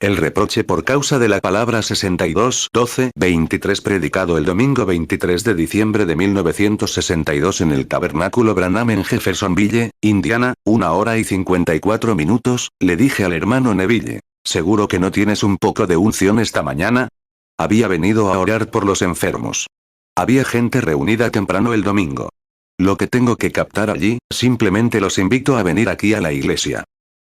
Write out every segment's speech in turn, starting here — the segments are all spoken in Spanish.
El reproche por causa de la palabra 62-12-23 predicado el domingo 23 de diciembre de 1962 en el Tabernáculo Branham en Jeffersonville, Indiana, 1 hora y 54 minutos, le dije al hermano Neville, ¿seguro que no tienes un poco de unción esta mañana? Había venido a orar por los enfermos. Había gente reunida temprano el domingo. Lo que tengo que captar allí, simplemente los invito a venir aquí a la iglesia.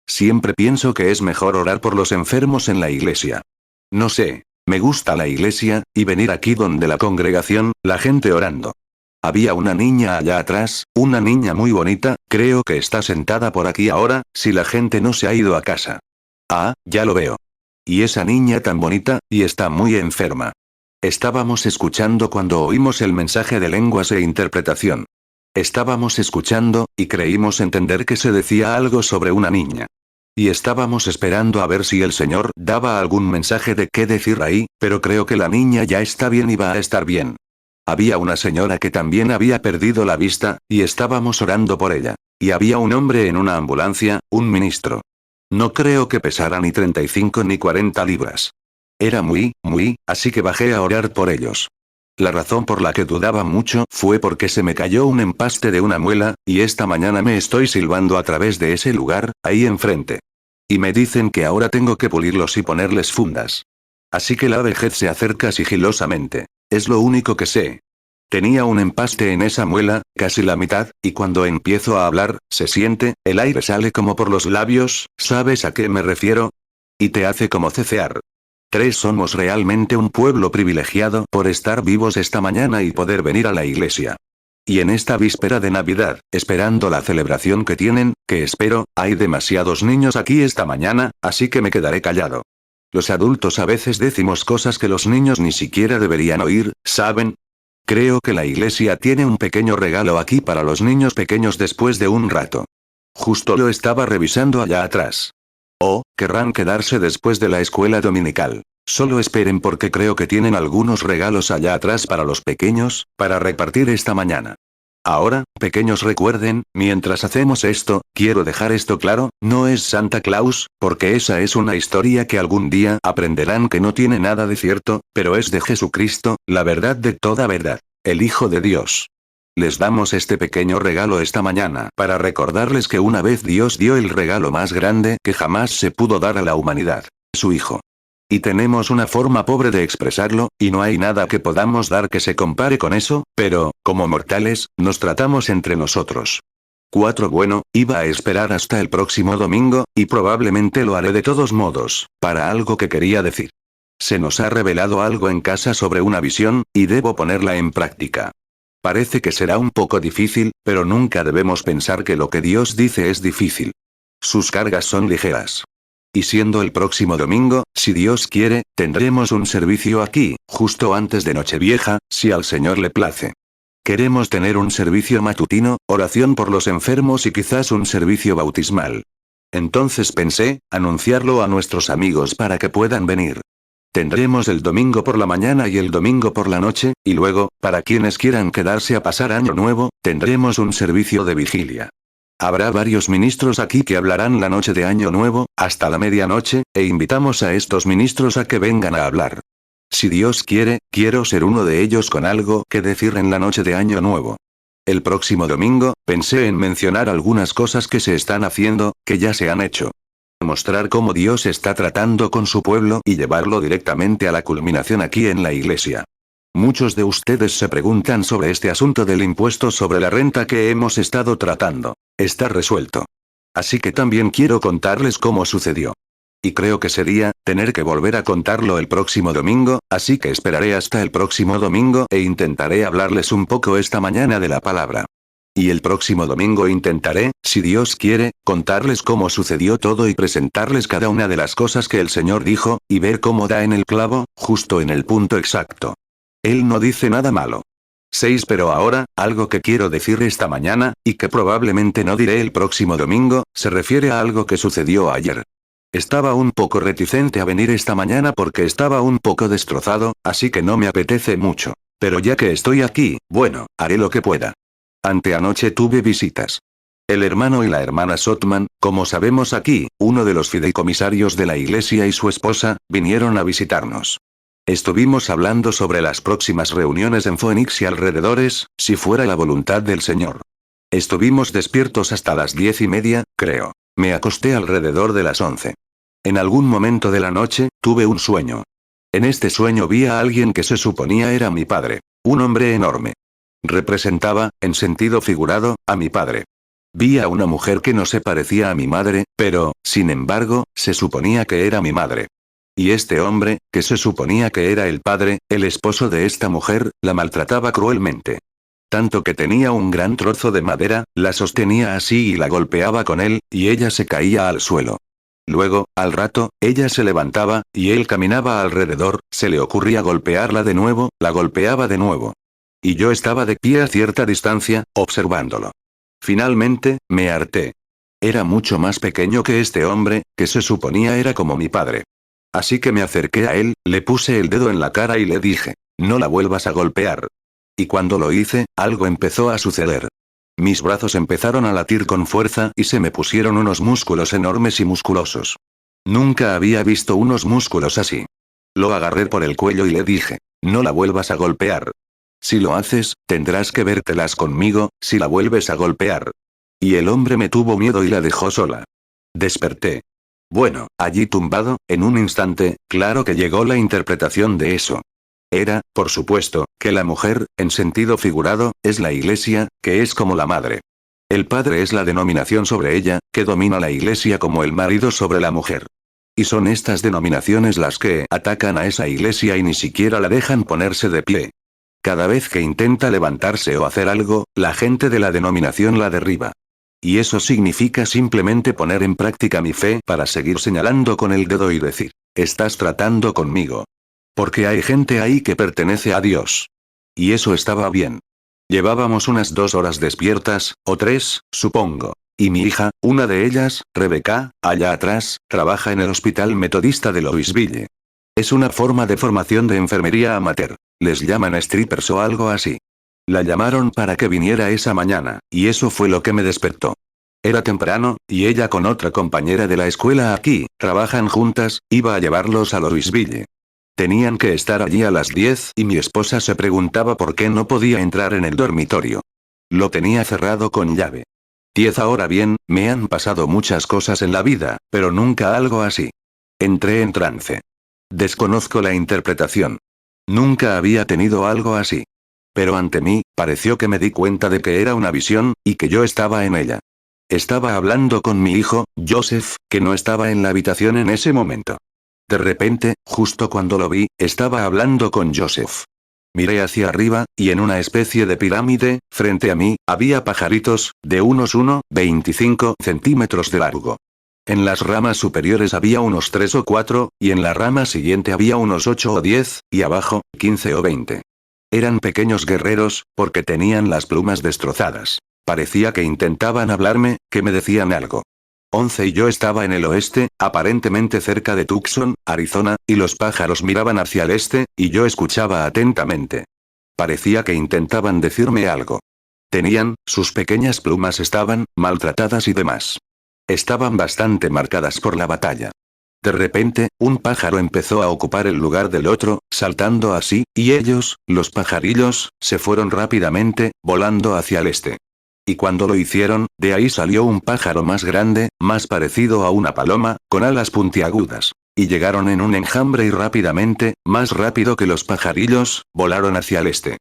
Siempre pienso que es mejor orar por los enfermos en la iglesia. No sé, me gusta la iglesia, y venir aquí donde la congregación, la gente orando. Había una niña allá atrás, una niña muy bonita, creo que está sentada por aquí ahora, si la gente no se ha ido a casa. Ah, ya lo veo. Y esa niña tan bonita, y está muy enferma. Estábamos escuchando cuando oímos el mensaje de lenguas e interpretación. Estábamos escuchando, y creímos entender que se decía algo sobre una niña. Y estábamos esperando a ver si el Señor daba algún mensaje de qué decir ahí, pero creo que la niña ya está bien y va a estar bien. Había una señora que también había perdido la vista, y estábamos orando por ella. Y había un hombre en una ambulancia, un ministro. No creo que pesara ni 35 ni 40 libras. Era muy, así que bajé a orar por ellos. La razón por la que dudaba mucho fue porque se me cayó un empaste de una muela, y esta mañana me estoy silbando a través de ese lugar, ahí enfrente. Y me dicen que ahora tengo que pulirlos y ponerles fundas. Así que la vejez se acerca sigilosamente. Es lo único que sé. Tenía un empaste en esa muela, casi la mitad, y cuando empiezo a hablar, se siente, el aire sale como por los labios, ¿sabes a qué me refiero? Y te hace como cecear. Somos realmente un pueblo privilegiado por estar vivos esta mañana y poder venir a la iglesia. Y en esta víspera de Navidad, esperando la celebración que tienen, que espero, hay demasiados niños aquí esta mañana, así que me quedaré callado. Los adultos a veces decimos cosas que los niños ni siquiera deberían oír, ¿saben? Creo que la iglesia tiene un pequeño regalo aquí para los niños pequeños después de un rato. Justo lo estaba revisando allá atrás. Oh, querrán quedarse después de la escuela dominical. Solo esperen porque creo que tienen algunos regalos allá atrás para los pequeños, para repartir esta mañana. Ahora, pequeños recuerden, mientras hacemos esto, quiero dejar esto claro, no es Santa Claus, porque esa es una historia que algún día aprenderán que no tiene nada de cierto, pero es de Jesucristo, la verdad de toda verdad, el Hijo de Dios. Les damos este pequeño regalo esta mañana para recordarles que una vez Dios dio el regalo más grande que jamás se pudo dar a la humanidad, su Hijo. Y tenemos una forma pobre de expresarlo, y no hay nada que podamos dar que se compare con eso, pero, como mortales, nos tratamos entre nosotros. Bueno, iba a esperar hasta el próximo domingo, y probablemente lo haré de todos modos, para algo que quería decir. Se nos ha revelado algo en casa sobre una visión, y debo ponerla en práctica. Parece que será un poco difícil, pero nunca debemos pensar que lo que Dios dice es difícil. Sus cargas son ligeras. Y siendo el próximo domingo, si Dios quiere, tendremos un servicio aquí, justo antes de Nochevieja, si al Señor le place. Queremos tener un servicio matutino, oración por los enfermos y quizás un servicio bautismal. Entonces pensé, anunciarlo a nuestros amigos para que puedan venir. Tendremos el domingo por la mañana y el domingo por la noche, y luego, para quienes quieran quedarse a pasar Año Nuevo, tendremos un servicio de vigilia. Habrá varios ministros aquí que hablarán la noche de Año Nuevo, hasta la medianoche, e invitamos a estos ministros a que vengan a hablar. Si Dios quiere, quiero ser uno de ellos con algo que decir en la noche de Año Nuevo. El próximo domingo, pensé en mencionar algunas cosas que se están haciendo, que ya se han hecho. Mostrar cómo Dios está tratando con su pueblo y llevarlo directamente a la culminación aquí en la iglesia. Muchos de ustedes se preguntan sobre este asunto del impuesto sobre la renta que hemos estado tratando. Está resuelto. Así que también quiero contarles cómo sucedió. Y creo que sería, tener que volver a contarlo el próximo domingo, así que esperaré hasta el próximo domingo e intentaré hablarles un poco esta mañana de la palabra. Y el próximo domingo intentaré, si Dios quiere, contarles cómo sucedió todo y presentarles cada una de las cosas que el Señor dijo, y ver cómo da en el clavo, justo en el punto exacto. Él no dice nada malo. Pero ahora, algo que quiero decir esta mañana, y que probablemente no diré el próximo domingo, se refiere a algo que sucedió ayer. Estaba un poco reticente a venir esta mañana porque estaba un poco destrozado, así que no me apetece mucho. Pero ya que estoy aquí, bueno, haré lo que pueda. Anteanoche tuve visitas. El hermano y la hermana Sotman, como sabemos aquí, uno de los fideicomisarios de la iglesia y su esposa, vinieron a visitarnos. Estuvimos hablando sobre las próximas reuniones en Phoenix y alrededores, si fuera la voluntad del Señor. Estuvimos despiertos hasta las 10:30, creo. Me acosté alrededor de las 11. En algún momento de la noche, tuve un sueño. En este sueño vi a alguien que se suponía era mi padre. Un hombre enorme. Representaba, en sentido figurado, a mi padre. Vi a una mujer que no se parecía a mi madre, pero, sin embargo, se suponía que era mi madre. Y este hombre, que se suponía que era el padre, el esposo de esta mujer, la maltrataba cruelmente. Tanto que tenía un gran trozo de madera, la sostenía así y la golpeaba con él, y ella se caía al suelo. Luego, al rato, ella se levantaba, y él caminaba alrededor, se le ocurría golpearla de nuevo, la golpeaba de nuevo. Y yo estaba de pie a cierta distancia, observándolo. Finalmente, me harté. Era mucho más pequeño que este hombre, que se suponía era como mi padre. Así que me acerqué a él, le puse el dedo en la cara y le dije, no la vuelvas a golpear. Y cuando lo hice, algo empezó a suceder. Mis brazos empezaron a latir con fuerza y se me pusieron unos músculos enormes y musculosos. Nunca había visto unos músculos así. Lo agarré por el cuello y le dije, no la vuelvas a golpear. Si lo haces, tendrás que vértelas conmigo, si la vuelves a golpear. Y el hombre me tuvo miedo y la dejó sola. Desperté. Bueno, allí tumbado, en un instante, claro que llegó la interpretación de eso. Era, por supuesto, que la mujer, en sentido figurado, es la iglesia, que es como la madre. El padre es la denominación sobre ella, que domina la iglesia como el marido sobre la mujer. Y son estas denominaciones las que atacan a esa iglesia y ni siquiera la dejan ponerse de pie. Cada vez que intenta levantarse o hacer algo, la gente de la denominación la derriba. Y eso significa simplemente poner en práctica mi fe para seguir señalando con el dedo y decir, estás tratando conmigo. Porque hay gente ahí que pertenece a Dios. Y eso estaba bien. Llevábamos unas 2 horas despiertas, o 3, supongo. Y mi hija, una de ellas, Rebecca, allá atrás, trabaja en el hospital metodista de Louisville. Es una forma de formación de enfermería amateur. Les llaman strippers o algo así. La llamaron para que viniera esa mañana, y eso fue lo que me despertó. Era temprano, y ella con otra compañera de la escuela aquí, trabajan juntas, iba a llevarlos a Louisville. Tenían que estar allí a las 10 y mi esposa se preguntaba por qué no podía entrar en el dormitorio. Lo tenía cerrado con llave. 10 ahora bien, me han pasado muchas cosas en la vida, pero nunca algo así. Entré en trance. Desconozco la interpretación. Nunca había tenido algo así. Pero ante mí, pareció que me di cuenta de que era una visión, y que yo estaba en ella. Estaba hablando con mi hijo, Joseph, que no estaba en la habitación en ese momento. De repente, justo cuando lo vi, estaba hablando con Joseph. Miré hacia arriba, y en una especie de pirámide, frente a mí, había pajaritos, de unos 1,25 centímetros de largo. En las ramas superiores había unos 3 o 4, y en la rama siguiente había unos 8 o 10, y abajo, 15 o 20. Eran pequeños guerreros, porque tenían las plumas destrozadas. Parecía que intentaban hablarme, que me decían algo. 11 y yo estaba en el oeste, aparentemente cerca de Tucson, Arizona, y los pájaros miraban hacia el este, y yo escuchaba atentamente. Parecía que intentaban decirme algo. Sus pequeñas plumas estaban, maltratadas y demás. Estaban bastante marcadas por la batalla. De repente, un pájaro empezó a ocupar el lugar del otro, saltando así, y ellos, los pajarillos, se fueron rápidamente, volando hacia el este. Y cuando lo hicieron, de ahí salió un pájaro más grande, más parecido a una paloma, con alas puntiagudas. Y llegaron en un enjambre y rápidamente, más rápido que los pajarillos, volaron hacia el este.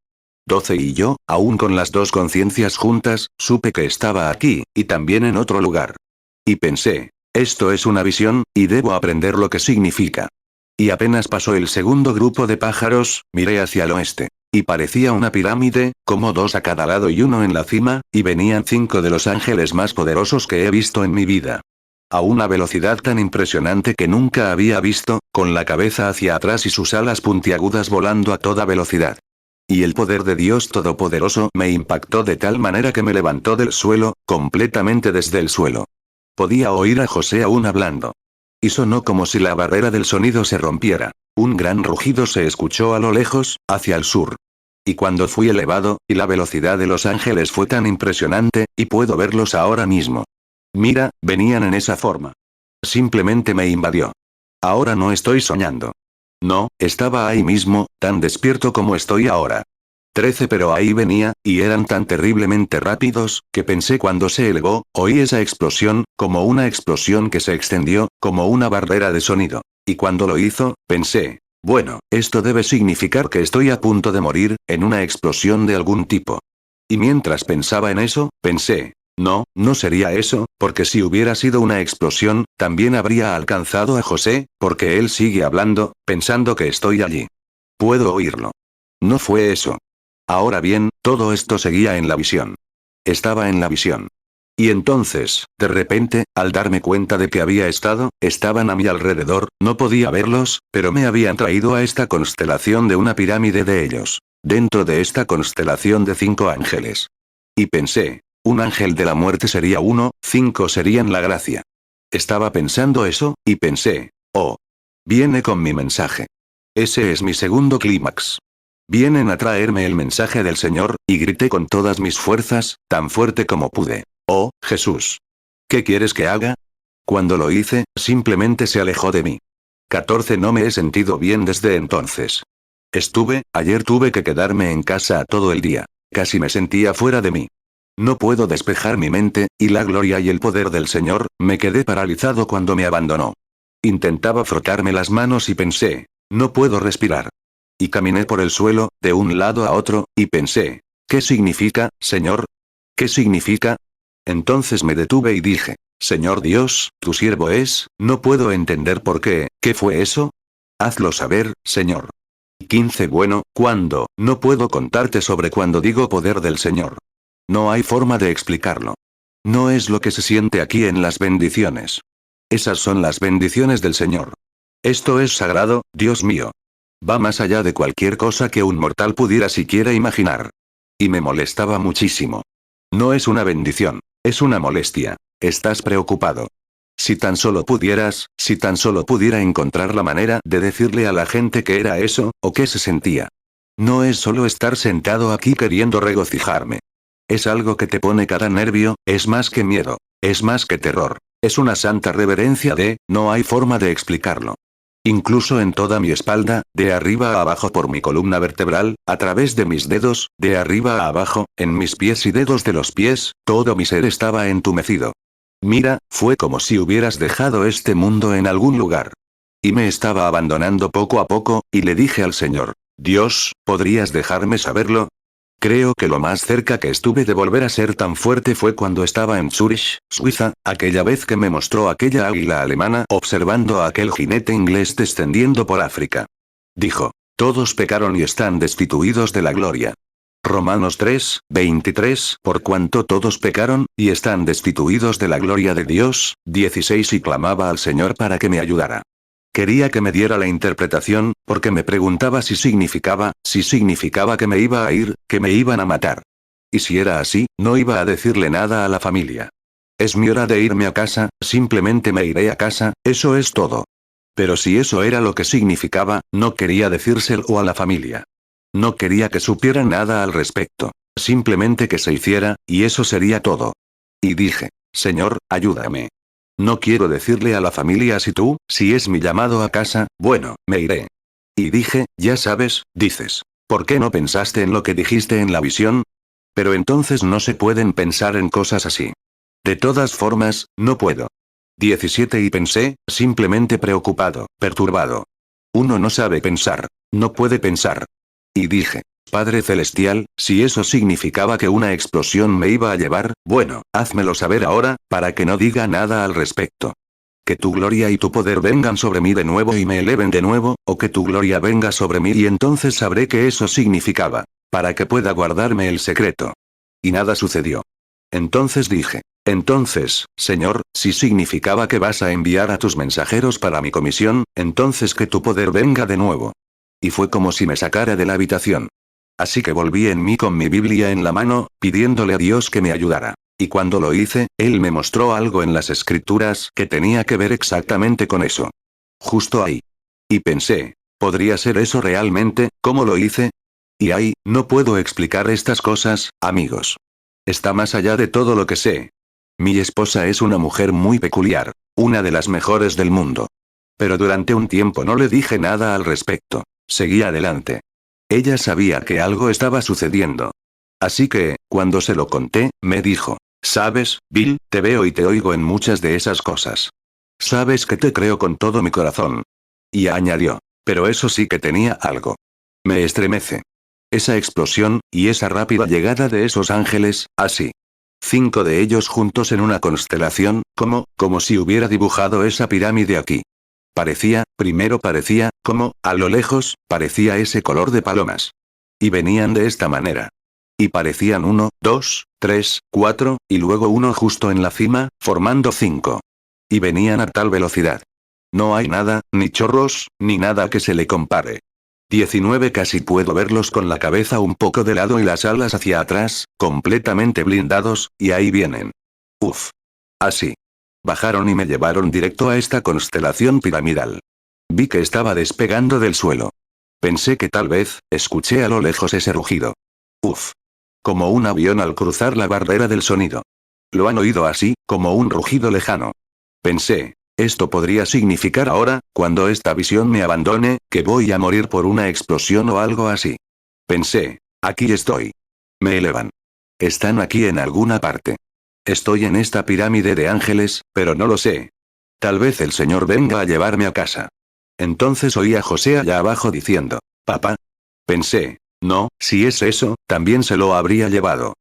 12 y yo, aún con las dos conciencias juntas, supe que estaba aquí, y también en otro lugar. Y pensé, esto es una visión, y debo aprender lo que significa. Y apenas pasó el segundo grupo de pájaros, miré hacia el oeste. Y parecía una pirámide, como 2 a cada lado y uno en la cima, y venían 5 de los ángeles más poderosos que he visto en mi vida. A una velocidad tan impresionante que nunca había visto, con la cabeza hacia atrás y sus alas puntiagudas volando a toda velocidad. Y el poder de Dios Todopoderoso me impactó de tal manera que me levantó del suelo, completamente desde el suelo. Podía oír a José aún hablando. Y sonó como si la barrera del sonido se rompiera. Un gran rugido se escuchó a lo lejos, hacia el sur. Y cuando fui elevado, y la velocidad de los ángeles fue tan impresionante, y puedo verlos ahora mismo. Mira, venían en esa forma. Simplemente me invadió. Ahora no estoy soñando. No, estaba ahí mismo, tan despierto como estoy ahora. 13 pero ahí venía, y eran tan terriblemente rápidos, que pensé cuando se elevó, oí esa explosión, como una explosión que se extendió, como una barrera de sonido. Y cuando lo hizo, pensé, bueno, esto debe significar que estoy a punto de morir, en una explosión de algún tipo. Y mientras pensaba en eso, pensé, no, no sería eso, porque si hubiera sido una explosión, también habría alcanzado a José, porque él sigue hablando, pensando que estoy allí. Puedo oírlo. No fue eso. Ahora bien, todo esto seguía en la visión. Estaba en la visión. Y entonces, de repente, al darme cuenta de que estaban a mi alrededor, no podía verlos, pero me habían traído a esta constelación de una pirámide de ellos. Dentro de esta constelación de 5 ángeles. Y pensé, un ángel de la muerte sería uno, 5 serían la gracia. Estaba pensando eso, y pensé, oh. Viene con mi mensaje. Ese es mi segundo clímax. Vienen a traerme el mensaje del Señor, y grité con todas mis fuerzas, tan fuerte como pude. Oh, Jesús. ¿Qué quieres que haga? Cuando lo hice, simplemente se alejó de mí. 14 No me he sentido bien desde entonces. Ayer tuve que quedarme en casa todo el día. Casi me sentía fuera de mí. No puedo despejar mi mente, y la gloria y el poder del Señor, me quedé paralizado cuando me abandonó. Intentaba frotarme las manos y pensé, no puedo respirar. Y caminé por el suelo, de un lado a otro, y pensé, ¿qué significa, Señor? ¿Qué significa? Entonces me detuve y dije, Señor Dios, tu siervo es, no puedo entender por qué, ¿qué fue eso? Hazlo saber, Señor. 15 Bueno, ¿cuándo? No puedo contarte sobre cuando digo poder del Señor. No hay forma de explicarlo. No es lo que se siente aquí en las bendiciones. Esas son las bendiciones del Señor. Esto es sagrado, Dios mío. Va más allá de cualquier cosa que un mortal pudiera siquiera imaginar. Y me molestaba muchísimo. No es una bendición, es una molestia. Estás preocupado. Si tan solo pudiera encontrar la manera de decirle a la gente que era eso, o qué se sentía. No es solo estar sentado aquí queriendo regocijarme. Es algo que te pone cada nervio, es más que miedo, es más que terror. Es una santa reverencia no hay forma de explicarlo. Incluso en toda mi espalda, de arriba a abajo por mi columna vertebral, a través de mis dedos, de arriba a abajo, en mis pies y dedos de los pies, todo mi ser estaba entumecido. Mira, fue como si hubieras dejado este mundo en algún lugar. Y me estaba abandonando poco a poco, y le dije al Señor, Dios, ¿podrías dejarme saberlo? Creo que lo más cerca que estuve de volver a ser tan fuerte fue cuando estaba en Zurich, Suiza, aquella vez que me mostró aquella águila alemana observando a aquel jinete inglés descendiendo por África. Dijo, todos pecaron y están destituidos de la gloria. Romanos 3, 23, por cuanto todos pecaron, y están destituidos de la gloria de Dios, 16 y clamaba al Señor para que me ayudara. Quería que me diera la interpretación, porque me preguntaba si significaba que me iba a ir, que me iban a matar. Y si era así, no iba a decirle nada a la familia. Es mi hora de irme a casa, simplemente me iré a casa, eso es todo. Pero si eso era lo que significaba, no quería decírselo a la familia. No quería que supieran nada al respecto. Simplemente que se hiciera, y eso sería todo. Y dije, Señor, ayúdame. No quiero decirle a la familia si es mi llamado a casa, bueno, me iré. Y dije, ya sabes, dices, ¿por qué no pensaste en lo que dijiste en la visión? Pero entonces no se pueden pensar en cosas así. De todas formas, no puedo. 17 Y pensé, simplemente preocupado, perturbado. Uno no sabe pensar, no puede pensar. Y dije, Padre Celestial, si eso significaba que una explosión me iba a llevar, bueno, házmelo saber ahora, para que no diga nada al respecto. Que tu gloria y tu poder vengan sobre mí de nuevo y me eleven de nuevo, o que tu gloria venga sobre mí y entonces sabré que eso significaba, para que pueda guardarme el secreto. Y nada sucedió. Entonces dije, Señor, si significaba que vas a enviar a tus mensajeros para mi comisión, entonces que tu poder venga de nuevo. Y fue como si me sacara de la habitación. Así que volví en mí con mi Biblia en la mano, pidiéndole a Dios que me ayudara. Y cuando lo hice, Él me mostró algo en las escrituras que tenía que ver exactamente con eso. Justo ahí. Y pensé, ¿podría ser eso realmente, cómo lo hice? Y ay, no puedo explicar estas cosas, amigos. Está más allá de todo lo que sé. Mi esposa es una mujer muy peculiar, una de las mejores del mundo. Pero durante un tiempo no le dije nada al respecto. Seguí adelante. Ella sabía que algo estaba sucediendo. Así que, cuando se lo conté, me dijo, «Sabes, Bill, te veo y te oigo en muchas de esas cosas. Sabes que te creo con todo mi corazón». Y añadió, «Pero eso sí que tenía algo. Me estremece. Esa explosión, y esa rápida llegada de esos ángeles, así. 5 de ellos juntos en una constelación, como si hubiera dibujado esa pirámide aquí. Primero parecía, como, a lo lejos, parecía ese color de palomas. Y venían de esta manera. Y parecían 1, 2, 3, 4, y luego uno justo en la cima, formando 5. Y venían a tal velocidad. No hay nada, ni chorros, ni nada que se le compare. 19 casi puedo verlos con la cabeza un poco de lado y las alas hacia atrás, completamente blindados, y ahí vienen. Uf. Así. Bajaron y me llevaron directo a esta constelación piramidal. Vi que estaba despegando del suelo. Pensé que tal vez, escuché a lo lejos ese rugido. Uf. Como un avión al cruzar la barrera del sonido. Lo han oído así, como un rugido lejano. Pensé, esto podría significar ahora, cuando esta visión me abandone, que voy a morir por una explosión o algo así. Pensé, aquí estoy. Me elevan. Están aquí en alguna parte. Estoy en esta pirámide de ángeles, pero no lo sé. Tal vez el Señor venga a llevarme a casa. Entonces oí a José allá abajo diciendo, «Papá». Pensé, no, si es eso, también se lo habría llevado.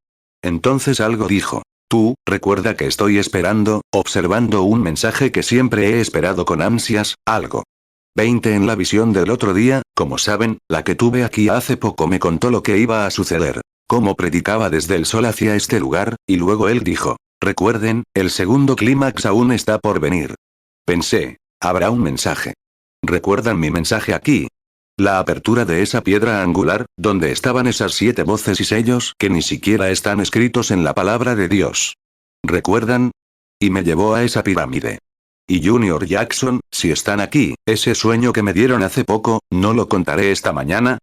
Entonces algo dijo, «Tú, recuerda que estoy esperando, observando un mensaje que siempre he esperado con ansias, algo». 20 en la visión del otro día, como saben, la que tuve aquí hace poco me contó lo que iba a suceder. Cómo predicaba desde el sol hacia este lugar, y luego él dijo, «Recuerden, el segundo clímax aún está por venir». Pensé, habrá un mensaje. ¿Recuerdan mi mensaje aquí? La apertura de esa piedra angular, donde estaban esas 7 voces y sellos que ni siquiera están escritos en la palabra de Dios. ¿Recuerdan? Y me llevó a esa pirámide. Y Junior Jackson, si están aquí, ese sueño que me dieron hace poco, no lo contaré esta mañana,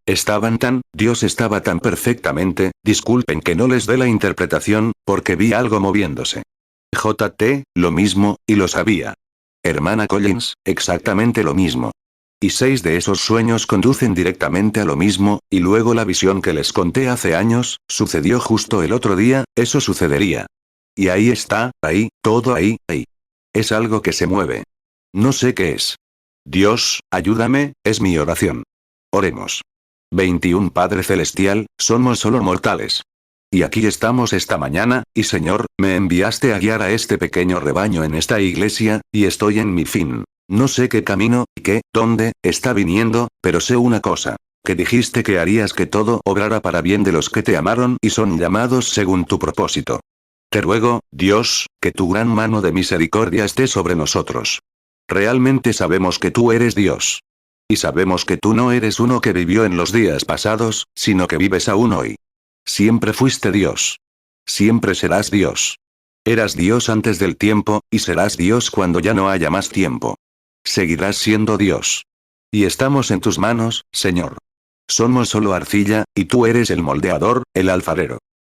Dios estaba tan perfectamente, disculpen que no les dé la interpretación, porque vi algo moviéndose. JT, lo mismo, y lo sabía. Hermana Collins, exactamente lo mismo. Y 6 de esos sueños conducen directamente a lo mismo, y luego la visión que les conté hace años, sucedió justo el otro día, eso sucedería. Y ahí está, ahí, todo ahí, ahí. Es algo que se mueve. No sé qué es. Dios, ayúdame, es mi oración. Oremos. 21 Padre Celestial, somos solo mortales. Y aquí estamos esta mañana, y Señor, me enviaste a guiar a este pequeño rebaño en esta iglesia, y estoy en mi fin. No sé qué camino, qué, dónde, está viniendo, pero sé una cosa. Que dijiste que harías que todo obrara para bien de los que te amaron y son llamados según tu propósito. Te ruego, Dios, que tu gran mano de misericordia esté sobre nosotros. Realmente sabemos que tú eres Dios. Y sabemos que tú no eres uno que vivió en los días pasados, sino que vives aún hoy. Siempre fuiste Dios. Siempre serás Dios. Eras Dios antes del tiempo, y serás Dios cuando ya no haya más tiempo. Seguirás siendo Dios. Y estamos en tus manos, Señor. Somos solo arcilla, y tú eres el moldeador, el alfarero.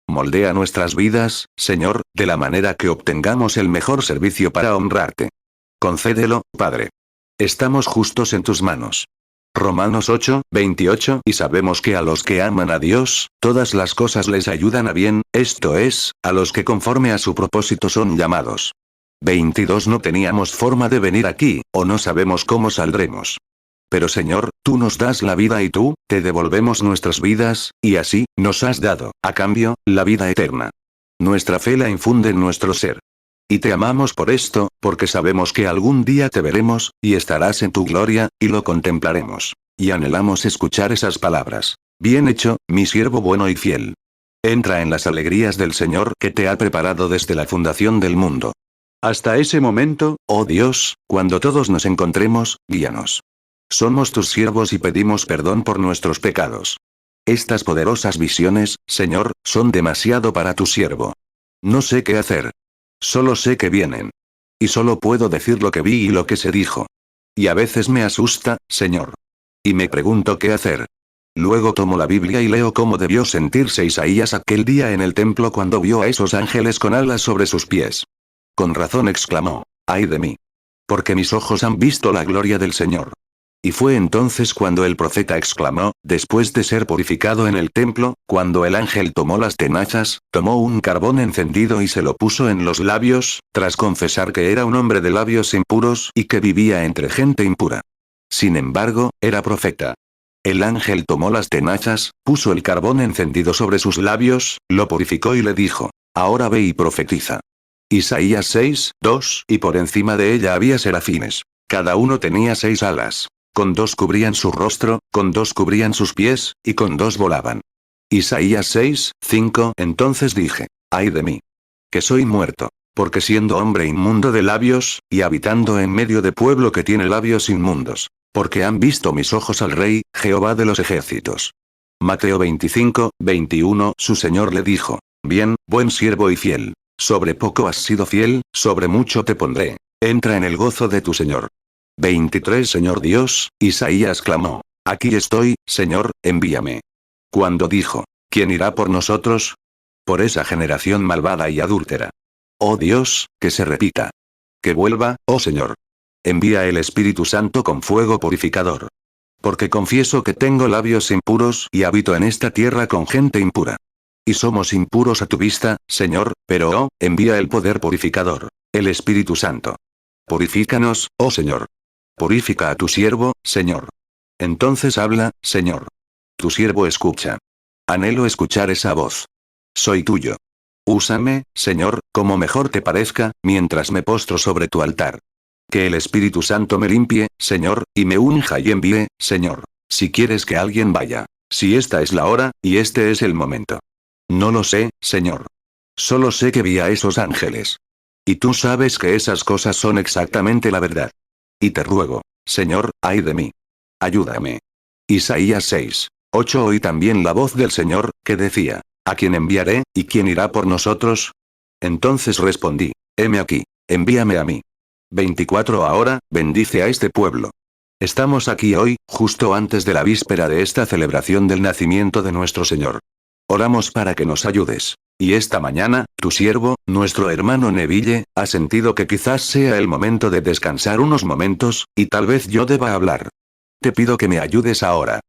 Moldea nuestras vidas, Señor, de la manera que obtengamos el mejor servicio para honrarte. Concédelo, Padre. Estamos justos en tus manos. Romanos 8, 28 y sabemos que a los que aman a Dios, todas las cosas les ayudan a bien, esto es, a los que conforme a su propósito son llamados. 22 No teníamos forma de venir aquí, o no sabemos cómo saldremos. Pero Señor, tú nos das la vida y tú, te devolvemos nuestras vidas, y así, nos has dado, a cambio, la vida eterna. Nuestra fe la infunde en nuestro ser. Y te amamos por esto, porque sabemos que algún día te veremos, y estarás en tu gloria, y lo contemplaremos. Y anhelamos escuchar esas palabras. Bien hecho, mi siervo bueno y fiel. Entra en las alegrías del Señor que te ha preparado desde la fundación del mundo. Hasta ese momento, oh Dios, cuando todos nos encontremos, guíanos. Somos tus siervos y pedimos perdón por nuestros pecados. Estas poderosas visiones, Señor, son demasiado para tu siervo. No sé qué hacer. Solo sé que vienen. Y solo puedo decir lo que vi y lo que se dijo. Y a veces me asusta, Señor. Y me pregunto qué hacer. Luego tomo la Biblia y leo cómo debió sentirse Isaías aquel día en el templo cuando vio a esos ángeles con alas sobre sus pies. Con razón exclamó, ¡ay de mí! Porque mis ojos han visto la gloria del Señor. Y fue entonces cuando el profeta exclamó, después de ser purificado en el templo, cuando el ángel tomó las tenazas, tomó un carbón encendido y se lo puso en los labios, tras confesar que era un hombre de labios impuros y que vivía entre gente impura. Sin embargo, era profeta. El ángel tomó las tenazas, puso el carbón encendido sobre sus labios, lo purificó y le dijo, ahora ve y profetiza. Isaías 6, 2, y por encima de ella había serafines. Cada uno tenía 6 alas. Con 2 cubrían su rostro, con 2 cubrían sus pies, y con 2 volaban. Isaías 6, 5. Entonces dije, ay de mí, que soy muerto, porque siendo hombre inmundo de labios, y habitando en medio de pueblo que tiene labios inmundos, porque han visto mis ojos al Rey, Jehová de los ejércitos. Mateo 25, 21. Su Señor le dijo, bien, buen siervo y fiel. Sobre poco has sido fiel, sobre mucho te pondré. Entra en el gozo de tu Señor. 23. Señor Dios, Isaías clamó, aquí estoy, Señor, envíame. Cuando dijo, ¿quién irá por nosotros? Por esa generación malvada y adúltera. Oh Dios, que se repita. Que vuelva, oh Señor. Envía el Espíritu Santo con fuego purificador. Porque confieso que tengo labios impuros y habito en esta tierra con gente impura. Y somos impuros a tu vista, Señor, pero oh, envía el poder purificador, el Espíritu Santo. Purifícanos, oh Señor. Purifica a tu siervo, Señor. Entonces habla, Señor. Tu siervo escucha. Anhelo escuchar esa voz. Soy tuyo. Úsame, Señor, como mejor te parezca, mientras me postro sobre tu altar. Que el Espíritu Santo me limpie, Señor, y me unja y envíe, Señor. Si quieres que alguien vaya. Si esta es la hora, y este es el momento. No lo sé, Señor. Solo sé que vi a esos ángeles. Y tú sabes que esas cosas son exactamente la verdad. Y te ruego, Señor, ay de mí. Ayúdame. Isaías 6, 8. Oí también la voz del Señor, que decía, ¿a quién enviaré, y quién irá por nosotros? Entonces respondí, heme aquí, envíame a mí. 24. Ahora, bendice a este pueblo. Estamos aquí hoy, justo antes de la víspera de esta celebración del nacimiento de nuestro Señor. Oramos para que nos ayudes. Y esta mañana, tu siervo, nuestro hermano Neville, ha sentido que quizás sea el momento de descansar unos momentos, y tal vez yo deba hablar. Te pido que me ayudes ahora.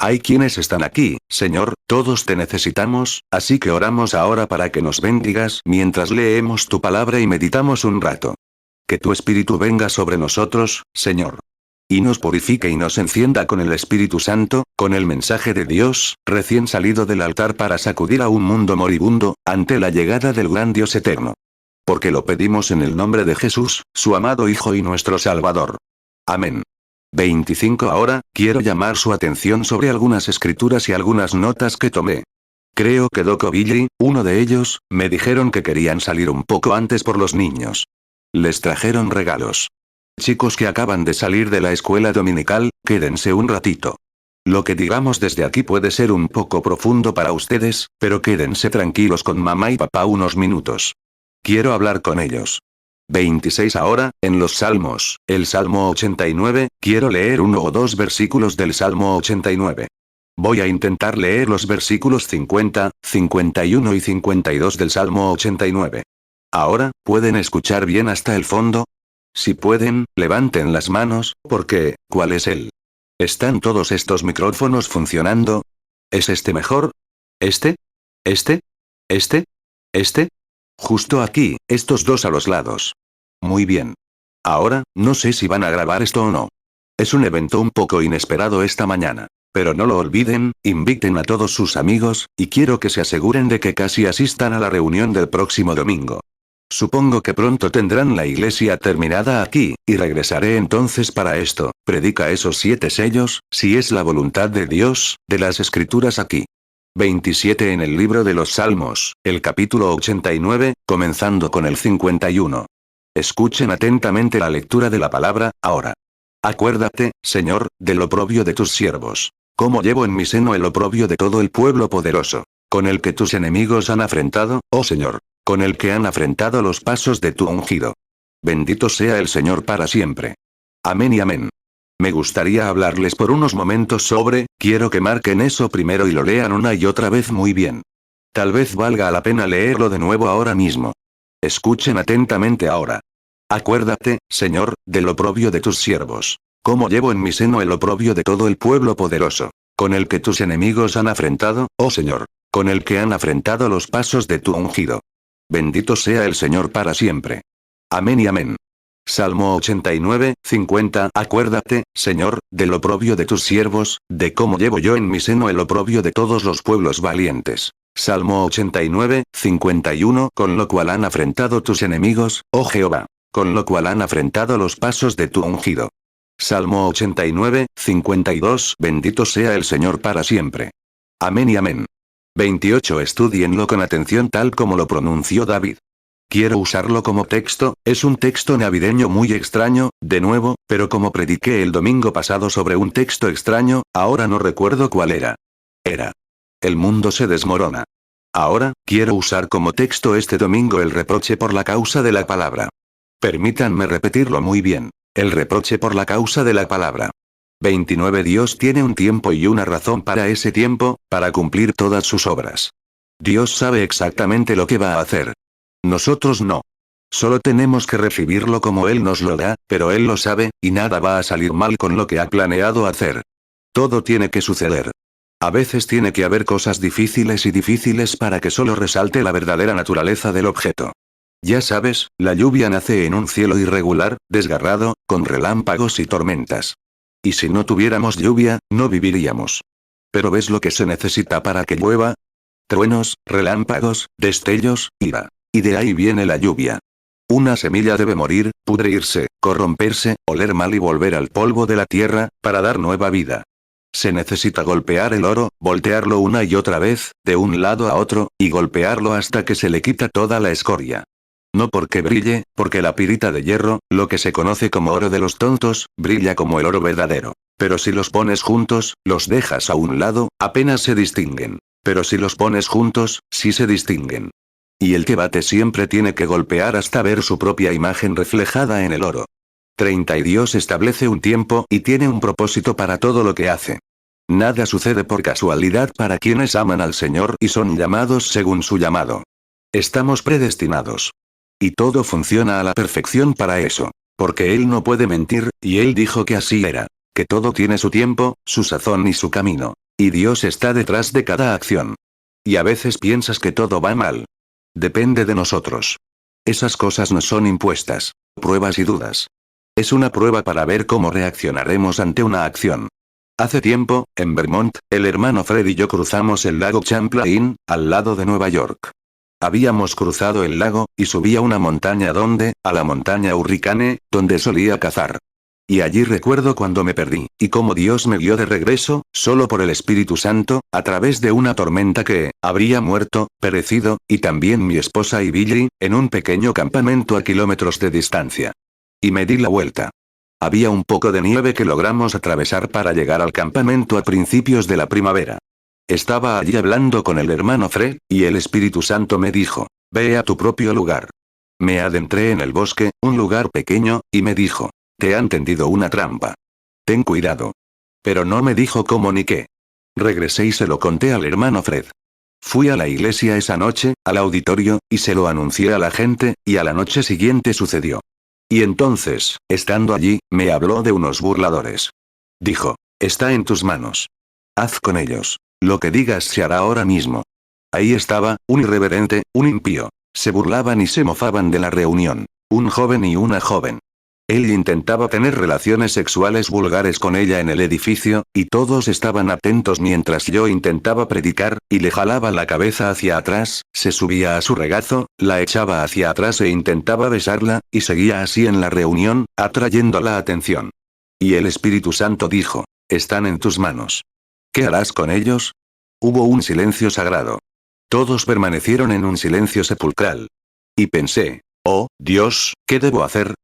Hay quienes están aquí, Señor, todos te necesitamos, así que oramos ahora para que nos bendigas mientras leemos tu palabra y meditamos un rato. Que tu Espíritu venga sobre nosotros, Señor. Y nos purifique y nos encienda con el Espíritu Santo, con el mensaje de Dios, recién salido del altar para sacudir a un mundo moribundo, ante la llegada del gran Dios eterno. Porque lo pedimos en el nombre de Jesús, su amado Hijo y nuestro Salvador. Amén. 25. Ahora, quiero llamar su atención sobre algunas escrituras y algunas notas que tomé. Creo que Doc o Billy, uno de ellos, me dijeron que querían salir un poco antes por los niños. Les trajeron regalos. Chicos que acaban de salir de la escuela dominical, quédense un ratito. Lo que digamos desde aquí puede ser un poco profundo para ustedes, pero quédense tranquilos con mamá y papá unos minutos. Quiero hablar con ellos. 26. Ahora, en los Salmos, el Salmo 89, quiero leer 1 o 2 versículos del Salmo 89. Voy a intentar leer los versículos 50, 51 y 52 del Salmo 89. Ahora, ¿pueden escuchar bien hasta el fondo? Si pueden, levanten las manos, porque, ¿cuál es él? ¿Están todos estos micrófonos funcionando? ¿Es este mejor? ¿Este? ¿Este? ¿Este? ¿Este? Justo aquí, estos dos a los lados. Muy bien. Ahora, no sé si van a grabar esto o no. Es un evento un poco inesperado esta mañana. Pero no lo olviden, inviten a todos sus amigos, y quiero que se aseguren de que casi asistan a la reunión del próximo domingo. Supongo que pronto tendrán la iglesia terminada aquí, y regresaré entonces para esto, predica esos 7 sellos, si es la voluntad de Dios, de las escrituras aquí. 27. En el libro de los Salmos, el capítulo 89, comenzando con el 51. Escuchen atentamente la lectura de la palabra, ahora. Acuérdate, Señor, del oprobio de tus siervos. Cómo llevo en mi seno el oprobio de todo el pueblo poderoso, con el que tus enemigos han afrentado, oh Señor, con el que han afrentado los pasos de tu ungido. Bendito sea el Señor para siempre. Amén y amén. Me gustaría hablarles por unos momentos sobre, quiero que marquen eso primero y lo lean una y otra vez muy bien. Tal vez valga la pena leerlo de nuevo ahora mismo. Escuchen atentamente ahora. Acuérdate, Señor, del oprobio de tus siervos. Cómo llevo en mi seno el oprobio de todo el pueblo poderoso, con el que tus enemigos han afrentado, oh Señor, con el que han afrentado los pasos de tu ungido. Bendito sea el Señor para siempre. Amén y amén. Salmo 89, 50. Acuérdate, Señor, del oprobio de tus siervos, de cómo llevo yo en mi seno el oprobio de todos los pueblos valientes. Salmo 89, 51. Con lo cual han afrentado tus enemigos, oh Jehová, con lo cual han afrentado los pasos de tu ungido. Salmo 89, 52. Bendito sea el Señor para siempre. Amén y amén. 28. Estudienlo con atención tal como lo pronunció David. Quiero usarlo como texto, es un texto navideño muy extraño, de nuevo, pero como prediqué el domingo pasado sobre un texto extraño, ahora no recuerdo cuál era. El mundo se desmorona. Ahora, quiero usar como texto este domingo el reproche por la causa de la palabra. Permítanme repetirlo muy bien. El reproche por la causa de la palabra. 29. Dios tiene un tiempo y una razón para ese tiempo, para cumplir todas sus obras. Dios sabe exactamente lo que va a hacer. Nosotros no. Solo tenemos que recibirlo como Él nos lo da, pero Él lo sabe, y nada va a salir mal con lo que ha planeado hacer. Todo tiene que suceder. A veces tiene que haber cosas difíciles para que solo resalte la verdadera naturaleza del objeto. Ya sabes, la lluvia nace en un cielo irregular, desgarrado, con relámpagos y tormentas. Y si no tuviéramos lluvia, no viviríamos. Pero ¿ves lo que se necesita para que llueva? Truenos, relámpagos, destellos, ira. Y de ahí viene la lluvia. Una semilla debe morir, pudrirse, corromperse, oler mal y volver al polvo de la tierra, para dar nueva vida. Se necesita golpear el oro, voltearlo una y otra vez, de un lado a otro, y golpearlo hasta que se le quita toda la escoria. No porque brille, porque la pirita de hierro, lo que se conoce como oro de los tontos, brilla como el oro verdadero. Pero si los pones juntos, los dejas a un lado, apenas se distinguen. Pero si los pones juntos, sí se distinguen. Y el que bate siempre tiene que golpear hasta ver su propia imagen reflejada en el oro. 30. Y Dios establece un tiempo y tiene un propósito para todo lo que hace. Nada sucede por casualidad para quienes aman al Señor y son llamados según su llamado. Estamos predestinados. Y todo funciona a la perfección para eso. Porque Él no puede mentir, y Él dijo que así era. Que todo tiene su tiempo, su sazón y su camino. Y Dios está detrás de cada acción. Y a veces piensas que todo va mal. Depende de nosotros. Esas cosas nos son impuestas. Pruebas y dudas. Es una prueba para ver cómo reaccionaremos ante una acción. Hace tiempo, en Vermont, el hermano Fred y yo cruzamos el lago Champlain, al lado de Nueva York. Habíamos cruzado el lago, y subí a una montaña a la montaña Hurricane, donde solía cazar. Y allí recuerdo cuando me perdí, y cómo Dios me guió de regreso, solo por el Espíritu Santo, a través de una tormenta que, habría muerto, perecido, y también mi esposa y Billy, en un pequeño campamento a kilómetros de distancia. Y me di la vuelta. Había un poco de nieve que logramos atravesar para llegar al campamento a principios de la primavera. Estaba allí hablando con el hermano Fred, y el Espíritu Santo me dijo, ve a tu propio lugar. Me adentré en el bosque, un lugar pequeño, y me dijo, te han tendido una trampa. Ten cuidado. Pero no me dijo cómo ni qué. Regresé y se lo conté al hermano Fred. Fui a la iglesia esa noche, al auditorio, y se lo anuncié a la gente, y a la noche siguiente sucedió. Y entonces, estando allí, me habló de unos burladores. Dijo, está en tus manos. Haz con ellos. Lo que digas se hará ahora mismo. Ahí estaba, un irreverente, un impío. Se burlaban y se mofaban de la reunión. Un joven y una joven. Él intentaba tener relaciones sexuales vulgares con ella en el edificio, y todos estaban atentos mientras yo intentaba predicar, y le jalaba la cabeza hacia atrás, se subía a su regazo, la echaba hacia atrás e intentaba besarla, y seguía así en la reunión, atrayendo la atención. Y el Espíritu Santo dijo, están en tus manos. ¿Qué harás con ellos? Hubo un silencio sagrado. Todos permanecieron en un silencio sepulcral. Y pensé, oh, Dios, ¿qué debo hacer?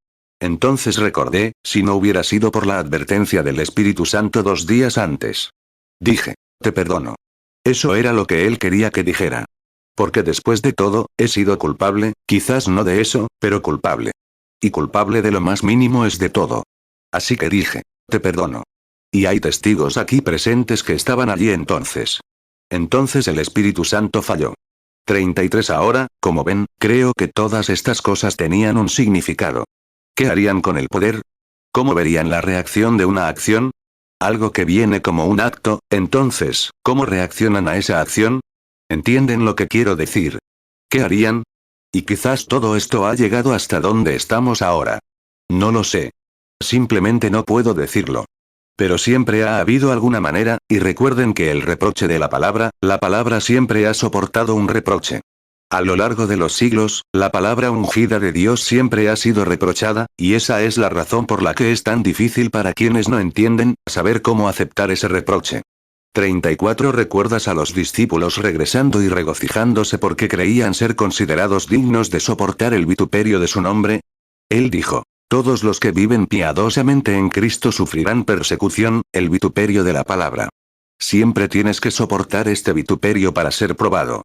Entonces recordé, si no hubiera sido por la advertencia del Espíritu Santo 2 días antes. Dije, te perdono. Eso era lo que él quería que dijera. Porque después de todo, he sido culpable, quizás no de eso, pero culpable. Y culpable de lo más mínimo es de todo. Así que dije, te perdono. Y hay testigos aquí presentes que estaban allí entonces. Entonces el Espíritu Santo falló. 33 Ahora, como ven, creo que todas estas cosas tenían un significado. ¿Qué harían con el poder? ¿Cómo verían la reacción de una acción? Algo que viene como un acto, entonces, ¿cómo reaccionan a esa acción? ¿Entienden lo que quiero decir? ¿Qué harían? Y quizás todo esto ha llegado hasta donde estamos ahora. No lo sé. Simplemente no puedo decirlo. Pero siempre ha habido alguna manera, y recuerden que el reproche de la palabra siempre ha soportado un reproche. A lo largo de los siglos, la palabra ungida de Dios siempre ha sido reprochada, y esa es la razón por la que es tan difícil para quienes no entienden, saber cómo aceptar ese reproche. 34 ¿Recuerdas a los discípulos regresando y regocijándose porque creían ser considerados dignos de soportar el vituperio de su nombre? Él dijo: todos los que viven piadosamente en Cristo sufrirán persecución, el vituperio de la palabra. Siempre tienes que soportar este vituperio para ser probado.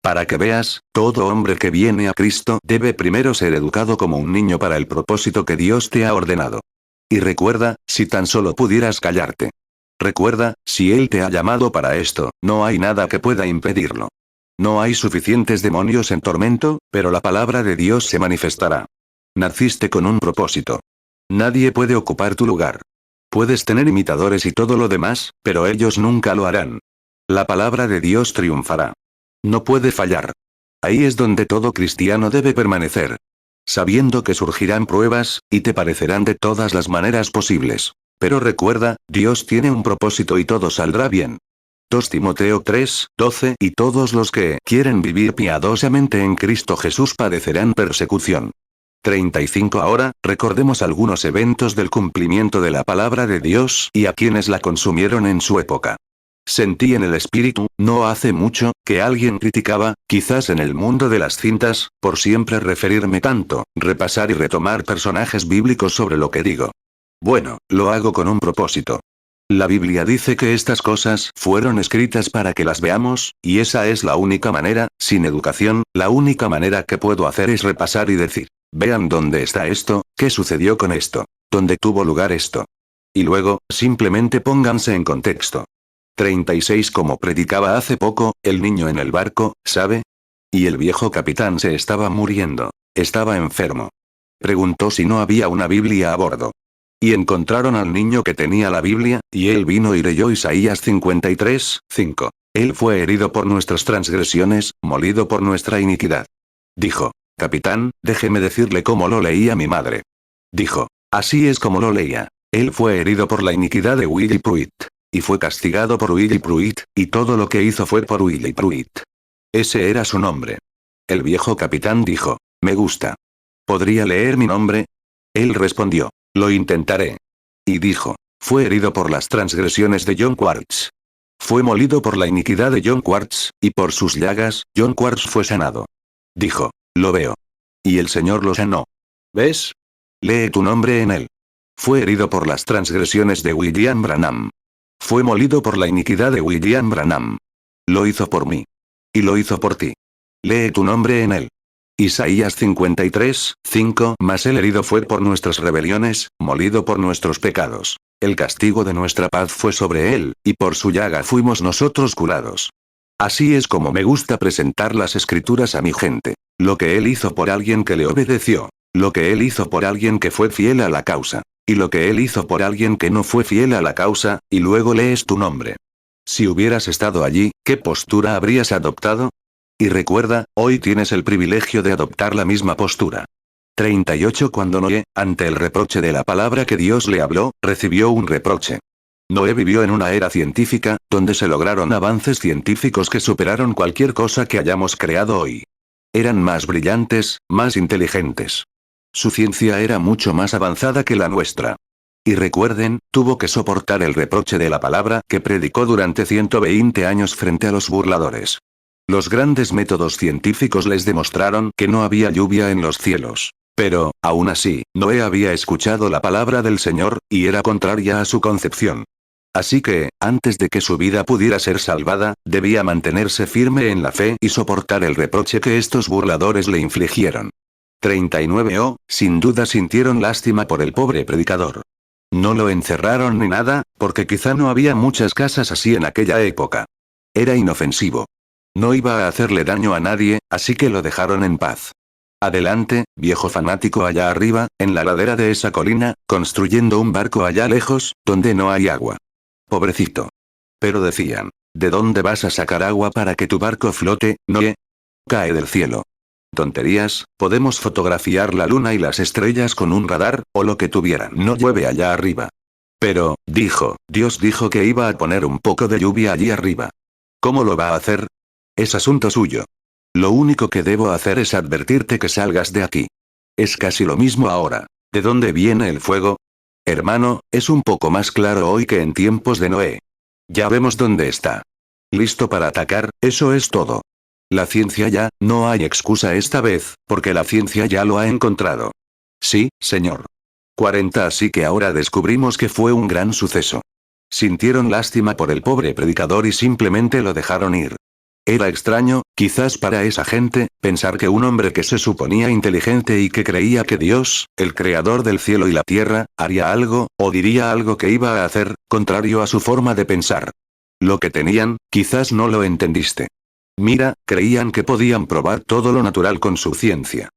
Para que veas, todo hombre que viene a Cristo debe primero ser educado como un niño para el propósito que Dios te ha ordenado. Y recuerda, si tan solo pudieras callarte. Recuerda, si Él te ha llamado para esto, no hay nada que pueda impedirlo. No hay suficientes demonios en tormento, pero la palabra de Dios se manifestará. Naciste con un propósito. Nadie puede ocupar tu lugar. Puedes tener imitadores y todo lo demás, pero ellos nunca lo harán. La palabra de Dios triunfará. No puede fallar. Ahí es donde todo cristiano debe permanecer. Sabiendo que surgirán pruebas, y te parecerán de todas las maneras posibles. Pero recuerda, Dios tiene un propósito y todo saldrá bien. 2 Timoteo 3:12 Y todos los que quieren vivir piadosamente en Cristo Jesús padecerán persecución. 35 Ahora, recordemos algunos eventos del cumplimiento de la palabra de Dios y a quienes la consumieron en su época. Sentí en el espíritu, no hace mucho, que alguien criticaba, quizás en el mundo de las cintas, por siempre referirme tanto, repasar y retomar personajes bíblicos sobre lo que digo. Bueno, lo hago con un propósito. La Biblia dice que estas cosas fueron escritas para que las veamos, y esa es la única manera, sin educación, la única manera que puedo hacer es repasar y decir: vean dónde está esto, qué sucedió con esto, dónde tuvo lugar esto. Y luego, simplemente pónganse en contexto. 36 Como predicaba hace poco, el niño en el barco, ¿sabe? Y el viejo capitán se estaba muriendo. Estaba enfermo. Preguntó si no había una Biblia a bordo. Y encontraron al niño que tenía la Biblia, y él vino y leyó Isaías 53:5. Él fue herido por nuestras transgresiones, molido por nuestra iniquidad. Dijo: capitán, déjeme decirle cómo lo leía mi madre. Dijo: así es como lo leía. Él fue herido por la iniquidad de Willy Pruitt. Y fue castigado por Willy Pruitt, y todo lo que hizo fue por Willy Pruitt. Ese era su nombre. El viejo capitán dijo: me gusta. ¿Podría leer mi nombre? Él respondió: lo intentaré. Y dijo: fue herido por las transgresiones de John Quartz. Fue molido por la iniquidad de John Quartz, y por sus llagas, John Quartz fue sanado. Dijo: lo veo. Y el Señor lo sanó. ¿Ves? Lee tu nombre en él. Fue herido por las transgresiones de William Branham. Fue molido por la iniquidad de William Branham. Lo hizo por mí. Y lo hizo por ti. Lee tu nombre en él. Isaías 53:5 Mas el herido fue por nuestras rebeliones, molido por nuestros pecados. El castigo de nuestra paz fue sobre él, y por su llaga fuimos nosotros curados. Así es como me gusta presentar las escrituras a mi gente. Lo que él hizo por alguien que le obedeció. Lo que él hizo por alguien que fue fiel a la causa. Y lo que él hizo por alguien que no fue fiel a la causa, y luego lees tu nombre. Si hubieras estado allí, ¿qué postura habrías adoptado? Y recuerda, hoy tienes el privilegio de adoptar la misma postura. 38 Cuando Noé, ante el reproche de la palabra que Dios le habló, recibió un reproche. Noé vivió en una era científica, donde se lograron avances científicos que superaron cualquier cosa que hayamos creado hoy. Eran más brillantes, más inteligentes. Su ciencia era mucho más avanzada que la nuestra. Y recuerden, tuvo que soportar el reproche de la palabra que predicó durante 120 años frente a los burladores. Los grandes métodos científicos les demostraron que no había lluvia en los cielos. Pero, aún así, Noé había escuchado la palabra del Señor, y era contraria a su concepción. Así que, antes de que su vida pudiera ser salvada, debía mantenerse firme en la fe y soportar el reproche que estos burladores le infligieron. 39 sin duda sintieron lástima por el pobre predicador. No lo encerraron ni nada, porque quizá no había muchas casas así en aquella época. Era inofensivo. No iba a hacerle daño a nadie, así que lo dejaron en paz. Adelante, viejo fanático allá arriba, en la ladera de esa colina, construyendo un barco allá lejos, donde no hay agua. Pobrecito. Pero decían, ¿de dónde vas a sacar agua para que tu barco flote, Noé? Cae del cielo. Tonterías, podemos fotografiar la luna y las estrellas con un radar, o lo que tuvieran. No llueve allá arriba. Pero, Dios dijo que iba a poner un poco de lluvia allí arriba. ¿Cómo lo va a hacer? Es asunto suyo. Lo único que debo hacer es advertirte que salgas de aquí. Es casi lo mismo ahora. ¿De dónde viene el fuego? Hermano, es un poco más claro hoy que en tiempos de Noé. Ya vemos dónde está. Listo para atacar, eso es todo. La ciencia ya, no hay excusa esta vez, porque la ciencia ya lo ha encontrado. Sí, señor. 40 Así que ahora descubrimos que fue un gran suceso. Sintieron lástima por el pobre predicador y simplemente lo dejaron ir. Era extraño, quizás para esa gente, pensar que un hombre que se suponía inteligente y que creía que Dios, el creador del cielo y la tierra, haría algo, o diría algo que iba a hacer, contrario a su forma de pensar. Lo que tenían, quizás no lo entendiste. Mira, creían que podían probar todo lo natural con su ciencia.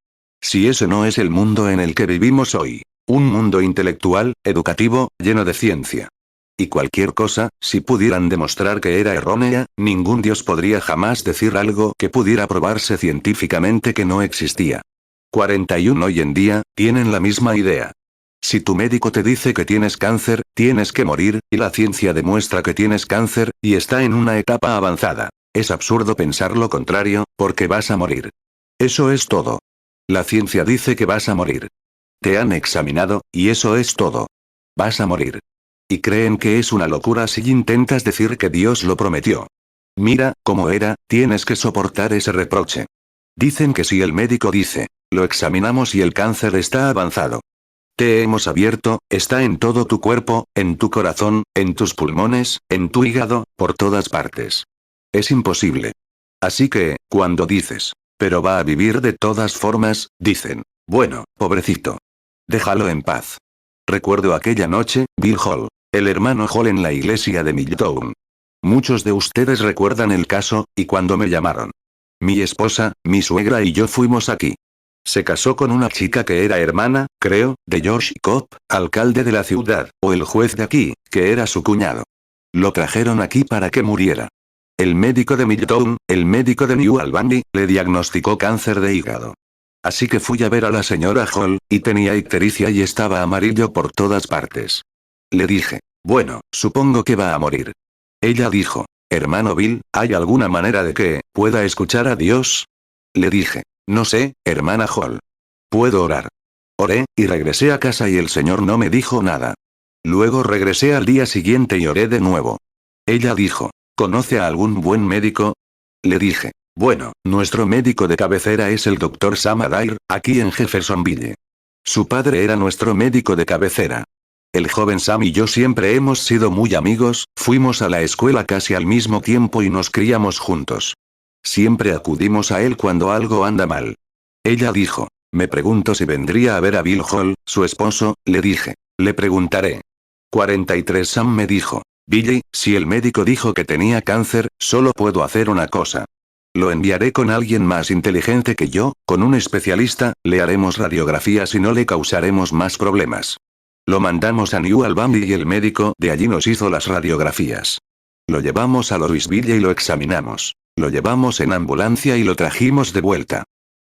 Si ese no es el mundo en el que vivimos hoy. Un mundo intelectual, educativo, lleno de ciencia. Y cualquier cosa, si pudieran demostrar que era errónea, ningún dios podría jamás decir algo que pudiera probarse científicamente que no existía. 41 Hoy en día, tienen la misma idea. Si tu médico te dice que tienes cáncer, tienes que morir, y la ciencia demuestra que tienes cáncer, y está en una etapa avanzada. Es absurdo pensar lo contrario, porque vas a morir. Eso es todo. La ciencia dice que vas a morir. Te han examinado, y eso es todo. Vas a morir. Y creen que es una locura si intentas decir que Dios lo prometió. Mira, cómo era, tienes que soportar ese reproche. Dicen que si el médico dice, lo examinamos y el cáncer está avanzado. Te hemos abierto, está en todo tu cuerpo, en tu corazón, en tus pulmones, en tu hígado, por todas partes. Es imposible. Así que, cuando dices, pero va a vivir de todas formas, dicen, bueno, pobrecito. Déjalo en paz. Recuerdo aquella noche, Bill Hall, el hermano Hall en la iglesia de Milltown. Muchos de ustedes recuerdan el caso, y cuando me llamaron. Mi esposa, mi suegra y yo fuimos aquí. Se casó con una chica que era hermana, creo, de George Cobb, alcalde de la ciudad, o el juez de aquí, que era su cuñado. Lo trajeron aquí para que muriera. El médico de Milltown, el médico de New Albany, le diagnosticó cáncer de hígado. Así que fui a ver a la señora Hall, y tenía ictericia y estaba amarillo por todas partes. Le dije, bueno, supongo que va a morir. Ella dijo, hermano Bill, ¿hay alguna manera de que pueda escuchar a Dios? Le dije, no sé, hermana Hall. Puedo orar. Oré, y regresé a casa y el Señor no me dijo nada. Luego regresé al día siguiente y oré de nuevo. Ella dijo, ¿conoce a algún buen médico? Le dije, bueno, nuestro médico de cabecera es el Dr. Sam Adair, aquí en Jeffersonville. Su padre era nuestro médico de cabecera. El joven Sam y yo siempre hemos sido muy amigos, fuimos a la escuela casi al mismo tiempo y nos criamos juntos. Siempre acudimos a él cuando algo anda mal. Ella dijo, me pregunto si vendría a ver a Bill Hall, su esposo, le dije, le preguntaré. 43 Sam me dijo, Billy, si el médico dijo que tenía cáncer, solo puedo hacer una cosa. Lo enviaré con alguien más inteligente que yo, con un especialista, le haremos radiografías y no le causaremos más problemas. Lo mandamos a New Albany y el médico de allí nos hizo las radiografías. Lo llevamos a Louisville y lo examinamos. Lo llevamos en ambulancia y lo trajimos de vuelta.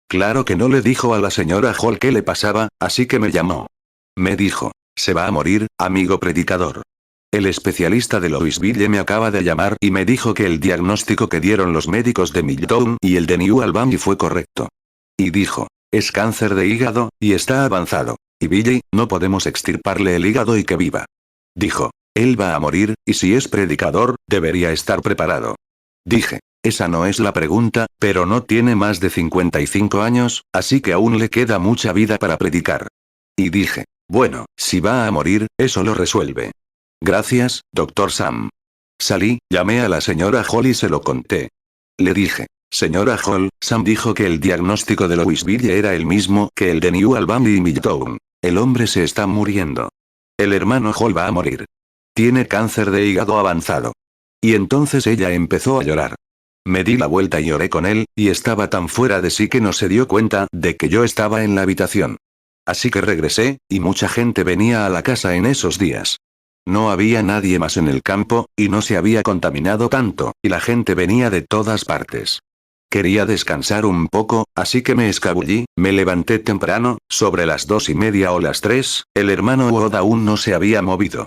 Claro que no le dijo a la señora Hall qué le pasaba, así que me llamó. Me dijo, se va a morir, amigo predicador. El especialista de Louisville me acaba de llamar y me dijo que el diagnóstico que dieron los médicos de Milltown y el de New Albany fue correcto. Y dijo, es cáncer de hígado, y está avanzado. Y Billy, no podemos extirparle el hígado y que viva. Dijo, él va a morir, y si es predicador, debería estar preparado. Dije, esa no es la pregunta, pero no tiene más de 55 años, así que aún le queda mucha vida para predicar. Y dije, bueno, si va a morir, eso lo resuelve. Gracias, Dr. Sam. Salí, llamé a la señora Hall y se lo conté. Le dije, señora Hall, Sam dijo que el diagnóstico de Louisville era el mismo que el de New Albany y Milltown. El hombre se está muriendo. El hermano Hall va a morir. Tiene cáncer de hígado avanzado. Y entonces ella empezó a llorar. Me di la vuelta y lloré con él, y estaba tan fuera de sí que no se dio cuenta de que yo estaba en la habitación. Así que regresé, y mucha gente venía a la casa en esos días. No había nadie más en el campo, y no se había contaminado tanto, y la gente venía de todas partes. Quería descansar un poco, así que me escabullí, me levanté temprano, sobre las 2:30 o las 3, el hermano Wood aún no se había movido.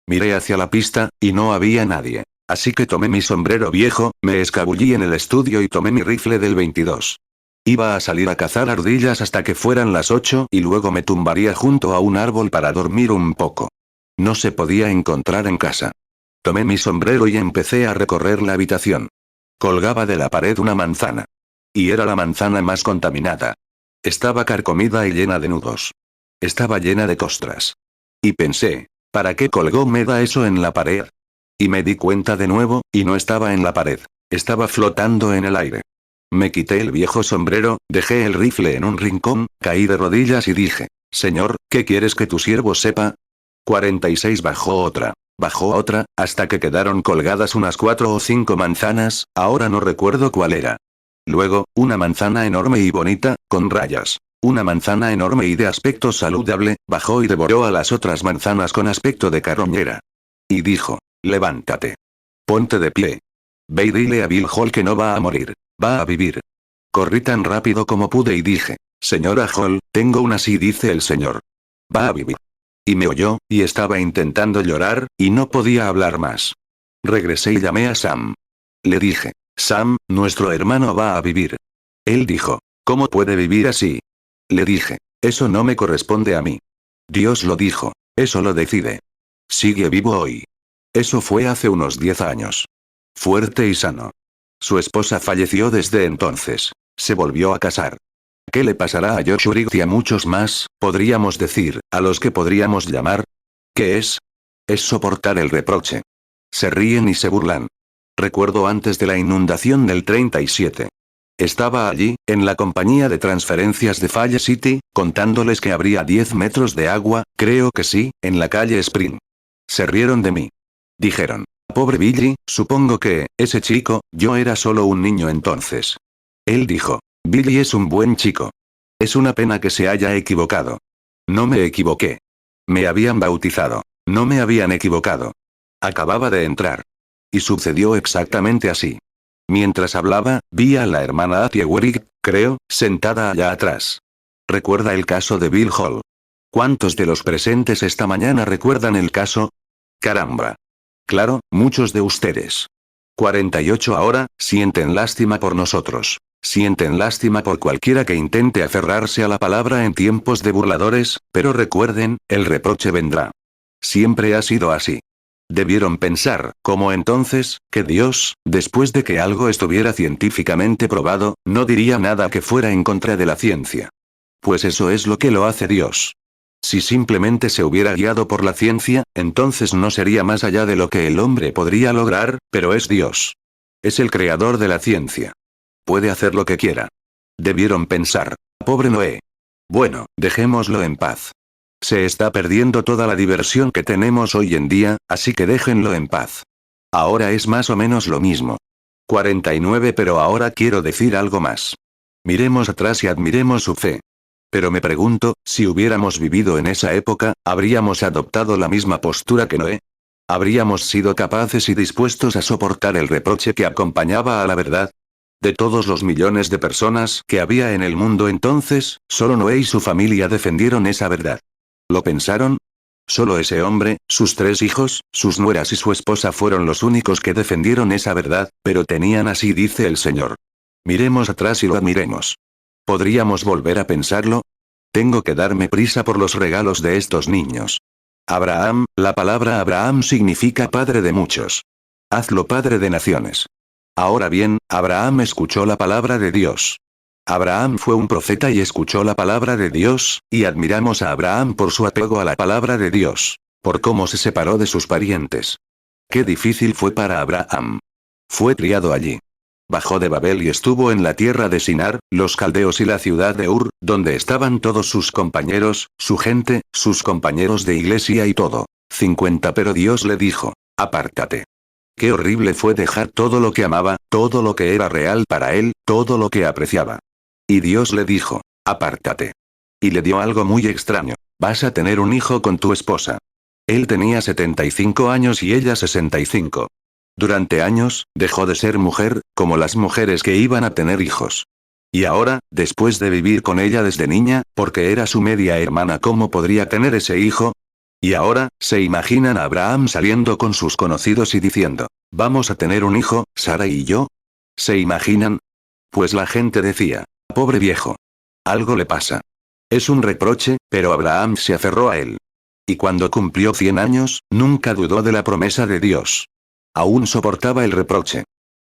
Miré hacia la pista, y no había nadie. Así que tomé mi sombrero viejo, me escabullí en el estudio y tomé mi rifle del 22. Iba a salir a cazar ardillas hasta que fueran las 8 y luego me tumbaría junto a un árbol para dormir un poco. No se podía encontrar en casa. Tomé mi sombrero y empecé a recorrer la habitación. Colgaba de la pared una manzana. Y era la manzana más contaminada. Estaba carcomida y llena de nudos. Estaba llena de costras. Y pensé, ¿para qué colgó Meda eso en la pared? Y me di cuenta de nuevo, y no estaba en la pared. Estaba flotando en el aire. Me quité el viejo sombrero, dejé el rifle en un rincón, caí de rodillas y dije, Señor, ¿qué quieres que tu siervo sepa? 46 bajó otra, hasta que quedaron colgadas unas 4 o 5 manzanas, ahora no recuerdo cuál era. Luego, una manzana enorme y bonita, con rayas. Una manzana enorme y de aspecto saludable, bajó y devoró a las otras manzanas con aspecto de carroñera. Y dijo, levántate. Ponte de pie. Ve y dile a Bill Hall que no va a morir, va a vivir. Corrí tan rápido como pude y dije, Señora Hall, tengo una sí, dice el señor. Va a vivir. Y me oyó, y estaba intentando llorar, y no podía hablar más. Regresé y llamé a Sam. Le dije, Sam, nuestro hermano va a vivir. Él dijo, ¿cómo puede vivir así? Le dije, eso no me corresponde a mí. Dios lo dijo, eso lo decide. Sigue vivo hoy. Eso fue hace unos 10 años. Fuerte y sano. Su esposa falleció desde entonces. Se volvió a casar. ¿Qué le pasará a Joshua Riggs y a muchos más, podríamos decir, a los que podríamos llamar? ¿Qué es? Es soportar el reproche. Se ríen y se burlan. Recuerdo antes de la inundación del 37. Estaba allí, en la compañía de transferencias de Falle City, contándoles que habría 10 metros de agua, creo que sí, en la calle Spring. Se rieron de mí. Dijeron, pobre Billy, supongo que, ese chico, yo era solo un niño entonces. Él dijo, Billy es un buen chico. Es una pena que se haya equivocado. No me equivoqué. Me habían bautizado. No me habían equivocado. Acababa de entrar. Y sucedió exactamente así. Mientras hablaba, vi a la hermana Atie Warrick, creo, sentada allá atrás. ¿Recuerda el caso de Bill Hall? ¿Cuántos de los presentes esta mañana recuerdan el caso? Caramba. Claro, muchos de ustedes. 48 ahora, sienten lástima por nosotros. Sienten lástima por cualquiera que intente aferrarse a la palabra en tiempos de burladores, pero recuerden, el reproche vendrá. Siempre ha sido así. Debieron pensar, como entonces, que Dios, después de que algo estuviera científicamente probado, no diría nada que fuera en contra de la ciencia. Pues eso es lo que lo hace Dios. Si simplemente se hubiera guiado por la ciencia, entonces no sería más allá de lo que el hombre podría lograr, pero es Dios. Es el creador de la ciencia. Puede hacer lo que quiera. Debieron pensar, pobre Noé. Bueno, dejémoslo en paz. Se está perdiendo toda la diversión que tenemos hoy en día, así que déjenlo en paz. Ahora es más o menos lo mismo. 49 pero ahora quiero decir algo más. Miremos atrás y admiremos su fe. Pero me pregunto, si hubiéramos vivido en esa época, ¿habríamos adoptado la misma postura que Noé? ¿Habríamos sido capaces y dispuestos a soportar el reproche que acompañaba a la verdad? De todos los millones de personas que había en el mundo entonces, solo Noé y su familia defendieron esa verdad. ¿Lo pensaron? Solo ese hombre, sus 3 hijos, sus nueras y su esposa fueron los únicos que defendieron esa verdad, pero tenían así dice el Señor. Miremos atrás y lo admiremos. ¿Podríamos volver a pensarlo? Tengo que darme prisa por los regalos de estos niños. Abraham, la palabra Abraham significa padre de muchos. Hazlo padre de naciones. Ahora bien, Abraham escuchó la palabra de Dios. Abraham fue un profeta y escuchó la palabra de Dios, y admiramos a Abraham por su apego a la palabra de Dios, por cómo se separó de sus parientes. Qué difícil fue para Abraham. Fue criado allí. Bajó de Babel y estuvo en la tierra de Sinar, los caldeos y la ciudad de Ur, donde estaban todos sus compañeros, su gente, sus compañeros de iglesia y todo. 50 Pero Dios le dijo, apártate. Qué horrible fue dejar todo lo que amaba, todo lo que era real para él, todo lo que apreciaba. Y Dios le dijo, apártate. Y le dio algo muy extraño. Vas a tener un hijo con tu esposa. Él tenía 75 años y ella 65. Durante años, dejó de ser mujer, como las mujeres que iban a tener hijos. Y ahora, después de vivir con ella desde niña, porque era su media hermana, ¿cómo podría tener ese hijo? Y ahora, se imaginan a Abraham saliendo con sus conocidos y diciendo, vamos a tener un hijo, Sara y yo. ¿Se imaginan? Pues la gente decía, pobre viejo. Algo le pasa. Es un reproche, pero Abraham se aferró a él. Y cuando cumplió 100 años, nunca dudó de la promesa de Dios. Aún soportaba el reproche.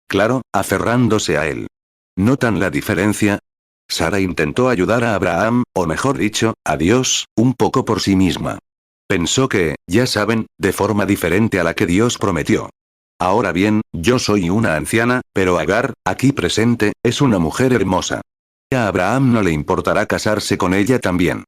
Claro, aferrándose a él. ¿Notan la diferencia? Sara intentó ayudar a Abraham, o mejor dicho, a Dios, un poco por sí misma. Pensó que, ya saben, de forma diferente a la que Dios prometió. Ahora bien, yo soy una anciana, pero Agar, aquí presente, es una mujer hermosa. A Abraham no le importará casarse con ella también.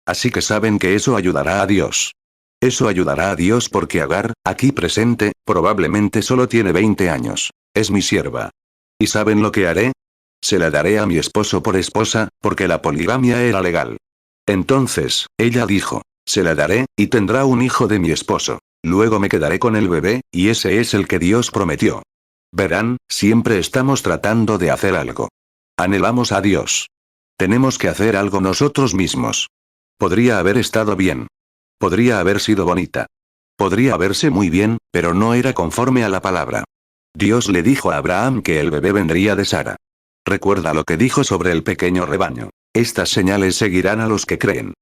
Así que saben que eso ayudará a Dios. Eso ayudará a Dios porque Agar, aquí presente, probablemente solo tiene 20 años. Es mi sierva. ¿Y saben lo que haré? Se la daré a mi esposo por esposa, porque la poligamia era legal. Entonces, ella dijo, se la daré, y tendrá un hijo de mi esposo. Luego me quedaré con el bebé, y ese es el que Dios prometió. Verán, siempre estamos tratando de hacer algo. Anhelamos a Dios. Tenemos que hacer algo nosotros mismos. Podría haber estado bien. Podría haber sido bonita. Podría verse muy bien, pero no era conforme a la palabra. Dios le dijo a Abraham que el bebé vendría de Sara. Recuerda lo que dijo sobre el pequeño rebaño. Estas señales seguirán a los que creen.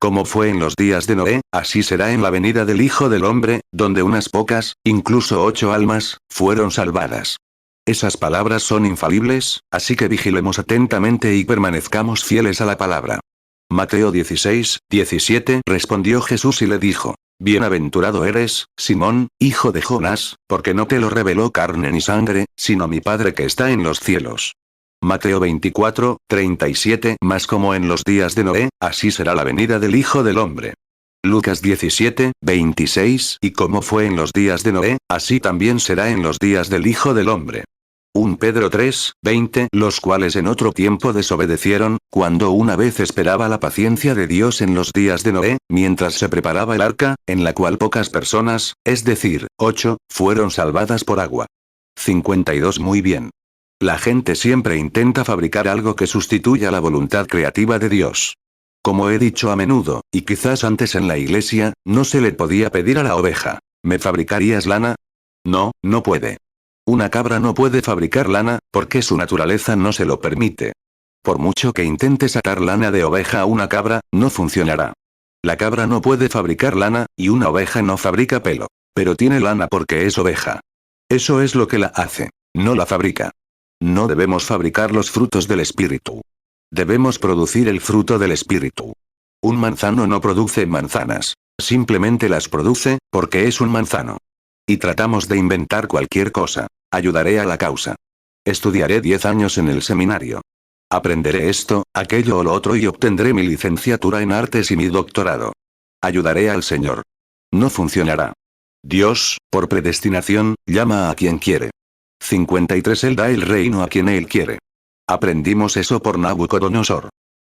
Como fue en los días de Noé, así será en la venida del Hijo del Hombre, donde unas pocas, incluso 8 almas, fueron salvadas. Esas palabras son infalibles, así que vigilemos atentamente y permanezcamos fieles a la palabra. Mateo 16, 17 respondió Jesús y le dijo, bienaventurado eres, Simón, hijo de Jonás, porque no te lo reveló carne ni sangre, sino mi Padre que está en los cielos. Mateo 24, 37 Mas como en los días de Noé, así será la venida del Hijo del Hombre. Lucas 17, 26 Y como fue en los días de Noé, así también será en los días del Hijo del Hombre. 1 Pedro 3, 20 Los cuales en otro tiempo desobedecieron, cuando una vez esperaba la paciencia de Dios en los días de Noé, mientras se preparaba el arca, en la cual pocas personas, es decir, 8, fueron salvadas por agua. 52 Muy bien. La gente siempre intenta fabricar algo que sustituya la voluntad creativa de Dios. Como he dicho a menudo, y quizás antes en la iglesia, no se le podía pedir a la oveja, ¿me fabricarías lana? No, no puede. Una cabra no puede fabricar lana, porque su naturaleza no se lo permite. Por mucho que intente sacar lana de oveja a una cabra, no funcionará. La cabra no puede fabricar lana, y una oveja no fabrica pelo. Pero tiene lana porque es oveja. Eso es lo que la hace. No la fabrica. No debemos fabricar los frutos del espíritu. Debemos producir el fruto del espíritu. Un manzano no produce manzanas. Simplemente las produce, porque es un manzano. Y tratamos de inventar cualquier cosa. Ayudaré a la causa. Estudiaré 10 años en el seminario. Aprenderé esto, aquello o lo otro y obtendré mi licenciatura en artes y mi doctorado. Ayudaré al Señor. No funcionará. Dios, por predestinación, llama a quien quiere. 53 Él da el reino a quien Él quiere. Aprendimos eso por Nabucodonosor.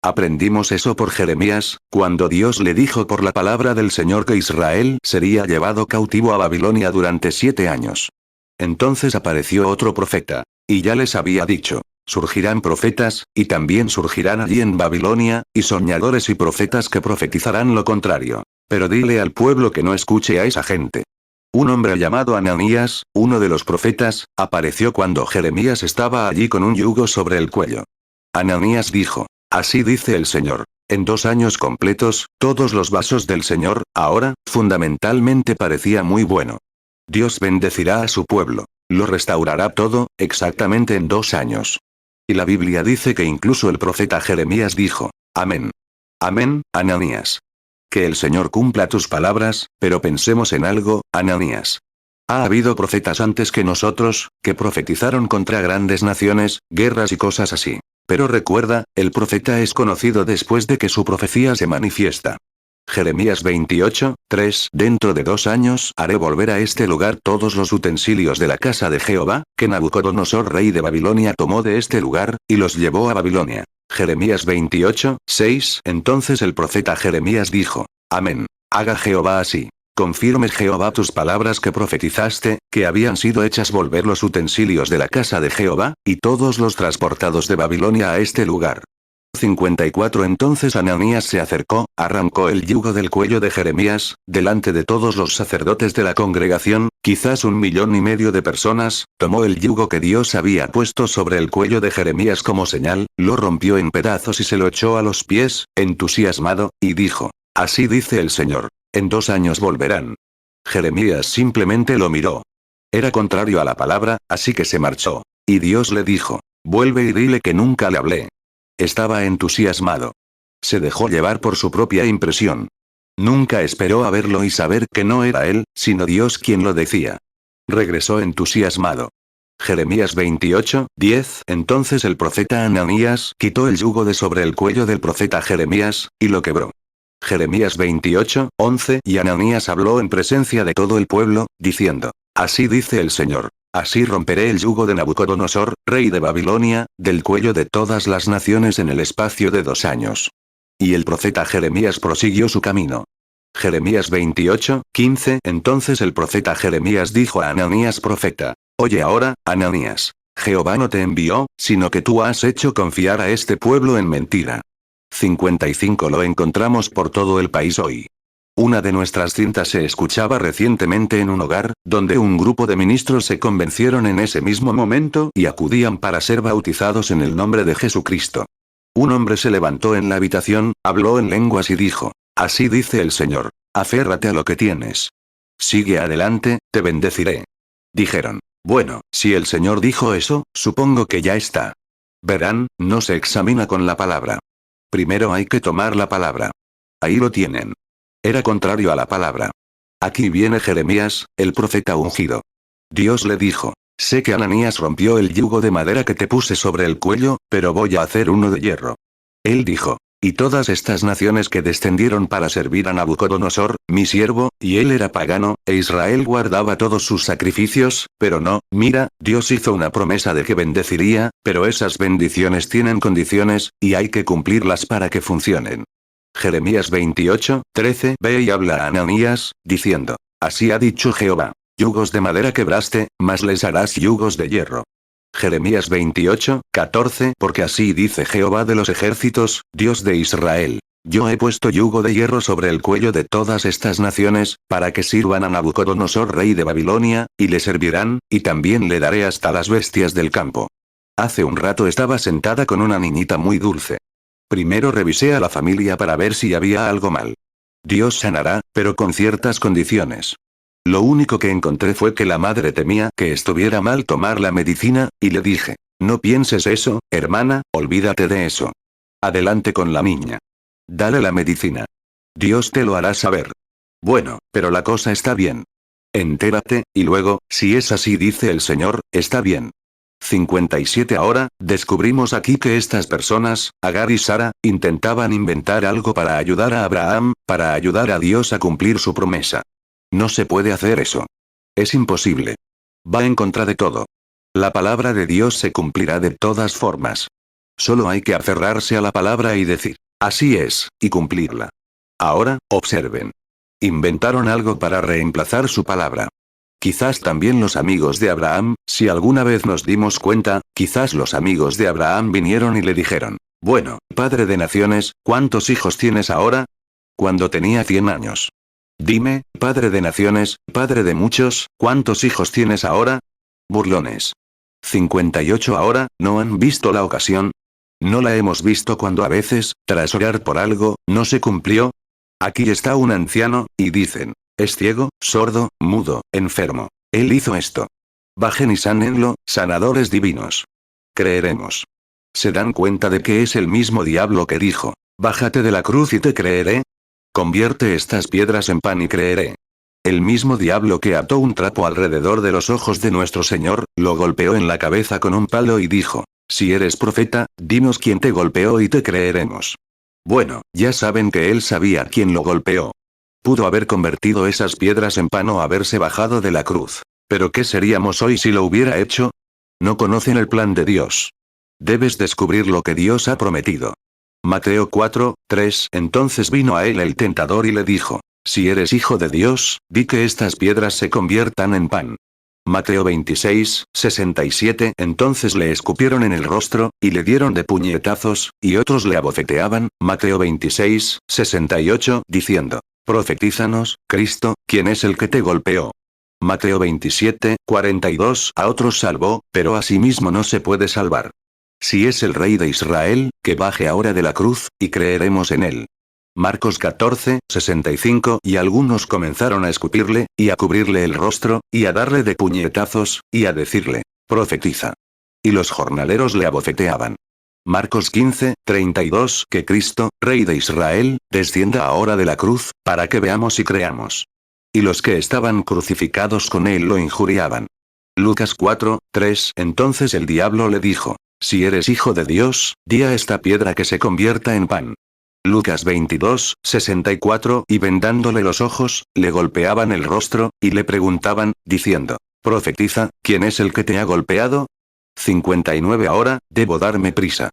Aprendimos eso por Jeremías, cuando Dios le dijo por la palabra del Señor que Israel sería llevado cautivo a Babilonia durante 7 años. Entonces apareció otro profeta. Y ya les había dicho, surgirán profetas, y también surgirán allí en Babilonia, y soñadores y profetas que profetizarán lo contrario. Pero dile al pueblo que no escuche a esa gente. Un hombre llamado Ananías, uno de los profetas, apareció cuando Jeremías estaba allí con un yugo sobre el cuello. Ananías dijo, así dice el Señor. En 2 años completos, todos los vasos del Señor, ahora, fundamentalmente parecía muy bueno. Dios bendecirá a su pueblo. Lo restaurará todo, exactamente en 2 años. Y la Biblia dice que incluso el profeta Jeremías dijo, amén. Amén, Ananías. Que el Señor cumpla tus palabras, pero pensemos en algo, Ananías. Ha habido profetas antes que nosotros, que profetizaron contra grandes naciones, guerras y cosas así. Pero recuerda, el profeta es conocido después de que su profecía se manifiesta. Jeremías 28, 3. Dentro de 2 años haré volver a este lugar todos los utensilios de la casa de Jehová, que Nabucodonosor rey de Babilonia tomó de este lugar, y los llevó a Babilonia. Jeremías 28, 6. Entonces el profeta Jeremías dijo: Amén. Haga Jehová así. Confirme Jehová tus palabras que profetizaste, que habían sido hechas volver los utensilios de la casa de Jehová, y todos los transportados de Babilonia a este lugar. 54. Entonces Ananías se acercó, arrancó el yugo del cuello de Jeremías, delante de todos los sacerdotes de la congregación, quizás 1,5 millones de personas, tomó el yugo que Dios había puesto sobre el cuello de Jeremías como señal, lo rompió en pedazos y se lo echó a los pies, entusiasmado, y dijo: Así dice el Señor. En 2 años volverán. Jeremías simplemente lo miró. Era contrario a la palabra, así que se marchó. Y Dios le dijo: Vuelve y dile que nunca le hablé. Estaba entusiasmado. Se dejó llevar por su propia impresión. Nunca esperó a verlo y saber que no era él, sino Dios quien lo decía. Regresó entusiasmado. Jeremías 28, 10. Entonces el profeta Ananías quitó el yugo de sobre el cuello del profeta Jeremías, y lo quebró. Jeremías 28, 11. Y Ananías habló en presencia de todo el pueblo, diciendo: Así dice el Señor. Así romperé el yugo de Nabucodonosor, rey de Babilonia, del cuello de todas las naciones en el espacio de 2 años. Y el profeta Jeremías prosiguió su camino. Jeremías 28, 15. Entonces el profeta Jeremías dijo a Ananías profeta: Oye ahora, Ananías. Jehová no te envió, sino que tú has hecho confiar a este pueblo en mentira. 55. Lo encontramos por todo el país hoy. Una de nuestras cintas se escuchaba recientemente en un hogar, donde un grupo de ministros se convencieron en ese mismo momento y acudían para ser bautizados en el nombre de Jesucristo. Un hombre se levantó en la habitación, habló en lenguas y dijo: Así dice el Señor, aférrate a lo que tienes. Sigue adelante, te bendeciré. Dijeron: Bueno, si el Señor dijo eso, supongo que ya está. Verán, no se examina con la palabra. Primero hay que tomar la palabra. Ahí lo tienen. Era contrario a la palabra. Aquí viene Jeremías, el profeta ungido. Dios le dijo: Sé que Ananías rompió el yugo de madera que te puse sobre el cuello, pero voy a hacer uno de hierro. Él dijo: Y todas estas naciones que descendieron para servir a Nabucodonosor, mi siervo, y él era pagano, e Israel guardaba todos sus sacrificios, pero no, mira, Dios hizo una promesa de que bendeciría, pero esas bendiciones tienen condiciones, y hay que cumplirlas para que funcionen. Jeremías 28, 13. Ve y habla a Ananías, diciendo: Así ha dicho Jehová. Yugos de madera quebraste, mas les harás yugos de hierro. Jeremías 28, 14. Porque así dice Jehová de los ejércitos, Dios de Israel: Yo he puesto yugo de hierro sobre el cuello de todas estas naciones, para que sirvan a Nabucodonosor rey de Babilonia, y le servirán, y también le daré hasta las bestias del campo. Hace un rato estaba sentada con una niñita muy dulce. Primero revisé a la familia para ver si había algo mal. Dios sanará, pero con ciertas condiciones. Lo único que encontré fue que la madre temía que estuviera mal tomar la medicina, y le dije: No pienses eso, hermana, olvídate de eso. Adelante con la niña. Dale la medicina. Dios te lo hará saber. Bueno, pero la cosa está bien. Entérate, y luego, si es así dice el Señor, está bien. 57. Ahora, descubrimos aquí que estas personas, Agar y Sara, intentaban inventar algo para ayudar a Abraham, para ayudar a Dios a cumplir su promesa. No se puede hacer eso. Es imposible. Va en contra de todo. La palabra de Dios se cumplirá de todas formas. Solo hay que aferrarse a la palabra y decir: Así es, y cumplirla. Ahora, observen. Inventaron algo para reemplazar su palabra. Quizás también los amigos de Abraham, si alguna vez nos dimos cuenta, quizás los amigos de Abraham vinieron y le dijeron: Bueno, padre de naciones, ¿cuántos hijos tienes ahora? Cuando tenía 100 años. Dime, padre de naciones, padre de muchos, ¿cuántos hijos tienes ahora? Burlones. 58. Ahora, ¿no han visto la ocasión? ¿No la hemos visto cuando a veces, tras orar por algo, no se cumplió? Aquí está un anciano, y dicen: Es ciego, sordo, mudo, enfermo. Él hizo esto. Bajen y sánenlo, sanadores divinos. Creeremos. ¿Se dan cuenta de que es el mismo diablo que dijo: Bájate de la cruz y te creeré? Convierte estas piedras en pan y creeré. El mismo diablo que ató un trapo alrededor de los ojos de nuestro Señor, lo golpeó en la cabeza con un palo y dijo: si eres profeta, dinos quién te golpeó y te creeremos. Bueno, ya saben que él sabía quién lo golpeó. Pudo haber convertido esas piedras en pan o haberse bajado de la cruz. Pero ¿qué seríamos hoy si lo hubiera hecho? No conocen el plan de Dios. Debes descubrir lo que Dios ha prometido. Mateo 4:3. Entonces vino a él el tentador y le dijo: si eres hijo de Dios, di que estas piedras se conviertan en pan. Mateo 26:67. Entonces le escupieron en el rostro, y le dieron de puñetazos, y otros le abofeteaban. Mateo 26:68. Diciendo: profetízanos, Cristo, ¿quién es el que te golpeó? Mateo 27:42. A otros salvó, pero a sí mismo no se puede salvar. Si es el Rey de Israel, que baje ahora de la cruz, y creeremos en él. Marcos 14:65. Y algunos comenzaron a escupirle, y a cubrirle el rostro, y a darle de puñetazos, y a decirle: profetiza. Y los jornaleros le abofeteaban. Marcos 15:32. Que Cristo, Rey de Israel, descienda ahora de la cruz, para que veamos y creamos. Y los que estaban crucificados con él lo injuriaban. Lucas 4:3. Entonces el diablo le dijo: si eres hijo de Dios, di a esta piedra que se convierta en pan. Lucas 22:64. Y vendándole los ojos, le golpeaban el rostro, y le preguntaban, diciendo: profetiza, ¿quién es el que te ha golpeado? 59. Ahora, debo darme prisa.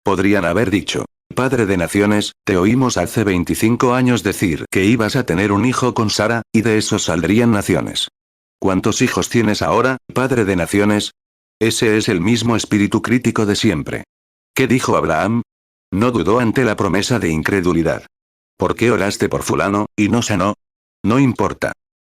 Podrían haber dicho: Padre de naciones, te oímos hace 25 años decir que ibas a tener un hijo con Sara, y de eso saldrían naciones. ¿Cuántos hijos tienes ahora, Padre de naciones? Ese es el mismo espíritu crítico de siempre. ¿Qué dijo Abraham? No dudó ante la promesa de incredulidad. ¿Por qué oraste por fulano, y no sanó? No importa.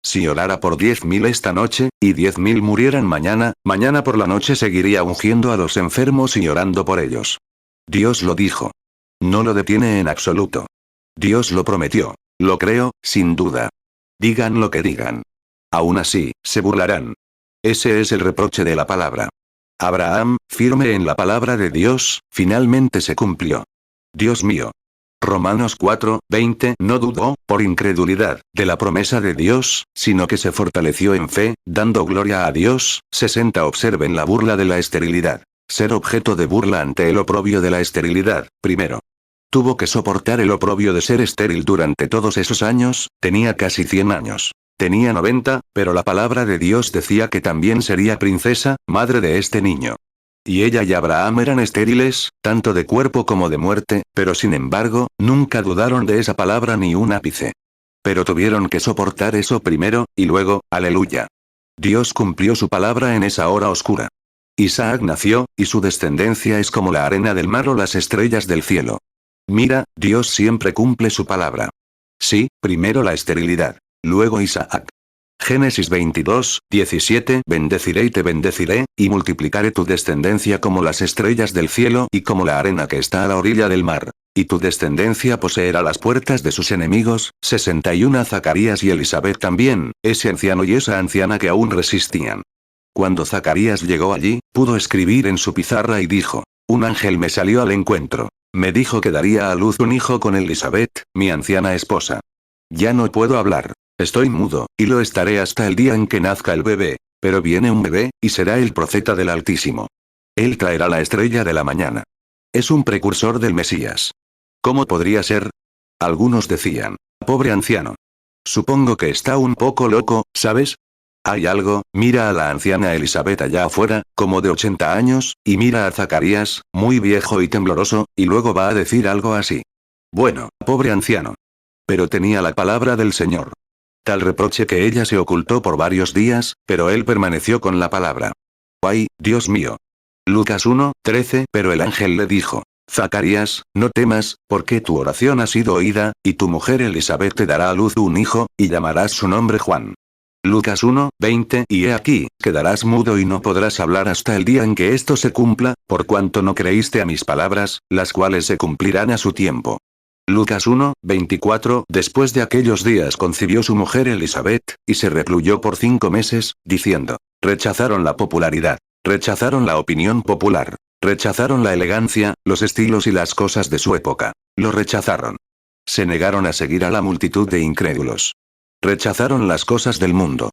Si orara por 10.000 esta noche, y 10.000 murieran mañana, mañana por la noche seguiría ungiendo a los enfermos y orando por ellos. Dios lo dijo. No lo detiene en absoluto. Dios lo prometió. Lo creo, sin duda. Digan lo que digan. Aún así, se burlarán. Ese es el reproche de la palabra. Abraham, firme en la palabra de Dios, finalmente se cumplió. Dios mío. Romanos 4:20. No dudó, por incredulidad, de la promesa de Dios, sino que se fortaleció en fe, dando gloria a Dios. 60. Observen la burla de la esterilidad. Ser objeto de burla ante el oprobio de la esterilidad, primero. Tuvo que soportar el oprobio de ser estéril durante todos esos años, tenía casi 100 años. Tenía 90, pero la palabra de Dios decía que también sería princesa, madre de este niño. Y ella y Abraham eran estériles, tanto de cuerpo como de muerte, pero sin embargo, nunca dudaron de esa palabra ni un ápice. Pero tuvieron que soportar eso primero, y luego, aleluya. Dios cumplió su palabra en esa hora oscura. Isaac nació, y su descendencia es como la arena del mar o las estrellas del cielo. Mira, Dios siempre cumple su palabra. Sí, primero la esterilidad. Luego Isaac. Génesis 22:17. Bendeciré y te bendeciré, y multiplicaré tu descendencia como las estrellas del cielo y como la arena que está a la orilla del mar. Y tu descendencia poseerá las puertas de sus enemigos. 61. Zacarías y Elisabet también, ese anciano y esa anciana que aún resistían. Cuando Zacarías llegó allí, pudo escribir en su pizarra y dijo: un ángel me salió al encuentro. Me dijo que daría a luz un hijo con Elisabet, mi anciana esposa. Ya no puedo hablar. Estoy mudo, y lo estaré hasta el día en que nazca el bebé. Pero viene un bebé, y será el profeta del Altísimo. Él traerá la estrella de la mañana. Es un precursor del Mesías. ¿Cómo podría ser? Algunos decían: pobre anciano. Supongo que está un poco loco, ¿sabes? Hay algo, mira a la anciana Elisabet allá afuera, como de 80 años, y mira a Zacarías, muy viejo y tembloroso, y luego va a decir algo así. Bueno, pobre anciano. Pero tenía la palabra del Señor. Tal reproche que ella se ocultó por varios días, pero él permaneció con la palabra. ¡Ay, Dios mío! Lucas 1:13. Pero el ángel le dijo: Zacarías, no temas, porque tu oración ha sido oída, y tu mujer Elisabet te dará a luz un hijo, y llamarás su nombre Juan. Lucas 1:20. Y he aquí, quedarás mudo y no podrás hablar hasta el día en que esto se cumpla, por cuanto no creíste a mis palabras, las cuales se cumplirán a su tiempo. Lucas 1:24. Después de aquellos días concibió su mujer Elisabet, y se recluyó por 5 meses, diciendo: rechazaron la popularidad, rechazaron la opinión popular, rechazaron la elegancia, los estilos y las cosas de su época. Lo rechazaron. Se negaron a seguir a la multitud de incrédulos. Rechazaron las cosas del mundo.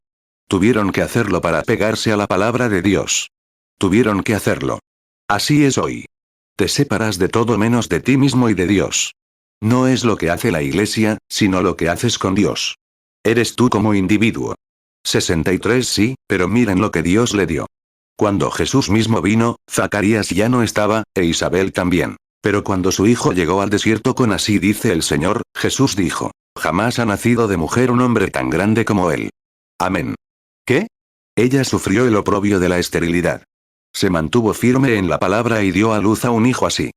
Tuvieron que hacerlo para pegarse a la palabra de Dios. Tuvieron que hacerlo. Así es hoy. Te separas de todo menos de ti mismo y de Dios. No es lo que hace la iglesia, sino lo que haces con Dios. Eres tú como individuo. 63 Sí, pero miren lo que Dios le dio. Cuando Jesús mismo vino, Zacarías ya no estaba, e Isabel también. Pero cuando su hijo llegó al desierto con así dice el Señor, Jesús dijo, jamás ha nacido de mujer un hombre tan grande como él. Amén. ¿Qué? Ella sufrió el oprobio de la esterilidad. Se mantuvo firme en la palabra y dio a luz a un hijo así.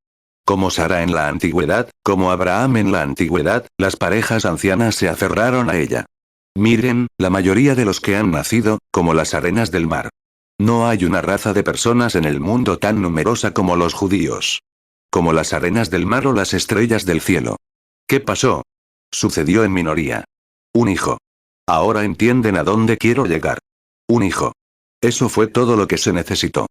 Como Sara en la antigüedad, como Abraham en la antigüedad, las parejas ancianas se aferraron a ella. Miren, la mayoría de los que han nacido, como las arenas del mar. No hay una raza de personas en el mundo tan numerosa como los judíos. Como las arenas del mar o las estrellas del cielo. ¿Qué pasó? Sucedió en minoría. Un hijo. Ahora entienden a dónde quiero llegar. Un hijo. Eso fue todo lo que se necesitó.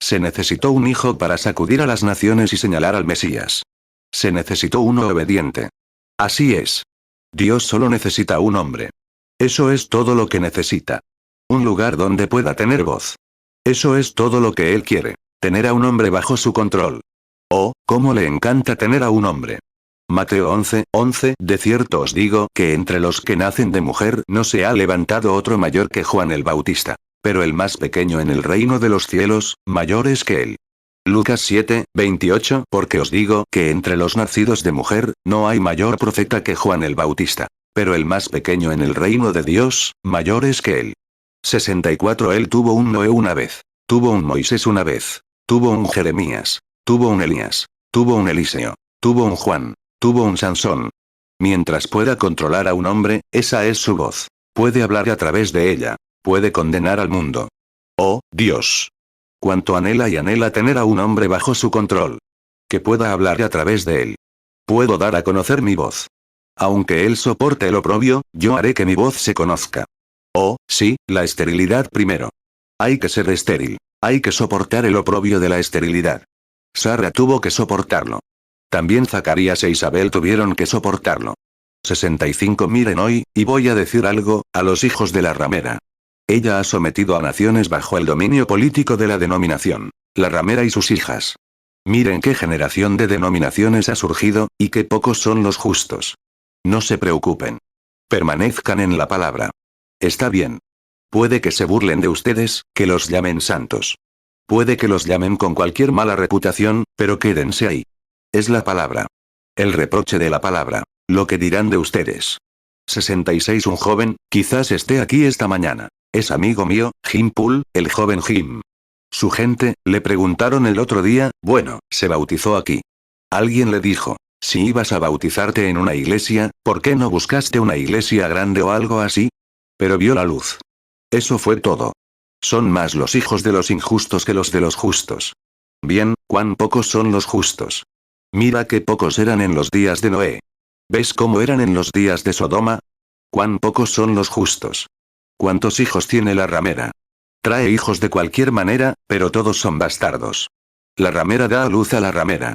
Se necesitó un hijo para sacudir a las naciones y señalar al Mesías. Se necesitó uno obediente. Así es. Dios solo necesita un hombre. Eso es todo lo que necesita. Un lugar donde pueda tener voz. Eso es todo lo que Él quiere. Tener a un hombre bajo su control. Oh, cómo le encanta tener a un hombre. Mateo 11:11 De cierto os digo que entre los que nacen de mujer no se ha levantado otro mayor que Juan el Bautista. Pero el más pequeño en el reino de los cielos, mayor es que él. Lucas 7:28 Porque os digo que entre los nacidos de mujer, no hay mayor profeta que Juan el Bautista. Pero el más pequeño en el reino de Dios, mayor es que él. 64 Él tuvo un Noé una vez. Tuvo un Moisés una vez. Tuvo un Jeremías. Tuvo un Elías. Tuvo un Eliseo. Tuvo un Juan. Tuvo un Sansón. Mientras pueda controlar a un hombre, esa es su voz. Puede hablar a través de ella. Puede condenar al mundo. Oh, Dios. Cuánto anhela y anhela tener a un hombre bajo su control. Que pueda hablar a través de él. Puedo dar a conocer mi voz. Aunque él soporte el oprobio, yo haré que mi voz se conozca. Oh, sí, la esterilidad primero. Hay que ser estéril. Hay que soportar el oprobio de la esterilidad. Sara tuvo que soportarlo. También Zacarías e Isabel tuvieron que soportarlo. 65 Miren hoy, y voy a decir algo, a los hijos de la ramera. Ella ha sometido a naciones bajo el dominio político de la denominación. La ramera y sus hijas. Miren qué generación de denominaciones ha surgido, y qué pocos son los justos. No se preocupen. Permanezcan en la palabra. Está bien. Puede que se burlen de ustedes, que los llamen santos. Puede que los llamen con cualquier mala reputación, pero quédense ahí. Es la palabra. El reproche de la palabra. Lo que dirán de ustedes. 66 Un joven, quizás esté aquí esta mañana. Es amigo mío, Jim Poole, el joven Jim. Su gente, le preguntaron el otro día, bueno, se bautizó aquí. Alguien le dijo, si ibas a bautizarte en una iglesia, ¿por qué no buscaste una iglesia grande o algo así? Pero vio la luz. Eso fue todo. Son más los hijos de los injustos que los de los justos. Bien, ¿cuán pocos son los justos? Mira qué pocos eran en los días de Noé. ¿Ves cómo eran en los días de Sodoma? ¿Cuán pocos son los justos? ¿Cuántos hijos tiene la ramera? Trae hijos de cualquier manera, pero todos son bastardos. La ramera da a luz a la ramera.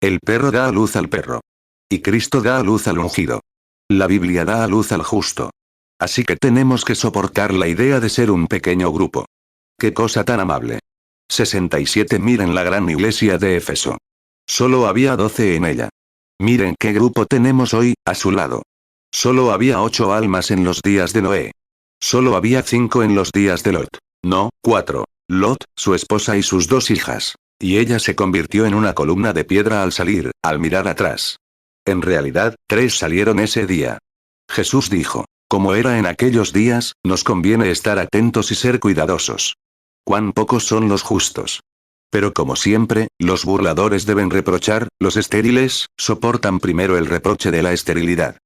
El perro da a luz al perro. Y Cristo da a luz al ungido. La Biblia da a luz al justo. Así que tenemos que soportar la idea de ser un pequeño grupo. ¡Qué cosa tan amable! 67 Miren la gran iglesia de Éfeso. Solo había 12 en ella. Miren qué grupo tenemos hoy, a su lado. Solo había 8 almas en los días de Noé. Solo había 5 en los días de Lot. No, 4. Lot, su esposa y sus 2 hijas. Y ella se convirtió en una columna de piedra al salir, al mirar atrás. En realidad, 3 salieron ese día. Jesús dijo, como era en aquellos días, nos conviene estar atentos y ser cuidadosos. Cuán pocos son los justos. Pero como siempre, los burladores deben reprochar, los estériles, soportan primero el reproche de la esterilidad.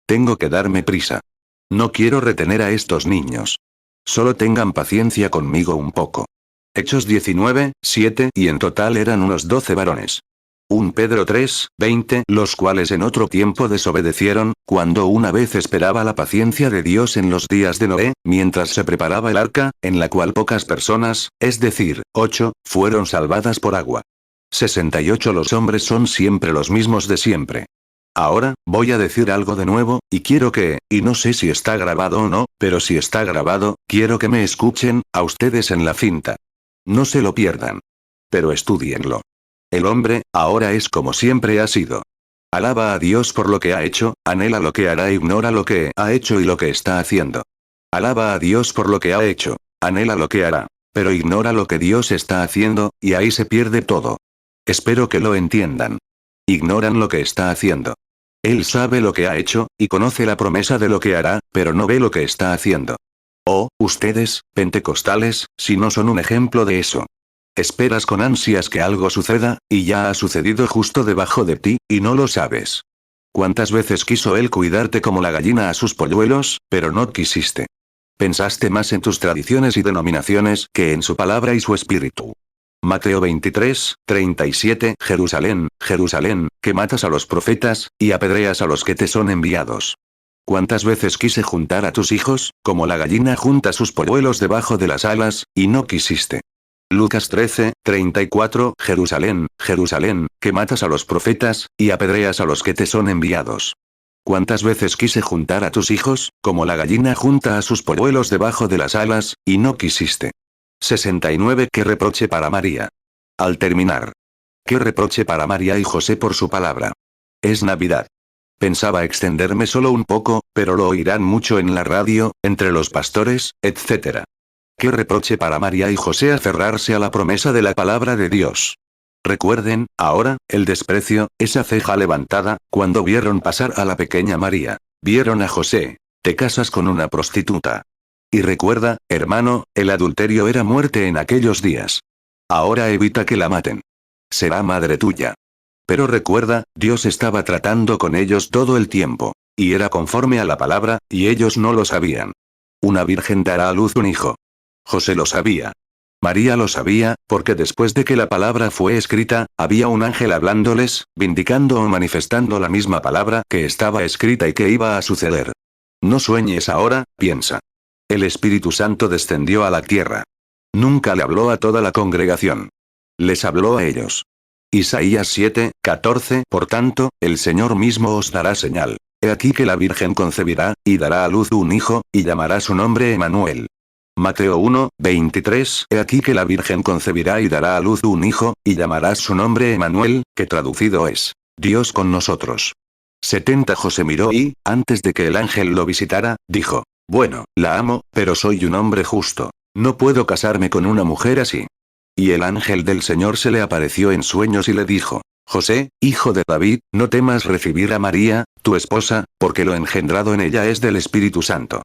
Tengo que darme prisa. No quiero retener a estos niños. Solo tengan paciencia conmigo un poco. Hechos 19:7 y en total eran unos 12 varones. 1 Pedro 3:20 los cuales en otro tiempo desobedecieron, cuando una vez esperaba la paciencia de Dios en los días de Noé, mientras se preparaba el arca, en la cual pocas personas, es decir, 8, fueron salvadas por agua. 68 Los hombres son siempre los mismos de siempre. Ahora, voy a decir algo de nuevo, y quiero que, y no sé si está grabado o no, pero si está grabado, quiero que me escuchen, a ustedes en la cinta. No se lo pierdan. Pero estúdienlo. El hombre, ahora es como siempre ha sido. Alaba a Dios por lo que ha hecho, anhela lo que hará, ignora lo que ha hecho y lo que está haciendo. Alaba a Dios por lo que ha hecho, anhela lo que hará, pero ignora lo que Dios está haciendo, y ahí se pierde todo. Espero que lo entiendan. Ignoran lo que está haciendo. Él sabe lo que ha hecho, y conoce la promesa de lo que hará, pero no ve lo que está haciendo. Oh, ustedes, pentecostales, si no son un ejemplo de eso. Esperas con ansias que algo suceda, y ya ha sucedido justo debajo de ti, y no lo sabes. ¿Cuántas veces quiso él cuidarte como la gallina a sus polluelos, pero no quisiste? Pensaste más en tus tradiciones y denominaciones que en su palabra y su espíritu. Mateo 23, 37 Jerusalén, Jerusalén, que matas a los profetas, y apedreas a los que te son enviados. ¿Cuántas veces quise juntar a tus hijos, como la gallina junta sus polluelos debajo de las alas, y no quisiste? Lucas 13, 34 Jerusalén, Jerusalén, que matas a los profetas, y apedreas a los que te son enviados. ¿Cuántas veces quise juntar a tus hijos, como la gallina junta a sus polluelos debajo de las alas, y no quisiste? 69 ¿Qué reproche para María? Al terminar. ¿Qué reproche para María y José por su palabra? Es Navidad. Pensaba extenderme solo un poco, pero lo oirán mucho en la radio, entre los pastores, etc. ¿Qué reproche para María y José aferrarse a la promesa de la palabra de Dios? Recuerden, ahora, el desprecio, esa ceja levantada, cuando vieron pasar a la pequeña María. Vieron a José. Te casas con una prostituta. Y recuerda, hermano, el adulterio era muerte en aquellos días. Ahora evita que la maten. Será madre tuya. Pero recuerda, Dios estaba tratando con ellos todo el tiempo. Y era conforme a la palabra, y ellos no lo sabían. Una virgen dará a luz un hijo. José lo sabía. María lo sabía, porque después de que la palabra fue escrita, había un ángel hablándoles, vindicando o manifestando la misma palabra que estaba escrita y que iba a suceder. No sueñes ahora, piensa. El Espíritu Santo descendió a la tierra. Nunca le habló a toda la congregación. Les habló a ellos. Isaías 7, 14 Por tanto, el Señor mismo os dará señal. He aquí que la Virgen concebirá, y dará a luz un hijo, y llamará su nombre Emmanuel. Mateo 1, 23 He aquí que la Virgen concebirá y dará a luz un hijo, y llamarás su nombre Emmanuel, que traducido es, Dios con nosotros. 70 José miró y, antes de que el ángel lo visitara, dijo, bueno, la amo, pero soy un hombre justo. No puedo casarme con una mujer así. Y el ángel del Señor se le apareció en sueños y le dijo, José, hijo de David, no temas recibir a María, tu esposa, porque lo engendrado en ella es del Espíritu Santo.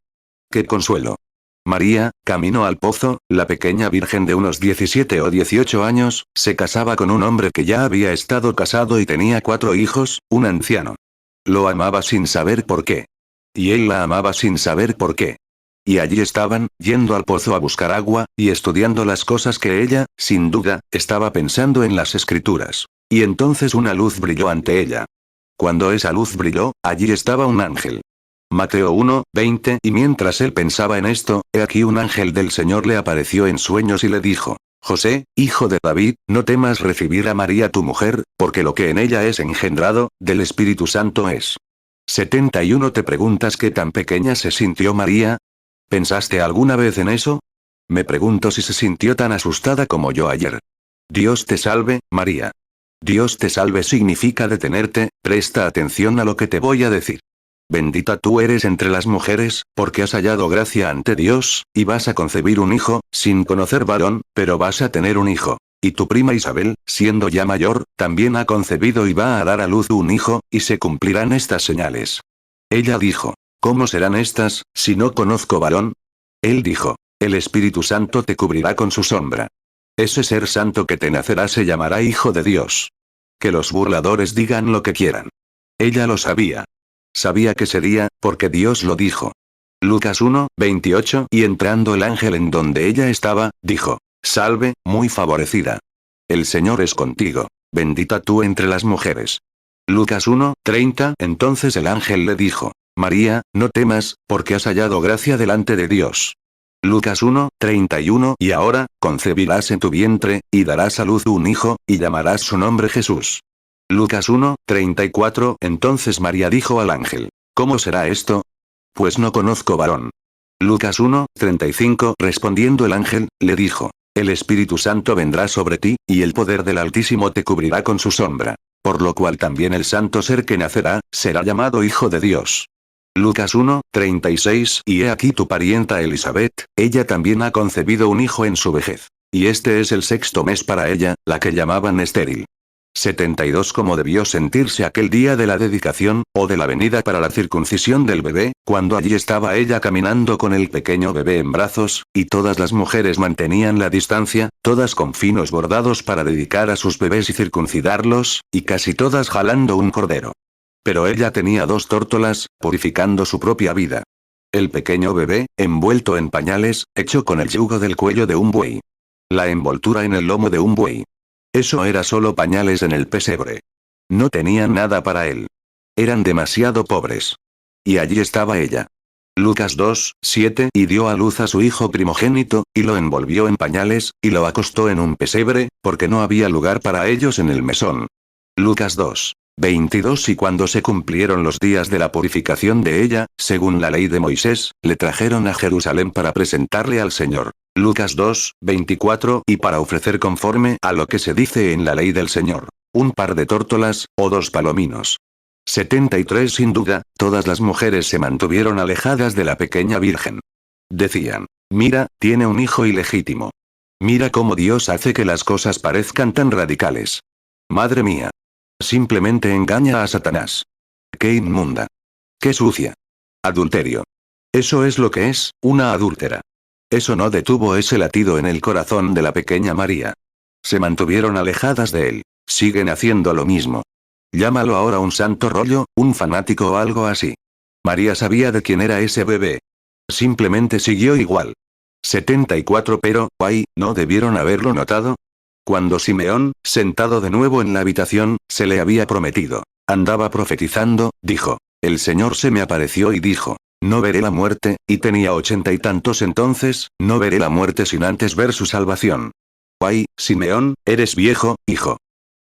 ¡Qué consuelo! María, camino al pozo, la pequeña virgen de unos 17 o 18 años, se casaba con un hombre que ya había estado casado y tenía 4 hijos, un anciano. Lo amaba sin saber por qué. Y él la amaba sin saber por qué. Y allí estaban, yendo al pozo a buscar agua, y estudiando las cosas que ella, sin duda, estaba pensando en las escrituras. Y entonces una luz brilló ante ella. Cuando esa luz brilló, allí estaba un ángel. Mateo 1, 20 Y mientras él pensaba en esto, he aquí un ángel del Señor le apareció en sueños y le dijo, José, hijo de David, no temas recibir a María tu mujer, porque lo que en ella es engendrado, del Espíritu Santo es. 71 Te preguntas qué tan pequeña se sintió María. ¿Pensaste alguna vez en eso? Me pregunto si se sintió tan asustada como yo ayer. Dios te salve, María. Dios te salve significa detenerte, presta atención a lo que te voy a decir. Bendita tú eres entre las mujeres, porque has hallado gracia ante Dios, y vas a concebir un hijo, sin conocer varón, pero vas a tener un hijo. Y tu prima Isabel, siendo ya mayor, también ha concebido y va a dar a luz un hijo, y se cumplirán estas señales. Ella dijo, ¿cómo serán estas, si no conozco varón? Él dijo, el Espíritu Santo te cubrirá con su sombra. Ese ser santo que te nacerá se llamará Hijo de Dios. Que los burladores digan lo que quieran. Ella lo sabía. Sabía que sería, porque Dios lo dijo. Lucas 1, 28 Y entrando el ángel en donde ella estaba, dijo, Salve, muy favorecida. El Señor es contigo, bendita tú entre las mujeres. Lucas 1, 30 Entonces el ángel le dijo, María, no temas, porque has hallado gracia delante de Dios. Lucas 1, 31 Y ahora, concebirás en tu vientre, y darás a luz un hijo, y llamarás su nombre Jesús. Lucas 1:34. Entonces María dijo al ángel: ¿Cómo será esto? Pues no conozco varón. Lucas 1:35. Respondiendo el ángel, le dijo: El Espíritu Santo vendrá sobre ti, y el poder del Altísimo te cubrirá con su sombra. Por lo cual también el santo ser que nacerá, será llamado Hijo de Dios. Lucas 1:36. Y he aquí tu parienta Elizabeth, ella también ha concebido un hijo en su vejez. Y este es el 6º mes para ella, la que llamaban estéril. 72. Cómo debió sentirse aquel día de la dedicación, o de la venida para la circuncisión del bebé, cuando allí estaba ella caminando con el pequeño bebé en brazos, y todas las mujeres mantenían la distancia, todas con finos bordados para dedicar a sus bebés y circuncidarlos, y casi todas jalando un cordero. Pero ella tenía 2 tórtolas, purificando su propia vida. El pequeño bebé, envuelto en pañales, hecho con el yugo del cuello de un buey. La envoltura en el lomo de un buey. Eso era solo pañales en el pesebre. No tenían nada para él. Eran demasiado pobres. Y allí estaba ella. Lucas 2:7. Y dio a luz a su hijo primogénito, y lo envolvió en pañales, y lo acostó en un pesebre, porque no había lugar para ellos en el mesón. Lucas 2:22. Y cuando se cumplieron los días de la purificación de ella, según la ley de Moisés, le trajeron a Jerusalén para presentarle al Señor. Lucas 2:24. Y para ofrecer conforme a lo que se dice en la ley del Señor, un par de tórtolas, o 2 palominos. 73. Sin duda, todas las mujeres se mantuvieron alejadas de la pequeña virgen. Decían: mira, tiene un hijo ilegítimo. Mira cómo Dios hace que las cosas parezcan tan radicales. Madre mía. Simplemente engaña a Satanás. ¡Qué inmunda! ¡Qué sucia! Adulterio. Eso es lo que es, una adúltera. Eso no detuvo ese latido en el corazón de la pequeña María. Se mantuvieron alejadas de él. Siguen haciendo lo mismo. Llámalo ahora un santo rollo, un fanático o algo así. María sabía de quién era ese bebé. Simplemente siguió igual. 74. Pero, ay, ¿no debieron haberlo notado? Cuando Simeón, sentado de nuevo en la habitación, se le había prometido. Andaba profetizando, dijo: el Señor se me apareció y dijo: no veré la muerte, y tenía 80 y tantos entonces, no veré la muerte sin antes ver su salvación. Ay, Simeón, eres viejo, hijo.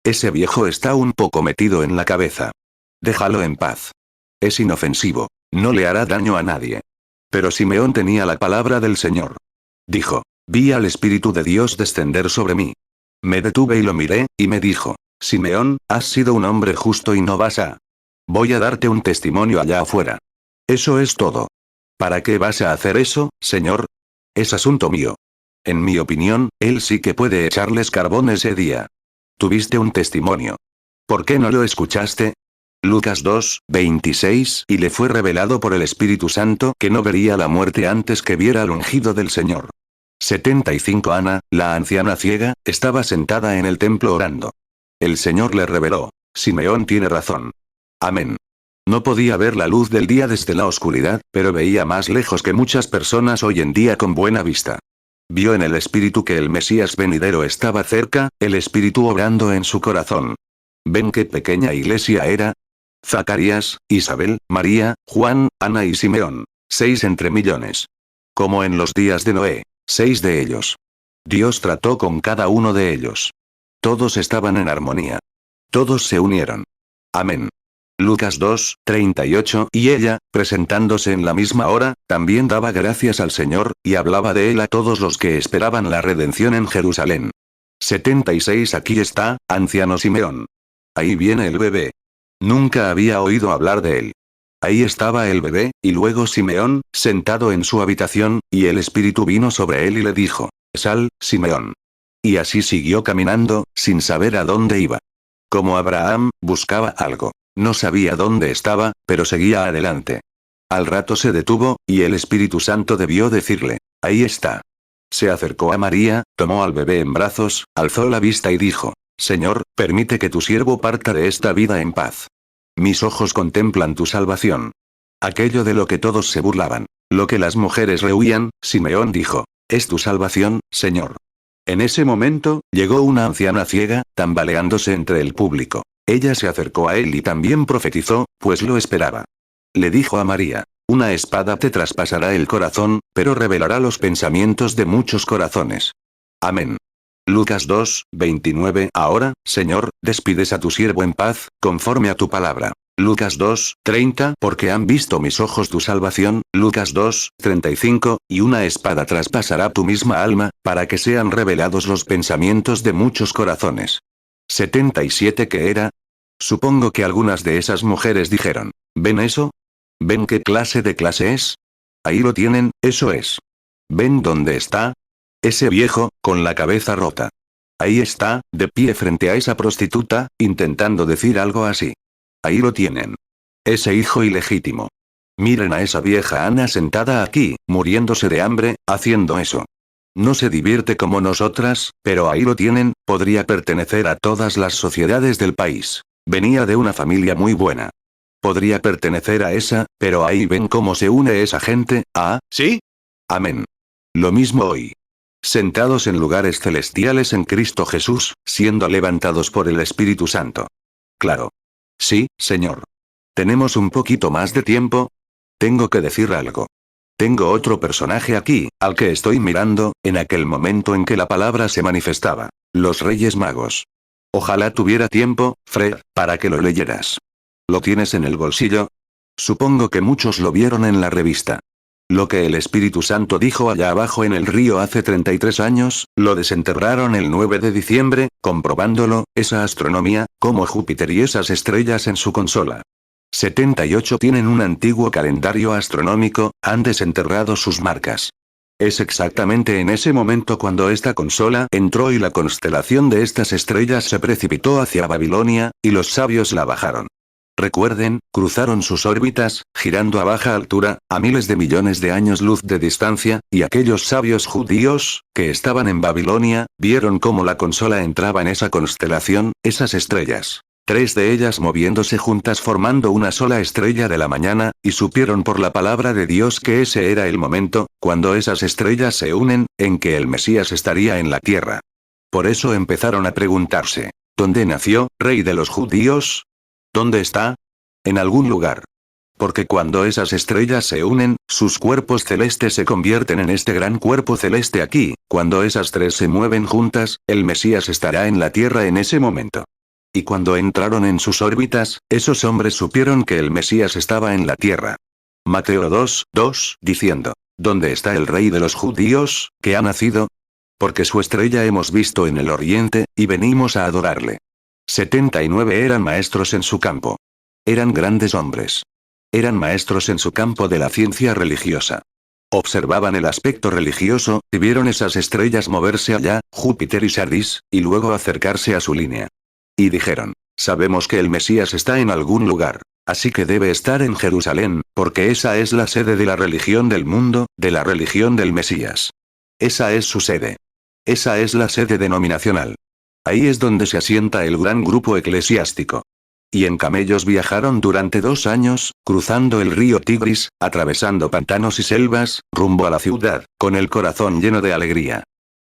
Ese viejo está un poco metido en la cabeza. Déjalo en paz. Es inofensivo. No le hará daño a nadie. Pero Simeón tenía la palabra del Señor. Dijo: vi al Espíritu de Dios descender sobre mí. Me detuve y lo miré, y me dijo: Simeón, has sido un hombre justo y no vas a... Voy a darte un testimonio allá afuera. Eso es todo. ¿Para qué vas a hacer eso, Señor? Es asunto mío. En mi opinión, él sí que puede echarles carbón ese día. Tuviste un testimonio. ¿Por qué no lo escuchaste? Lucas 2:26. Y le fue revelado por el Espíritu Santo que no vería la muerte antes que viera al ungido del Señor. 75. Ana, la anciana ciega, estaba sentada en el templo orando. El Señor le reveló: Simeón tiene razón. Amén. No podía ver la luz del día desde la oscuridad, pero veía más lejos que muchas personas hoy en día con buena vista. Vio en el Espíritu que el Mesías venidero estaba cerca, el Espíritu obrando en su corazón. ¿Ven qué pequeña iglesia era? Zacarías, Isabel, María, Juan, Ana y Simeón. 6 entre millones. Como en los días de Noé. 6 de ellos. Dios trató con cada uno de ellos. Todos estaban en armonía. Todos se unieron. Amén. Lucas 2:38. Y ella, presentándose en la misma hora, también daba gracias al Señor, y hablaba de él a todos los que esperaban la redención en Jerusalén. 76. Aquí está, anciano Simeón. Ahí viene el bebé. Nunca había oído hablar de él. Ahí estaba el bebé, y luego Simeón, sentado en su habitación, y el Espíritu vino sobre él y le dijo: sal, Simeón. Y así siguió caminando, sin saber a dónde iba. Como Abraham, buscaba algo. No sabía dónde estaba, pero seguía adelante. Al rato se detuvo, y el Espíritu Santo debió decirle: ahí está. Se acercó a María, tomó al bebé en brazos, alzó la vista y dijo: Señor, permite que tu siervo parta de esta vida en paz. Mis ojos contemplan tu salvación. Aquello de lo que todos se burlaban, lo que las mujeres rehuían, Simeón dijo: es tu salvación, Señor. En ese momento, llegó una anciana ciega, tambaleándose entre el público. Ella se acercó a él y también profetizó, pues lo esperaba. Le dijo a María: una espada te traspasará el corazón, pero revelará los pensamientos de muchos corazones. Amén. Lucas 2, 29. Ahora, Señor, despides a tu siervo en paz, conforme a tu palabra. Lucas 2, 30. Porque han visto mis ojos tu salvación. Lucas 2, 35. Y una espada traspasará tu misma alma, para que sean revelados los pensamientos de muchos corazones. 77. ¿Qué era? Supongo que algunas de esas mujeres dijeron, ¿ven eso? ¿Ven qué clase de clase es? Ahí lo tienen, eso es. ¿Ven dónde está? Ese viejo, con la cabeza rota. Ahí está, de pie frente a esa prostituta, intentando decir algo así. Ahí lo tienen. Ese hijo ilegítimo. Miren a esa vieja Ana sentada aquí, muriéndose de hambre, haciendo eso. No se divierte como nosotras, pero ahí lo tienen, podría pertenecer a todas las sociedades del país. Venía de una familia muy buena. Podría pertenecer a esa, pero ahí ven cómo se une esa gente, ¿ah, sí? Amén. Lo mismo hoy. Sentados en lugares celestiales en Cristo Jesús, siendo levantados por el Espíritu Santo. Claro. Sí, Señor. ¿Tenemos un poquito más de tiempo? Tengo que decir algo. Tengo otro personaje aquí, al que estoy mirando, en aquel momento en que la palabra se manifestaba. Los Reyes Magos. Ojalá tuviera tiempo, Fred, para que lo leyeras. ¿Lo tienes en el bolsillo? Supongo que muchos lo vieron en la revista. Lo que el Espíritu Santo dijo allá abajo en el río hace 33 años, lo desenterraron el 9 de diciembre, comprobándolo, esa astronomía, como Júpiter y esas estrellas en su consola. 78 tienen un antiguo calendario astronómico, han desenterrado sus marcas. Es exactamente en ese momento cuando esta consola entró y la constelación de estas estrellas se precipitó hacia Babilonia, y los sabios la bajaron. Recuerden, cruzaron sus órbitas, girando a baja altura, a miles de millones de años luz de distancia, y aquellos sabios judíos, que estaban en Babilonia, vieron cómo la consola entraba en esa constelación, esas estrellas. 3 de ellas moviéndose juntas formando una sola estrella de la mañana, y supieron por la palabra de Dios que ese era el momento, cuando esas estrellas se unen, en que el Mesías estaría en la tierra. Por eso empezaron a preguntarse, ¿dónde nació, rey de los judíos? ¿Dónde está? En algún lugar. Porque cuando esas estrellas se unen, sus cuerpos celestes se convierten en este gran cuerpo celeste aquí, cuando esas 3 se mueven juntas, el Mesías estará en la tierra en ese momento. Y cuando entraron en sus órbitas, esos hombres supieron que el Mesías estaba en la tierra. Mateo 2, 2, diciendo, ¿dónde está el rey de los judíos, que ha nacido? Porque su estrella hemos visto en el oriente, y venimos a adorarle. 79 eran maestros en su campo. Eran grandes hombres. Eran maestros en su campo de la ciencia religiosa. Observaban el aspecto religioso, y vieron esas estrellas moverse allá, Júpiter y Sardis, y luego acercarse a su línea. Y dijeron, sabemos que el Mesías está en algún lugar, así que debe estar en Jerusalén, porque esa es la sede de la religión del mundo, de la religión del Mesías. Esa es su sede. Esa es la sede denominacional. Ahí es donde se asienta el gran grupo eclesiástico. Y en camellos viajaron durante 2 años, cruzando el río Tigris, atravesando pantanos y selvas, rumbo a la ciudad, con el corazón lleno de alegría.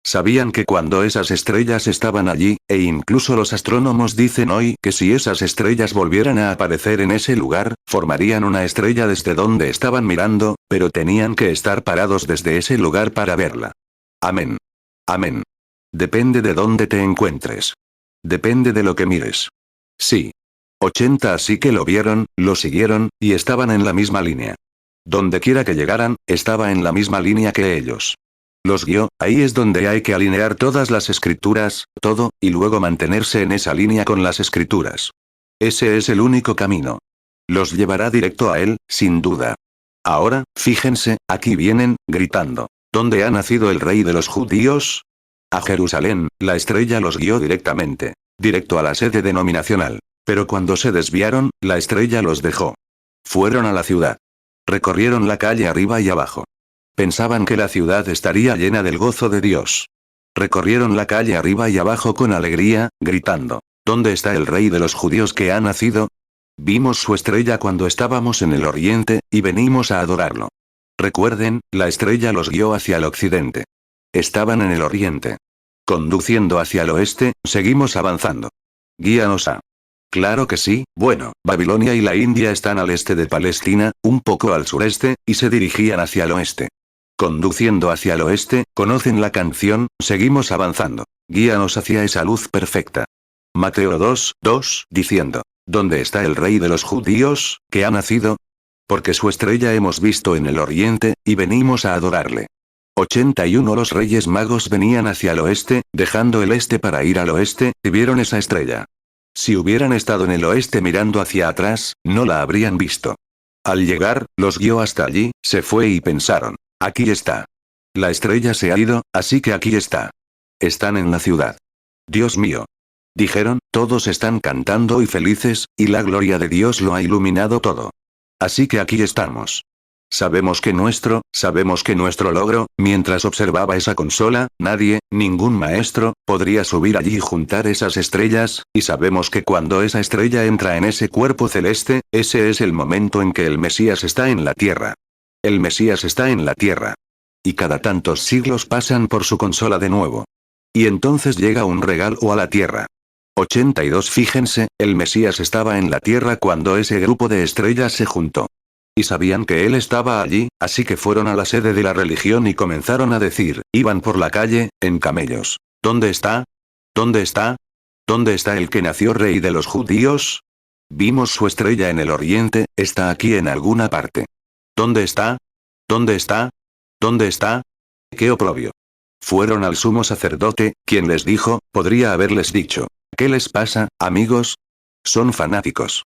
Sabían que cuando esas estrellas estaban allí, e incluso los astrónomos dicen hoy que si esas estrellas volvieran a aparecer en ese lugar, formarían una estrella desde donde estaban mirando, pero tenían que estar parados desde ese lugar para verla. Amén. Amén. Depende de dónde te encuentres. Depende de lo que mires. Sí. 80 así que lo vieron, lo siguieron, y estaban en la misma línea. Donde quiera que llegaran, estaba en la misma línea que ellos. Los guió, ahí es donde hay que alinear todas las escrituras, todo, y luego mantenerse en esa línea con las escrituras. Ese es el único camino. Los llevará directo a él, sin duda. Ahora, fíjense, aquí vienen, gritando. ¿Dónde ha nacido el rey de los judíos? A Jerusalén, la estrella los guió directamente. Directo a la sede denominacional. Pero cuando se desviaron, la estrella los dejó. Fueron a la ciudad. Recorrieron la calle arriba y abajo. Pensaban que la ciudad estaría llena del gozo de Dios. Recorrieron la calle arriba y abajo con alegría, gritando, ¿dónde está el rey de los judíos que ha nacido? Vimos su estrella cuando estábamos en el oriente, y venimos a adorarlo. Recuerden, la estrella los guió hacia el occidente. Estaban en el oriente. Conduciendo hacia el oeste, seguimos avanzando. Guíanos a... Claro que sí, bueno, Babilonia y la India están al este de Palestina, un poco al sureste, y se dirigían hacia el oeste. Conduciendo hacia el oeste, conocen la canción, seguimos avanzando. guíanos hacia esa luz perfecta. Mateo 2:2, diciendo, ¿dónde está el rey de los judíos, que ha nacido? Porque su estrella hemos visto en el oriente, y venimos a adorarle. 81 Los reyes magos venían hacia el oeste, dejando el este para ir al oeste, y vieron esa estrella. Si hubieran estado en el oeste mirando hacia atrás, no la habrían visto. Al llegar, los guió hasta allí, se fue y pensaron, aquí está. La estrella se ha ido, así que aquí está. Están en la ciudad. Dios mío. Dijeron, todos están cantando y felices, y la gloria de Dios lo ha iluminado todo. Así que aquí estamos. Sabemos que nuestro logro, mientras observaba esa consola, nadie, ningún maestro, podría subir allí y juntar esas estrellas, y sabemos que cuando esa estrella entra en ese cuerpo celeste, ese es el momento en que el Mesías está en la tierra. El Mesías está en la tierra. Y cada tantos siglos pasan por su consola de nuevo. Y entonces llega un regalo a la tierra. 82 Fíjense, el Mesías estaba en la tierra cuando ese grupo de estrellas se juntó. Y sabían que él estaba allí, así que fueron a la sede de la religión y comenzaron a decir, iban por la calle, en camellos. ¿Dónde está? ¿Dónde está? ¿Dónde está el que nació rey de los judíos? Vimos su estrella en el oriente, está aquí en alguna parte. ¿Dónde está? ¿Dónde está? ¿Dónde está? ¡Qué oprobio! Fueron al sumo sacerdote, quien les dijo, podría haberles dicho, ¿qué les pasa, amigos? Son fanáticos.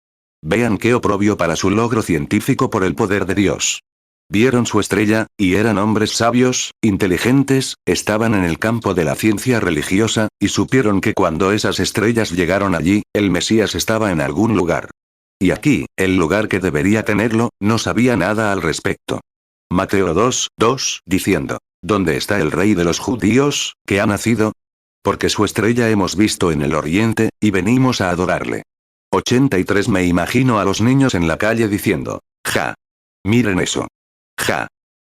Vean qué oprobio para su logro científico por el poder de Dios. Vieron su estrella, y eran hombres sabios, inteligentes, estaban en el campo de la ciencia religiosa, y supieron que cuando esas estrellas llegaron allí, el Mesías estaba en algún lugar. Y aquí, el lugar que debería tenerlo, no sabía nada al respecto. Mateo 2:2, diciendo, ¿dónde está el rey de los judíos, que ha nacido? Porque su estrella hemos visto en el oriente, y venimos a adorarle. 83 Me imagino a los niños en la calle diciendo, ja. Miren eso. Ja.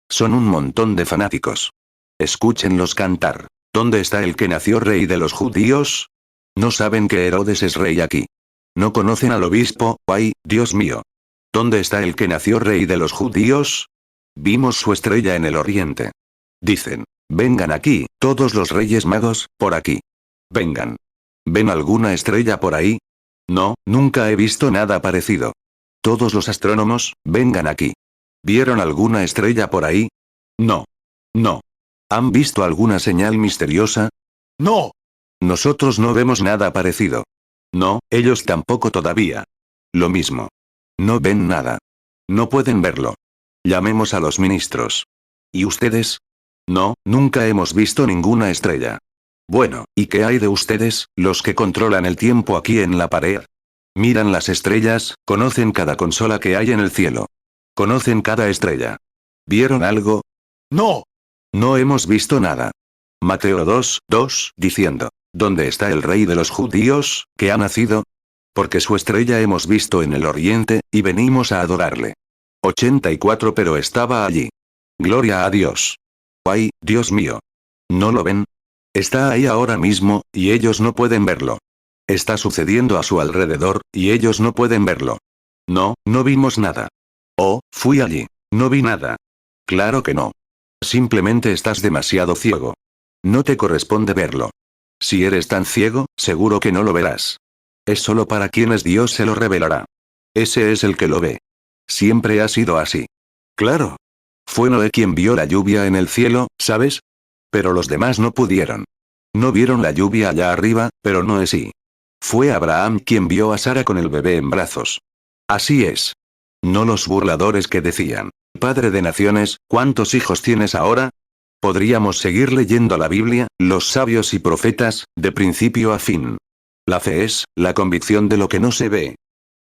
Son un montón de fanáticos. Escúchenlos cantar. ¿Dónde está el que nació rey de los judíos? No saben que Herodes es rey aquí. No conocen al obispo, ay, Dios mío. ¿Dónde está el que nació rey de los judíos? Vimos su estrella en el oriente. Dicen, vengan aquí, todos los reyes magos, por aquí. Vengan. ¿Ven alguna estrella por ahí? No, nunca he visto nada parecido. Todos los astrónomos, vengan aquí. ¿Vieron alguna estrella por ahí? No. No. ¿Han visto alguna señal misteriosa? No. Nosotros no vemos nada parecido. No, ellos tampoco todavía. Lo mismo. No ven nada. No pueden verlo. Llamemos a los ministros. ¿Y ustedes? No, nunca hemos visto ninguna estrella. Bueno, ¿y qué hay de ustedes, los que controlan el tiempo aquí en la pared? Miran las estrellas, conocen cada consola que hay en el cielo. Conocen cada estrella. ¿Vieron algo? No. No hemos visto nada. Mateo 2:2, diciendo, ¿dónde está el rey de los judíos, que ha nacido? Porque su estrella hemos visto en el oriente, y venimos a adorarle. 84 Pero estaba allí. Gloria a Dios. Ay, Dios mío. ¿No lo ven? Está ahí ahora mismo, y ellos no pueden verlo. Está sucediendo a su alrededor, y ellos no pueden verlo. No, no vimos nada. Oh, fui allí. No vi nada. Claro que no. Simplemente estás demasiado ciego. No te corresponde verlo. Si eres tan ciego, seguro que no lo verás. Es solo para quienes Dios se lo revelará. Ese es el que lo ve. Siempre ha sido así. Claro. Fue Noé quien vio la lluvia en el cielo, ¿sabes? Pero los demás no pudieron. No vieron la lluvia allá arriba, pero Noé sí. Fue Abraham quien vio a Sara con el bebé en brazos. Así es. No los burladores que decían, Padre de naciones, ¿cuántos hijos tienes ahora? Podríamos seguir leyendo la Biblia, los sabios y profetas, de principio a fin. La fe es, la convicción de lo que no se ve.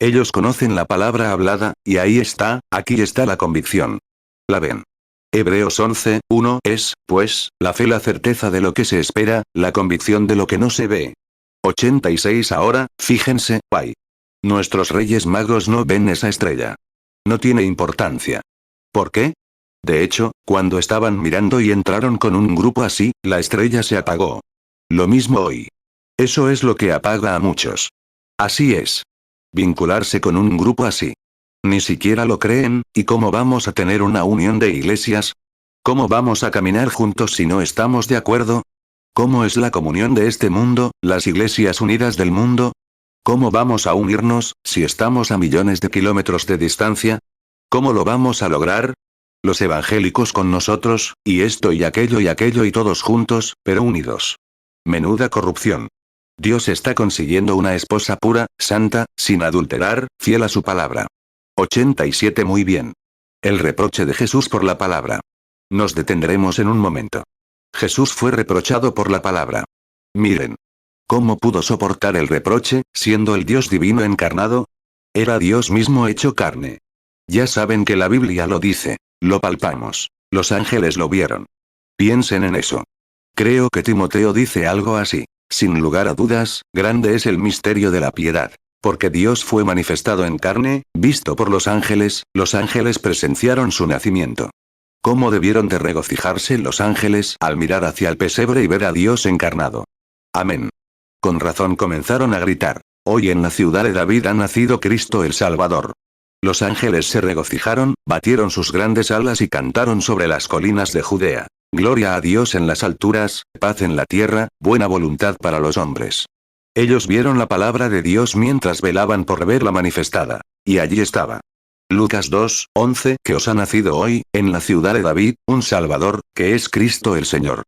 Ellos conocen la palabra hablada, y ahí está, aquí está la convicción. La ven. Hebreos 11:1 es, pues, la fe la certeza de lo que se espera, la convicción de lo que no se ve. 86 Ahora, fíjense, ay. Nuestros reyes magos no ven esa estrella. No tiene importancia. ¿Por qué? De hecho, cuando estaban mirando y entraron con un grupo así, la estrella se apagó. Lo mismo hoy. Eso es lo que apaga a muchos. Así es. Vincularse con un grupo así. Ni siquiera lo creen, ¿y cómo vamos a tener una unión de iglesias? ¿Cómo vamos a caminar juntos si no estamos de acuerdo? ¿Cómo es la comunión de este mundo, las iglesias unidas del mundo? ¿Cómo vamos a unirnos, si estamos a millones de kilómetros de distancia? ¿Cómo lo vamos a lograr? Los evangélicos con nosotros, y esto y aquello y todos juntos, pero unidos. Menuda corrupción. Dios está consiguiendo una esposa pura, santa, sin adulterar, fiel a su palabra. 87. Muy bien. El reproche de Jesús por la palabra. Nos detendremos en un momento. Jesús fue reprochado por la palabra. Miren. ¿Cómo pudo soportar el reproche, siendo el Dios divino encarnado? Era Dios mismo hecho carne. Ya saben que la Biblia lo dice. Lo palpamos. Los ángeles lo vieron. Piensen en eso. Creo que Timoteo dice algo así. Sin lugar a dudas, grande es el misterio de la piedad. Porque Dios fue manifestado en carne, visto por los ángeles presenciaron su nacimiento. ¿Cómo debieron de regocijarse los ángeles al mirar hacia el pesebre y ver a Dios encarnado? Amén. Con razón comenzaron a gritar. Hoy en la ciudad de David ha nacido Cristo el Salvador. Los ángeles se regocijaron, batieron sus grandes alas y cantaron sobre las colinas de Judea. Gloria a Dios en las alturas, paz en la tierra, buena voluntad para los hombres. Ellos vieron la palabra de Dios mientras velaban por verla manifestada. Y allí estaba. Lucas 2:11, que os ha nacido hoy, en la ciudad de David, un Salvador, que es Cristo el Señor.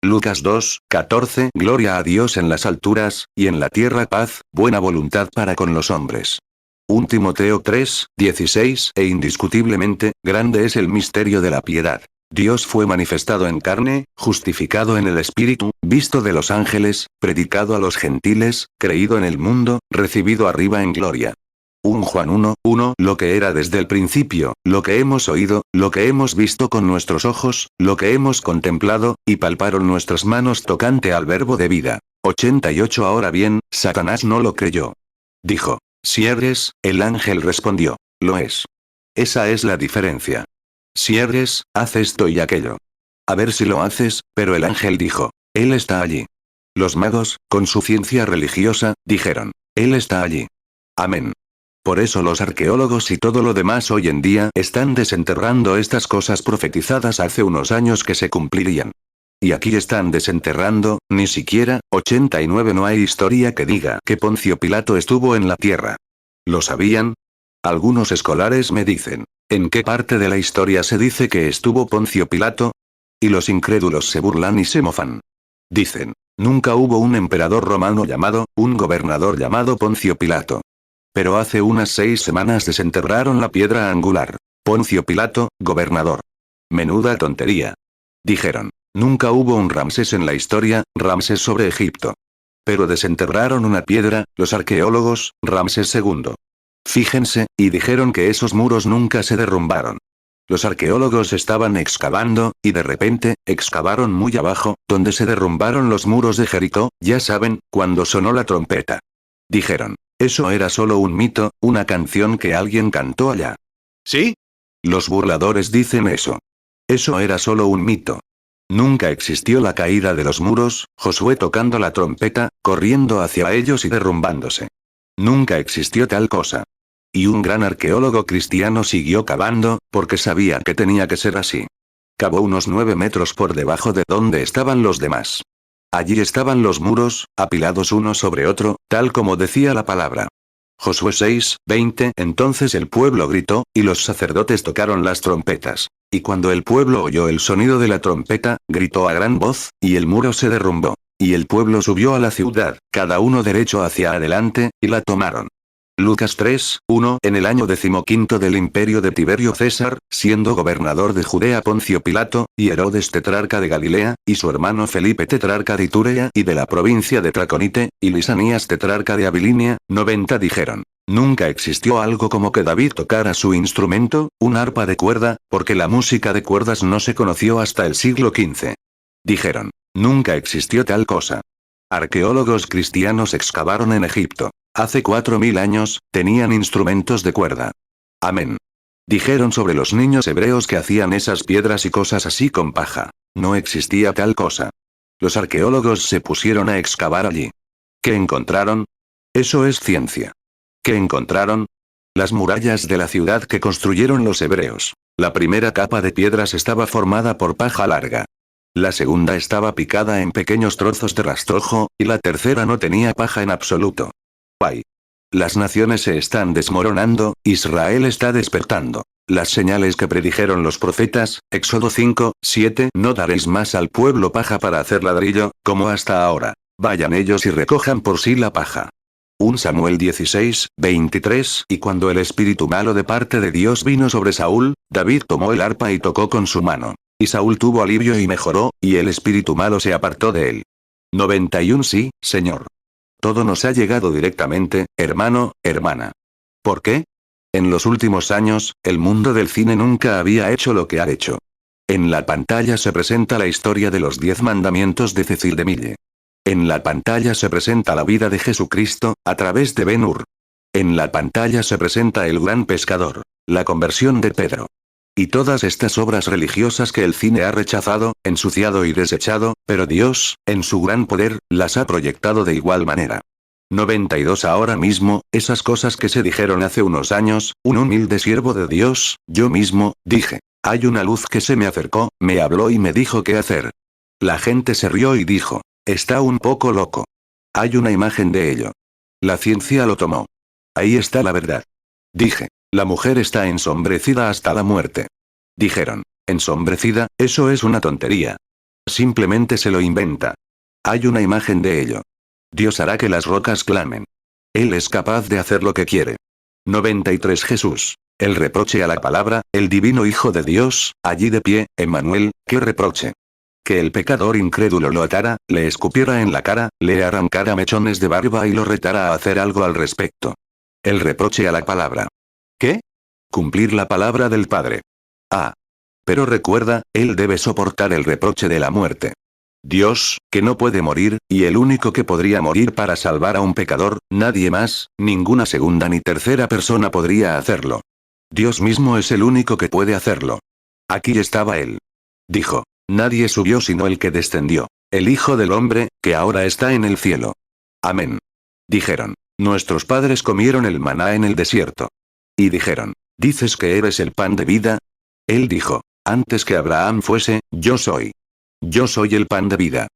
Lucas 2:14, gloria a Dios en las alturas, y en la tierra paz, buena voluntad para con los hombres. 1 Timoteo 3:16, e indiscutiblemente, grande es el misterio de la piedad. Dios fue manifestado en carne, justificado en el Espíritu, visto de los ángeles, predicado a los gentiles, creído en el mundo, recibido arriba en gloria. 1 Juan 1:1, lo que era desde el principio, lo que hemos oído, lo que hemos visto con nuestros ojos, lo que hemos contemplado, y palparon nuestras manos tocante al verbo de vida. 88. Ahora bien, Satanás no lo creyó. Dijo, si eres, el ángel respondió, lo es. Esa es la diferencia. Si eres, haz esto y aquello. A ver si lo haces, pero el ángel dijo, él está allí. Los magos, con su ciencia religiosa, dijeron, él está allí. Amén. Por eso los arqueólogos y todo lo demás hoy en día están desenterrando estas cosas profetizadas hace unos años que se cumplirían. Y aquí están desenterrando, ni siquiera, 89 no hay historia que diga que Poncio Pilato estuvo en la tierra. ¿Lo sabían? Algunos escolares me dicen, ¿en qué parte de la historia se dice que estuvo Poncio Pilato? Y los incrédulos se burlan y se mofan. Dicen, nunca hubo un emperador romano llamado, un gobernador llamado Poncio Pilato. Pero hace unas 6 semanas desenterraron la piedra angular. Poncio Pilato, gobernador. Menuda tontería. Dijeron, nunca hubo un Ramsés en la historia, Ramsés sobre Egipto. Pero desenterraron una piedra, los arqueólogos, Ramsés II. Fíjense, y dijeron que esos muros nunca se derrumbaron. Los arqueólogos estaban excavando, y de repente, excavaron muy abajo, donde se derrumbaron los muros de Jericó, ya saben, cuando sonó la trompeta. Dijeron, eso era solo un mito, una canción que alguien cantó allá. ¿Sí? Los burladores dicen eso. Eso era solo un mito. Nunca existió la caída de los muros, Josué tocando la trompeta, corriendo hacia ellos y derrumbándose. Nunca existió tal cosa. Y un gran arqueólogo cristiano siguió cavando, porque sabía que tenía que ser así. Cavó unos 9 metros por debajo de donde estaban los demás. Allí estaban los muros, apilados uno sobre otro, tal como decía la palabra. Josué 6:20. Entonces el pueblo gritó, y los sacerdotes tocaron las trompetas. Y cuando el pueblo oyó el sonido de la trompeta, gritó a gran voz, y el muro se derrumbó. Y el pueblo subió a la ciudad, cada uno derecho hacia adelante, y la tomaron. Lucas 3:1. En el año 15 del imperio de Tiberio César, siendo gobernador de Judea Poncio Pilato, y Herodes tetrarca de Galilea, y su hermano Felipe tetrarca de Iturea y de la provincia de Traconite, y Lisanías tetrarca de Abilinia, 90 dijeron. Nunca existió algo como que David tocara su instrumento, un arpa de cuerda, porque la música de cuerdas no se conoció hasta el siglo XV. Dijeron. Nunca existió tal cosa. Arqueólogos cristianos excavaron en Egipto. Hace 4000 años, tenían instrumentos de cuerda. Amén. Dijeron sobre los niños hebreos que hacían esas piedras y cosas así con paja. No existía tal cosa. Los arqueólogos se pusieron a excavar allí. ¿Qué encontraron? Eso es ciencia. ¿Qué encontraron? Las murallas de la ciudad que construyeron los hebreos. La primera capa de piedras estaba formada por paja larga. La segunda estaba picada en pequeños trozos de rastrojo, y la tercera no tenía paja en absoluto. ¡Ay! Las naciones se están desmoronando, Israel está despertando. Las señales que predijeron los profetas, Éxodo 5, 7, no daréis más al pueblo paja para hacer ladrillo, como hasta ahora. Vayan ellos y recojan por sí la paja. 1 Samuel 16, 23. Y cuando el espíritu malo de parte de Dios vino sobre Saúl, David tomó el arpa y tocó con su mano. Y Saúl tuvo alivio y mejoró, y el espíritu malo se apartó de él. 91 Sí, Señor. Todo nos ha llegado directamente, hermano, hermana. ¿Por qué? En los últimos años, el mundo del cine nunca había hecho lo que ha hecho. En la pantalla se presenta la historia de los 10 mandamientos de Cecil DeMille. En la pantalla se presenta la vida de Jesucristo, a través de Ben-Hur. En la pantalla se presenta el gran pescador, la conversión de Pedro. Y todas estas obras religiosas que el cine ha rechazado, ensuciado y desechado, pero Dios, en su gran poder, las ha proyectado de igual manera. 92 Ahora mismo, esas cosas que se dijeron hace unos años, un humilde siervo de Dios, yo mismo, dije. Hay una luz que se me acercó, me habló y me dijo qué hacer. La gente se rió y dijo. Está un poco loco. Hay una imagen de ello. La ciencia lo tomó. Ahí está la verdad. Dije. La mujer está ensombrecida hasta la muerte. Dijeron. ¿Ensombrecida? Eso es una tontería. Simplemente se lo inventa. Hay una imagen de ello. Dios hará que las rocas clamen. Él es capaz de hacer lo que quiere. 93 Jesús. El reproche a la palabra, el divino Hijo de Dios, allí de pie, Emmanuel, ¿qué reproche? Que el pecador incrédulo lo atara, le escupiera en la cara, le arrancara mechones de barba y lo retara a hacer algo al respecto. El reproche a la palabra. ¿Qué? Cumplir la palabra del Padre. Ah. Pero recuerda, él debe soportar el reproche de la muerte. Dios, que no puede morir, y el único que podría morir para salvar a un pecador, nadie más, ninguna segunda ni tercera persona podría hacerlo. Dios mismo es el único que puede hacerlo. Aquí estaba él. Dijo. Nadie subió sino el que descendió. El Hijo del Hombre, que ahora está en el cielo. Amén. Dijeron. Nuestros padres comieron el maná en el desierto. Y dijeron. ¿Dices que eres el pan de vida? Él dijo. Antes que Abraham fuese, yo soy. Yo soy el pan de vida.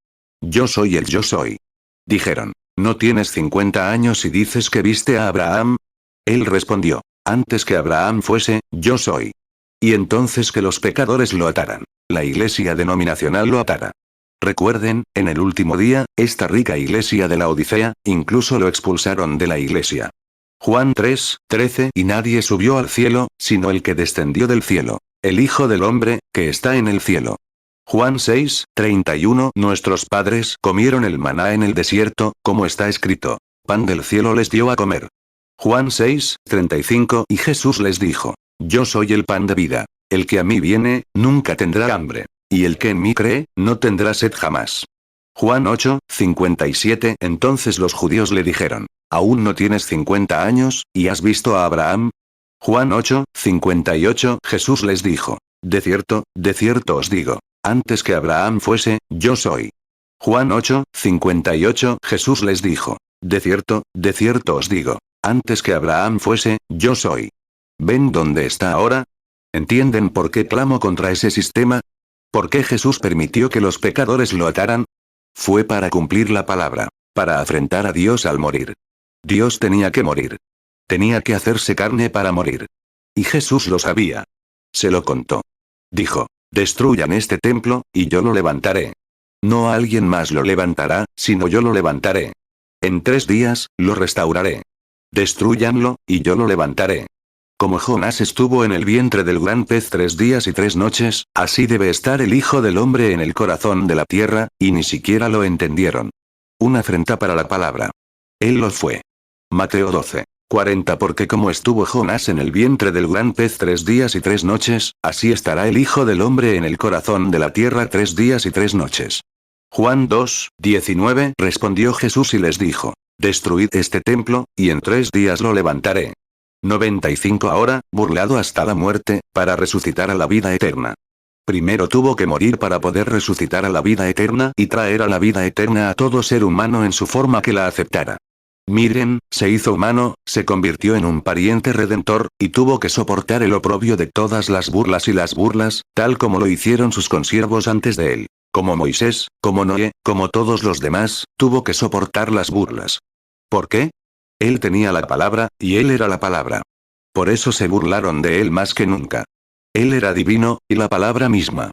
Yo soy el yo soy. Dijeron. ¿No tienes 50 años y dices que viste a Abraham? Él respondió. Antes que Abraham fuese, yo soy. Y entonces que los pecadores lo ataran. La iglesia denominacional lo atara. Recuerden, en el último día, esta rica iglesia de la Odisea, incluso lo expulsaron de la iglesia. Juan 3, 13 Y nadie subió al cielo, sino el que descendió del cielo. El Hijo del Hombre, que está en el cielo. Juan 6, 31 Nuestros padres comieron el maná en el desierto, como está escrito. Pan del cielo les dio a comer. Juan 6, 35 Y Jesús les dijo. Yo soy el pan de vida. El que a mí viene, nunca tendrá hambre. Y el que en mí cree, no tendrá sed jamás. Juan 8, 57 Entonces los judíos le dijeron. ¿Aún no tienes 50 años, y has visto a Abraham? Juan 8, 58 Jesús les dijo. De cierto os digo. Antes que Abraham fuese, yo soy. Juan 8, 58 Jesús les dijo. De cierto os digo. Antes que Abraham fuese, yo soy. ¿Ven dónde está ahora? ¿Entienden por qué clamo contra ese sistema? ¿Por qué Jesús permitió que los pecadores lo ataran? Fue para cumplir la palabra, para afrentar a Dios al morir. Dios tenía que morir. Tenía que hacerse carne para morir. Y Jesús lo sabía. Se lo contó. Dijo, destruyan este templo, y yo lo levantaré. No alguien más lo levantará, sino yo lo levantaré. En 3 días, lo restauraré. Destrúyanlo, y yo lo levantaré. Como Jonás estuvo en el vientre del gran pez 3 días y 3 noches, así debe estar el Hijo del Hombre en el corazón de la tierra, y ni siquiera lo entendieron. Una afrenta para la palabra. Él lo fue. Mateo 12, 40 Porque como estuvo Jonás en el vientre del gran pez 3 días y 3 noches, así estará el Hijo del Hombre en el corazón de la tierra 3 días y 3 noches. Juan 2, 19 Respondió Jesús y les dijo. Destruid este templo, y en 3 días lo levantaré. 95 Ahora, burlado hasta la muerte, para resucitar a la vida eterna. Primero tuvo que morir para poder resucitar a la vida eterna y traer a la vida eterna a todo ser humano en su forma que la aceptara. Miren, se hizo humano, se convirtió en un pariente redentor, y tuvo que soportar el oprobio de todas las burlas, tal como lo hicieron sus consiervos antes de él. Como Moisés, como Noé, como todos los demás, tuvo que soportar las burlas. ¿Por qué? Él tenía la palabra, y él era la palabra. Por eso se burlaron de él más que nunca. Él era divino, y la palabra misma.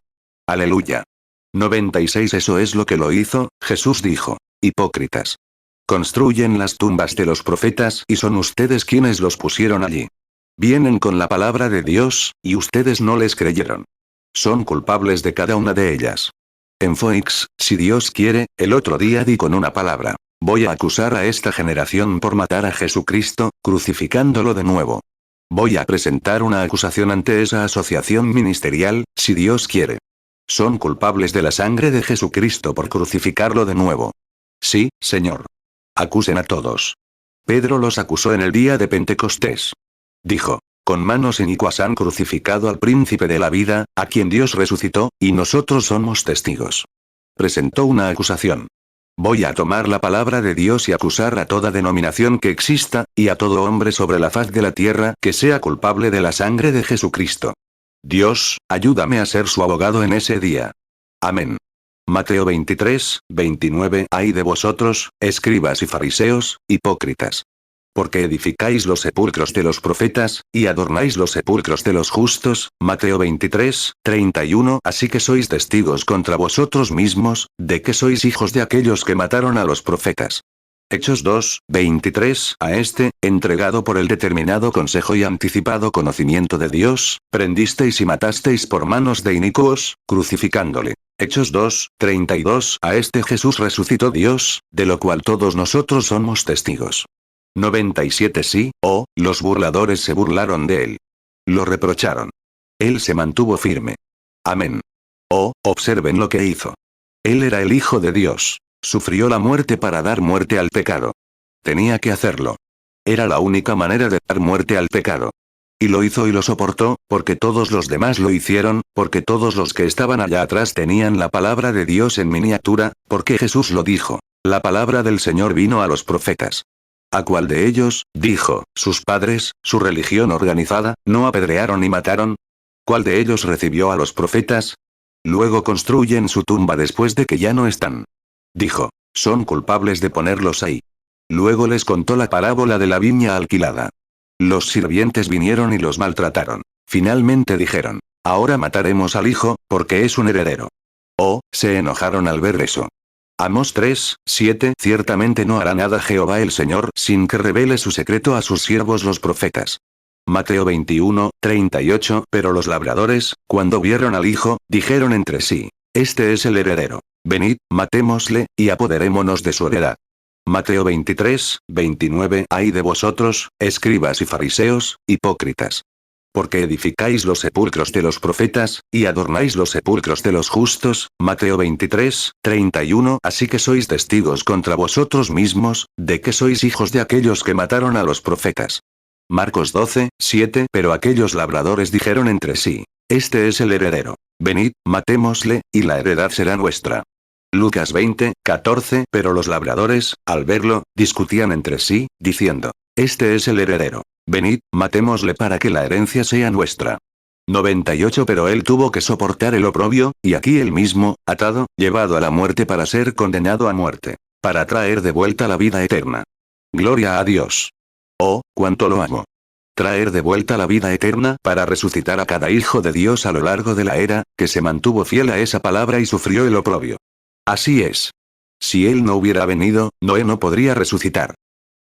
Aleluya. 96. Eso es lo que lo hizo, Jesús dijo. Hipócritas. Construyen las tumbas de los profetas y son ustedes quienes los pusieron allí. Vienen con la palabra de Dios, y ustedes no les creyeron. Son culpables de cada una de ellas. En Foix, si Dios quiere, el otro día di con una palabra. Voy a acusar a esta generación por matar a Jesucristo, crucificándolo de nuevo. Voy a presentar una acusación ante esa asociación ministerial, si Dios quiere. Son culpables de la sangre de Jesucristo por crucificarlo de nuevo. Sí, Señor. Acusen a todos. Pedro los acusó en el día de Pentecostés. Dijo, con manos inicuas han crucificado al príncipe de la vida, a quien Dios resucitó, y nosotros somos testigos. Presentó una acusación. Voy a tomar la palabra de Dios y acusar a toda denominación que exista, y a todo hombre sobre la faz de la tierra que sea culpable de la sangre de Jesucristo. Dios, ayúdame a ser su abogado en ese día. Amén. Mateo 23, 29. Ay de vosotros, escribas y fariseos, hipócritas. Porque edificáis los sepulcros de los profetas, y adornáis los sepulcros de los justos. Mateo 23, 31. Así que sois testigos contra vosotros mismos, de que sois hijos de aquellos que mataron a los profetas. Hechos 2, 23. A este, entregado por el determinado consejo y anticipado conocimiento de Dios, prendisteis y matasteis por manos de inicuos, crucificándole. Hechos 2, 32. A este Jesús resucitó Dios, de lo cual todos nosotros somos testigos. 97. Sí, los burladores se burlaron de él. Lo reprocharon. Él se mantuvo firme. Amén. Observen lo que hizo. Él era el Hijo de Dios. Sufrió la muerte para dar muerte al pecado. Tenía que hacerlo. Era la única manera de dar muerte al pecado. Y lo hizo y lo soportó, porque todos los demás lo hicieron, porque todos los que estaban allá atrás tenían la palabra de Dios en miniatura, porque Jesús lo dijo. La palabra del Señor vino a los profetas. ¿A cuál de ellos, dijo, sus padres, su religión organizada, no apedrearon ni mataron? ¿Cuál de ellos recibió a los profetas? Luego construyen su tumba después de que ya no están. Dijo, son culpables de ponerlos ahí. Luego les contó la parábola de la viña alquilada. Los sirvientes vinieron y los maltrataron. Finalmente dijeron, ahora mataremos al hijo, porque es un heredero. Se enojaron al ver eso. Amós 3, 7. Ciertamente no hará nada Jehová el Señor sin que revele su secreto a sus siervos los profetas. Mateo 21, 38. Pero los labradores, cuando vieron al hijo, dijeron entre sí, este es el heredero. Venid, matémosle, y apoderémonos de su heredad. Mateo 23, 29. Ay de vosotros, escribas y fariseos, hipócritas. Porque edificáis los sepulcros de los profetas, y adornáis los sepulcros de los justos. Mateo 23, 31. Así que sois testigos contra vosotros mismos, de que sois hijos de aquellos que mataron a los profetas. Marcos 12, 7. Pero aquellos labradores dijeron entre sí, este es el heredero. Venid, matémosle, y la heredad será nuestra. Lucas 20, 14. Pero los labradores, al verlo, discutían entre sí, diciendo, este es el heredero. Venid, matémosle para que la herencia sea nuestra. 98. Pero él tuvo que soportar el oprobio, y aquí él mismo, atado, llevado a la muerte para ser condenado a muerte. Para traer de vuelta la vida eterna. Gloria a Dios. Cuánto lo amo. Traer de vuelta la vida eterna para resucitar a cada hijo de Dios a lo largo de la era, que se mantuvo fiel a esa palabra y sufrió el oprobio. Así es. Si él no hubiera venido, Noé no podría resucitar.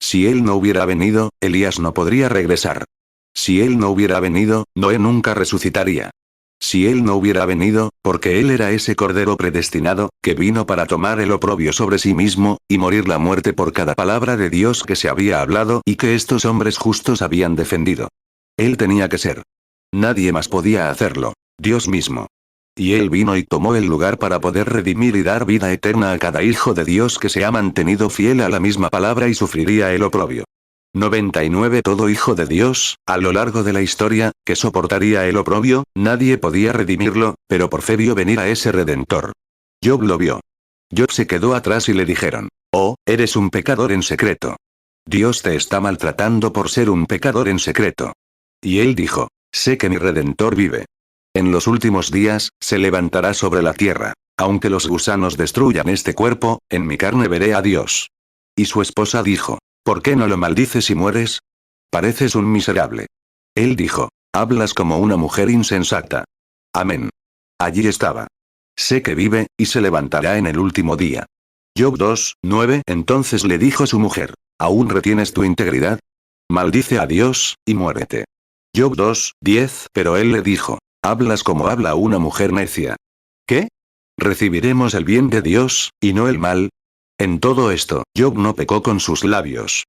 Si él no hubiera venido, Elías no podría regresar. Si él no hubiera venido, Noé nunca resucitaría. Si él no hubiera venido, porque él era ese cordero predestinado, que vino para tomar el oprobio sobre sí mismo, y morir la muerte por cada palabra de Dios que se había hablado y que estos hombres justos habían defendido. Él tenía que ser. Nadie más podía hacerlo. Dios mismo. Y él vino y tomó el lugar para poder redimir y dar vida eterna a cada hijo de Dios que se ha mantenido fiel a la misma palabra y sufriría el oprobio. 99. Todo hijo de Dios, a lo largo de la historia, que soportaría el oprobio, nadie podía redimirlo, pero por fe vio venir a ese Redentor. Job lo vio. Job se quedó atrás y le dijeron, eres un pecador en secreto. Dios te está maltratando por ser un pecador en secreto. Y él dijo, sé que mi Redentor vive. En los últimos días, se levantará sobre la tierra. Aunque los gusanos destruyan este cuerpo, en mi carne veré a Dios. Y su esposa dijo, ¿por qué no lo maldices y mueres? Pareces un miserable. Él dijo, hablas como una mujer insensata. Amén. Allí estaba. Sé que vive, y se levantará en el último día. Job 2:9. Entonces le dijo su mujer, ¿aún retienes tu integridad? Maldice a Dios, y muérete. Job 2:10. Pero él le dijo, hablas como habla una mujer necia. ¿Qué? ¿Recibiremos el bien de Dios, y no el mal? En todo esto, Job no pecó con sus labios.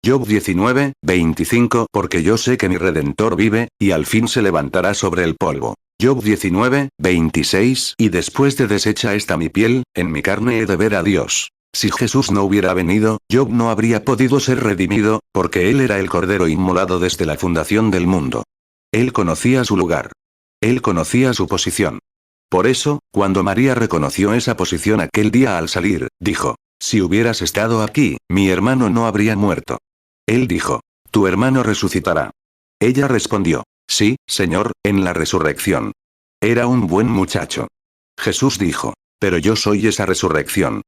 Job 19:25. Porque yo sé que mi Redentor vive, y al fin se levantará sobre el polvo. Job 19:26. Y después de deshecha esta mi piel, en mi carne he de ver a Dios. Si Jesús no hubiera venido, Job no habría podido ser redimido, porque él era el Cordero inmolado desde la fundación del mundo. Él conocía su lugar. Él conocía su posición. Por eso, cuando María reconoció esa posición aquel día al salir, dijo, si hubieras estado aquí, mi hermano no habría muerto. Él dijo, tu hermano resucitará. Ella respondió, sí, Señor, en la resurrección. Era un buen muchacho. Jesús dijo, pero yo soy esa resurrección.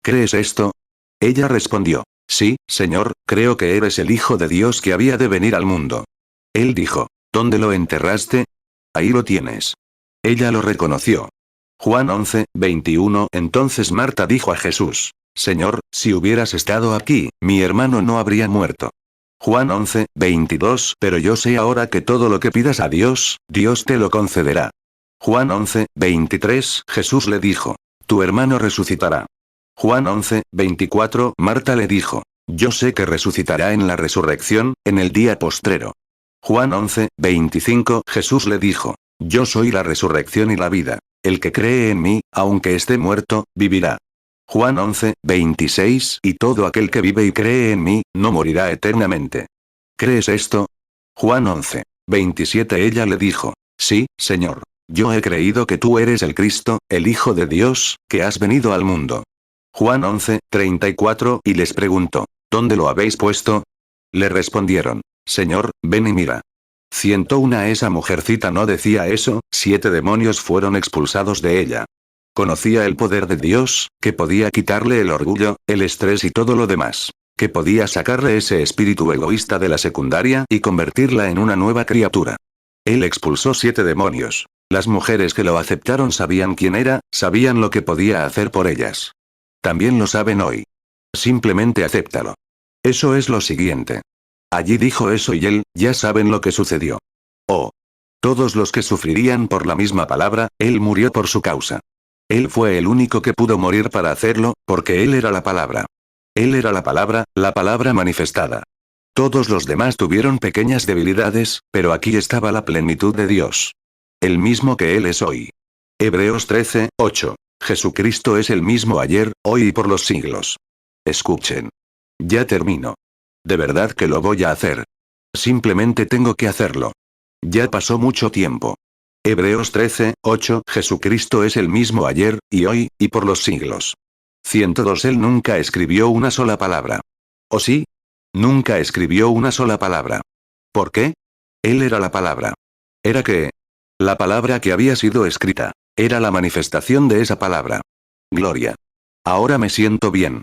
¿Crees esto? Ella respondió, sí, Señor, creo que eres el Hijo de Dios que había de venir al mundo. Él dijo, ¿dónde lo enterraste? Ahí lo tienes. Ella lo reconoció. Juan 11:21. Entonces Marta dijo a Jesús, Señor, si hubieras estado aquí, mi hermano no habría muerto. Juan 11:22. Pero yo sé ahora que todo lo que pidas a Dios, Dios te lo concederá. Juan 11:23. Jesús le dijo, tu hermano resucitará. Juan 11:24. Marta le dijo, yo sé que resucitará en la resurrección, en el día postrero. Juan 11:25. Jesús le dijo, yo soy la resurrección y la vida. El que cree en mí, aunque esté muerto, vivirá. Juan 11:26. Y todo aquel que vive y cree en mí, no morirá eternamente. ¿Crees esto? Juan 11:27. Ella le dijo, sí, Señor. Yo he creído que tú eres el Cristo, el Hijo de Dios, que has venido al mundo. Juan 11:34. Y les preguntó, ¿dónde lo habéis puesto? Le respondieron, Señor, ven y mira. 101. Esa mujercita no decía eso, 7 demonios fueron expulsados de ella. Conocía el poder de Dios, que podía quitarle el orgullo, el estrés y todo lo demás. Que podía sacarle ese espíritu egoísta de la secundaria y convertirla en una nueva criatura. Él expulsó 7 demonios. Las mujeres que lo aceptaron sabían quién era, sabían lo que podía hacer por ellas. También lo saben hoy. Simplemente acéptalo. Eso es lo siguiente. Allí dijo eso y él, ya saben lo que sucedió. Oh. Todos los que sufrirían por la misma palabra, él murió por su causa. Él fue el único que pudo morir para hacerlo, porque él era la palabra. Él era la palabra manifestada. Todos los demás tuvieron pequeñas debilidades, pero aquí estaba la plenitud de Dios. El mismo que él es hoy. Hebreos 13:8. Jesucristo es el mismo ayer, hoy y por los siglos. Escuchen. Ya termino. De verdad que lo voy a hacer. Simplemente tengo que hacerlo. Ya pasó mucho tiempo. Hebreos 13:8. Jesucristo es el mismo ayer, y hoy, y por los siglos. 102. Él nunca escribió una sola palabra. ¿O sí? Nunca escribió una sola palabra. ¿Por qué? Él era la palabra. ¿Era qué? La palabra que había sido escrita. Era la manifestación de esa palabra. Gloria. Ahora me siento bien.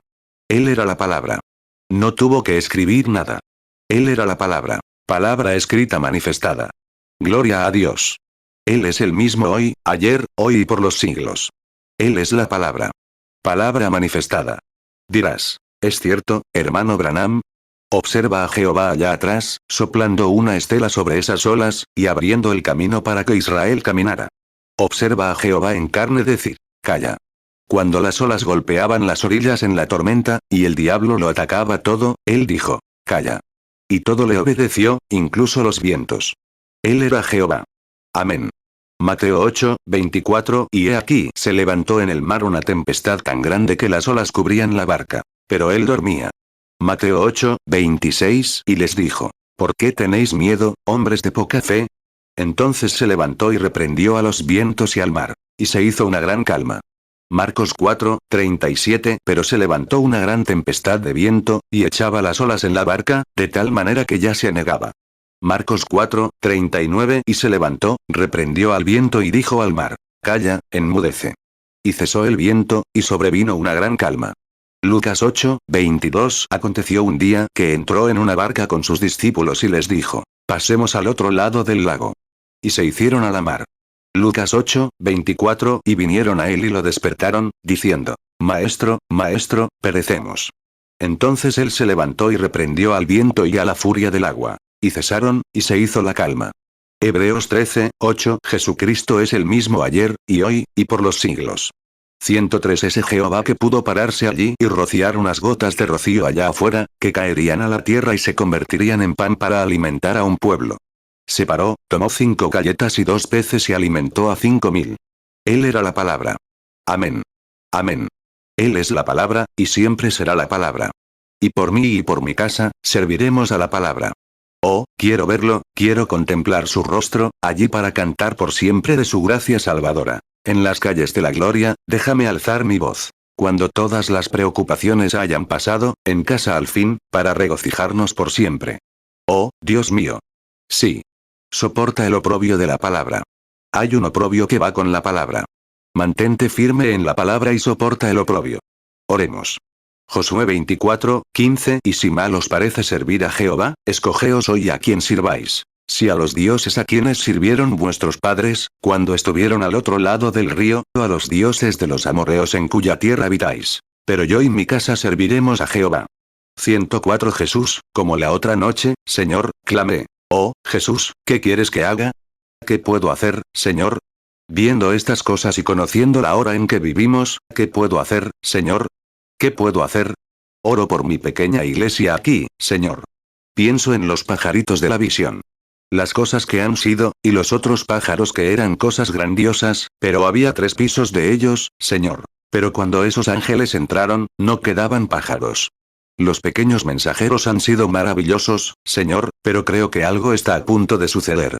Él era la palabra. No tuvo que escribir nada. Él era la palabra. Palabra escrita manifestada. Gloria a Dios. Él es el mismo hoy, ayer, hoy y por los siglos. Él es la palabra. Palabra manifestada. Dirás, ¿es cierto, hermano Branham? Observa a Jehová allá atrás, soplando una estela sobre esas olas, y abriendo el camino para que Israel caminara. Observa a Jehová en carne decir, calla. Cuando las olas golpeaban las orillas en la tormenta, y el diablo lo atacaba todo, él dijo, calla. Y todo le obedeció, incluso los vientos. Él era Jehová. Amén. Mateo 8:24. Y he aquí se levantó en el mar una tempestad tan grande que las olas cubrían la barca. Pero él dormía. Mateo 8:26. Y les dijo, ¿por qué tenéis miedo, hombres de poca fe? Entonces se levantó y reprendió a los vientos y al mar. Y se hizo una gran calma. Marcos 4:37. Pero se levantó una gran tempestad de viento, y echaba las olas en la barca, de tal manera que ya se anegaba. Marcos 4:39. Y se levantó, reprendió al viento y dijo al mar, calla, enmudece. Y cesó el viento, y sobrevino una gran calma. Lucas 8:22. Aconteció un día que entró en una barca con sus discípulos y les dijo: pasemos al otro lado del lago. Y se hicieron a la mar. Lucas 8:24. Y vinieron a él y lo despertaron, diciendo: Maestro, maestro, perecemos. Entonces él se levantó y reprendió al viento y a la furia del agua. Y cesaron, y se hizo la calma. Hebreos 13:8. Jesucristo es el mismo ayer, y hoy, y por los siglos. 103. Ese Jehová que pudo pararse allí y rociar unas gotas de rocío allá afuera, que caerían a la tierra y se convertirían en pan para alimentar a un pueblo. Se paró, tomó 5 galletas y 2 peces y alimentó a 5.000. Él era la palabra. Amén. Amén. Él es la palabra, y siempre será la palabra. Y por mí y por mi casa, serviremos a la palabra. Oh, quiero verlo, quiero contemplar su rostro, allí para cantar por siempre de su gracia salvadora. En las calles de la gloria, déjame alzar mi voz. Cuando todas las preocupaciones hayan pasado, en casa al fin, para regocijarnos por siempre. Oh, Dios mío. Sí. Soporta el oprobio de la palabra. Hay un oprobio que va con la palabra. Mantente firme en la palabra y soporta el oprobio. Oremos. Josué 24:15. Y si mal os parece servir a Jehová, escogeos hoy a quien sirváis. Si a los dioses a quienes sirvieron vuestros padres, cuando estuvieron al otro lado del río, o a los dioses de los amorreos en cuya tierra habitáis. Pero yo y mi casa serviremos a Jehová. 104. Jesús, como la otra noche, Señor, clamé. Oh, Jesús, ¿qué quieres que haga? ¿Qué puedo hacer, Señor? Viendo estas cosas y conociendo la hora en que vivimos, ¿qué puedo hacer, Señor? ¿Qué puedo hacer? Oro por mi pequeña iglesia aquí, Señor. Pienso en los pajaritos de la visión. Las cosas que han sido, y los otros pájaros que eran cosas grandiosas, pero había 3 pisos de ellos, Señor. Pero cuando esos ángeles entraron, no quedaban pájaros. Los pequeños mensajeros han sido maravillosos, Señor, pero creo que algo está a punto de suceder.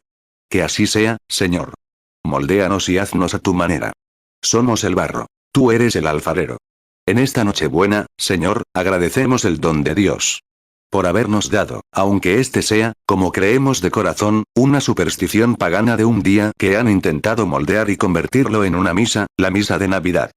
Que así sea, Señor. Moldéanos y haznos a tu manera. Somos el barro. Tú eres el alfarero. En esta Nochebuena, Señor, agradecemos el don de Dios. Por habernos dado, aunque este sea, como creemos de corazón, una superstición pagana de un día que han intentado moldear y convertirlo en una misa, la misa de Navidad.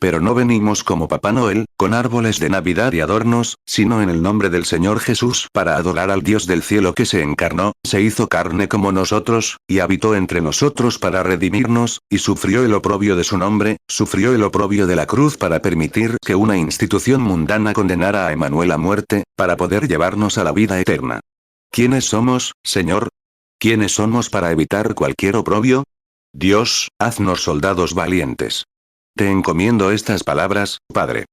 Pero no venimos como Papá Noel, con árboles de Navidad y adornos, sino en el nombre del Señor Jesús para adorar al Dios del cielo que se encarnó, se hizo carne como nosotros, y habitó entre nosotros para redimirnos, y sufrió el oprobio de su nombre, sufrió el oprobio de la cruz para permitir que una institución mundana condenara a Emanuel a muerte, para poder llevarnos a la vida eterna. ¿Quiénes somos, Señor? ¿Quiénes somos para evitar cualquier oprobio? Dios, haznos soldados valientes. Te encomiendo estas palabras, Padre.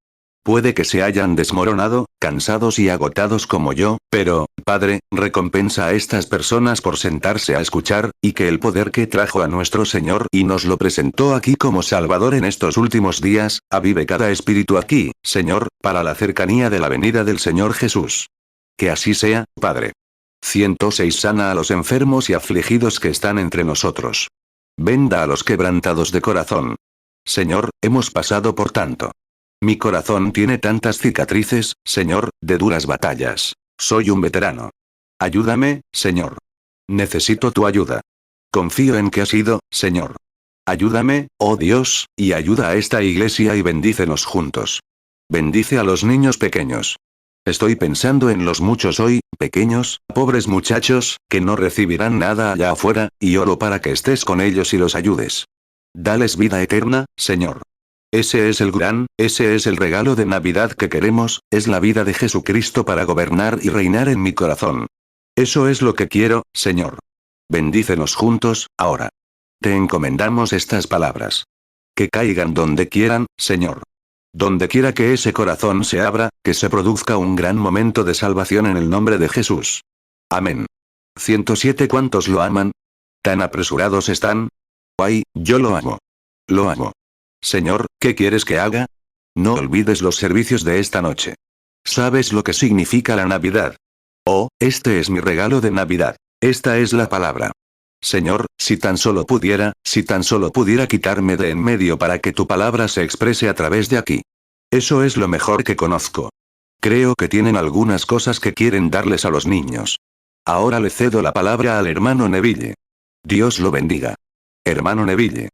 Puede que se hayan desmoronado, cansados y agotados como yo, pero, Padre, recompensa a estas personas por sentarse a escuchar, y que el poder que trajo a nuestro Señor y nos lo presentó aquí como Salvador en estos últimos días, avive cada espíritu aquí, Señor, para la cercanía de la venida del Señor Jesús. Que así sea, Padre. 106. Sana a los enfermos y afligidos que están entre nosotros. Venda a los quebrantados de corazón. Señor, hemos pasado por tanto. Mi corazón tiene tantas cicatrices, Señor, de duras batallas. Soy un veterano. Ayúdame, Señor. Necesito tu ayuda. Confío en que has ido, Señor. Ayúdame, oh Dios, y ayuda a esta iglesia y bendícenos juntos. Bendice a los niños pequeños. Estoy pensando en los muchos hoy, pequeños, pobres muchachos, que no recibirán nada allá afuera, y oro para que estés con ellos y los ayudes. Dales vida eterna, Señor. Ese es el regalo de Navidad que queremos, es la vida de Jesucristo para gobernar y reinar en mi corazón. Eso es lo que quiero, Señor. Bendícenos juntos, ahora. Te encomendamos estas palabras. Que caigan donde quieran, Señor. Donde quiera que ese corazón se abra, que se produzca un gran momento de salvación en el nombre de Jesús. Amén. 107. ¿Cuántos lo aman? ¿Tan apresurados están? Ay, yo lo amo. Lo amo. Señor, ¿qué quieres que haga? No olvides los servicios de esta noche. ¿Sabes lo que significa la Navidad? Oh, este es mi regalo de Navidad. Esta es la palabra. Señor, si tan solo pudiera quitarme de en medio para que tu palabra se exprese a través de aquí. Eso es lo mejor que conozco. Creo que tienen algunas cosas que quieren darles a los niños. Ahora le cedo la palabra al hermano Neville. Dios lo bendiga. Hermano Neville.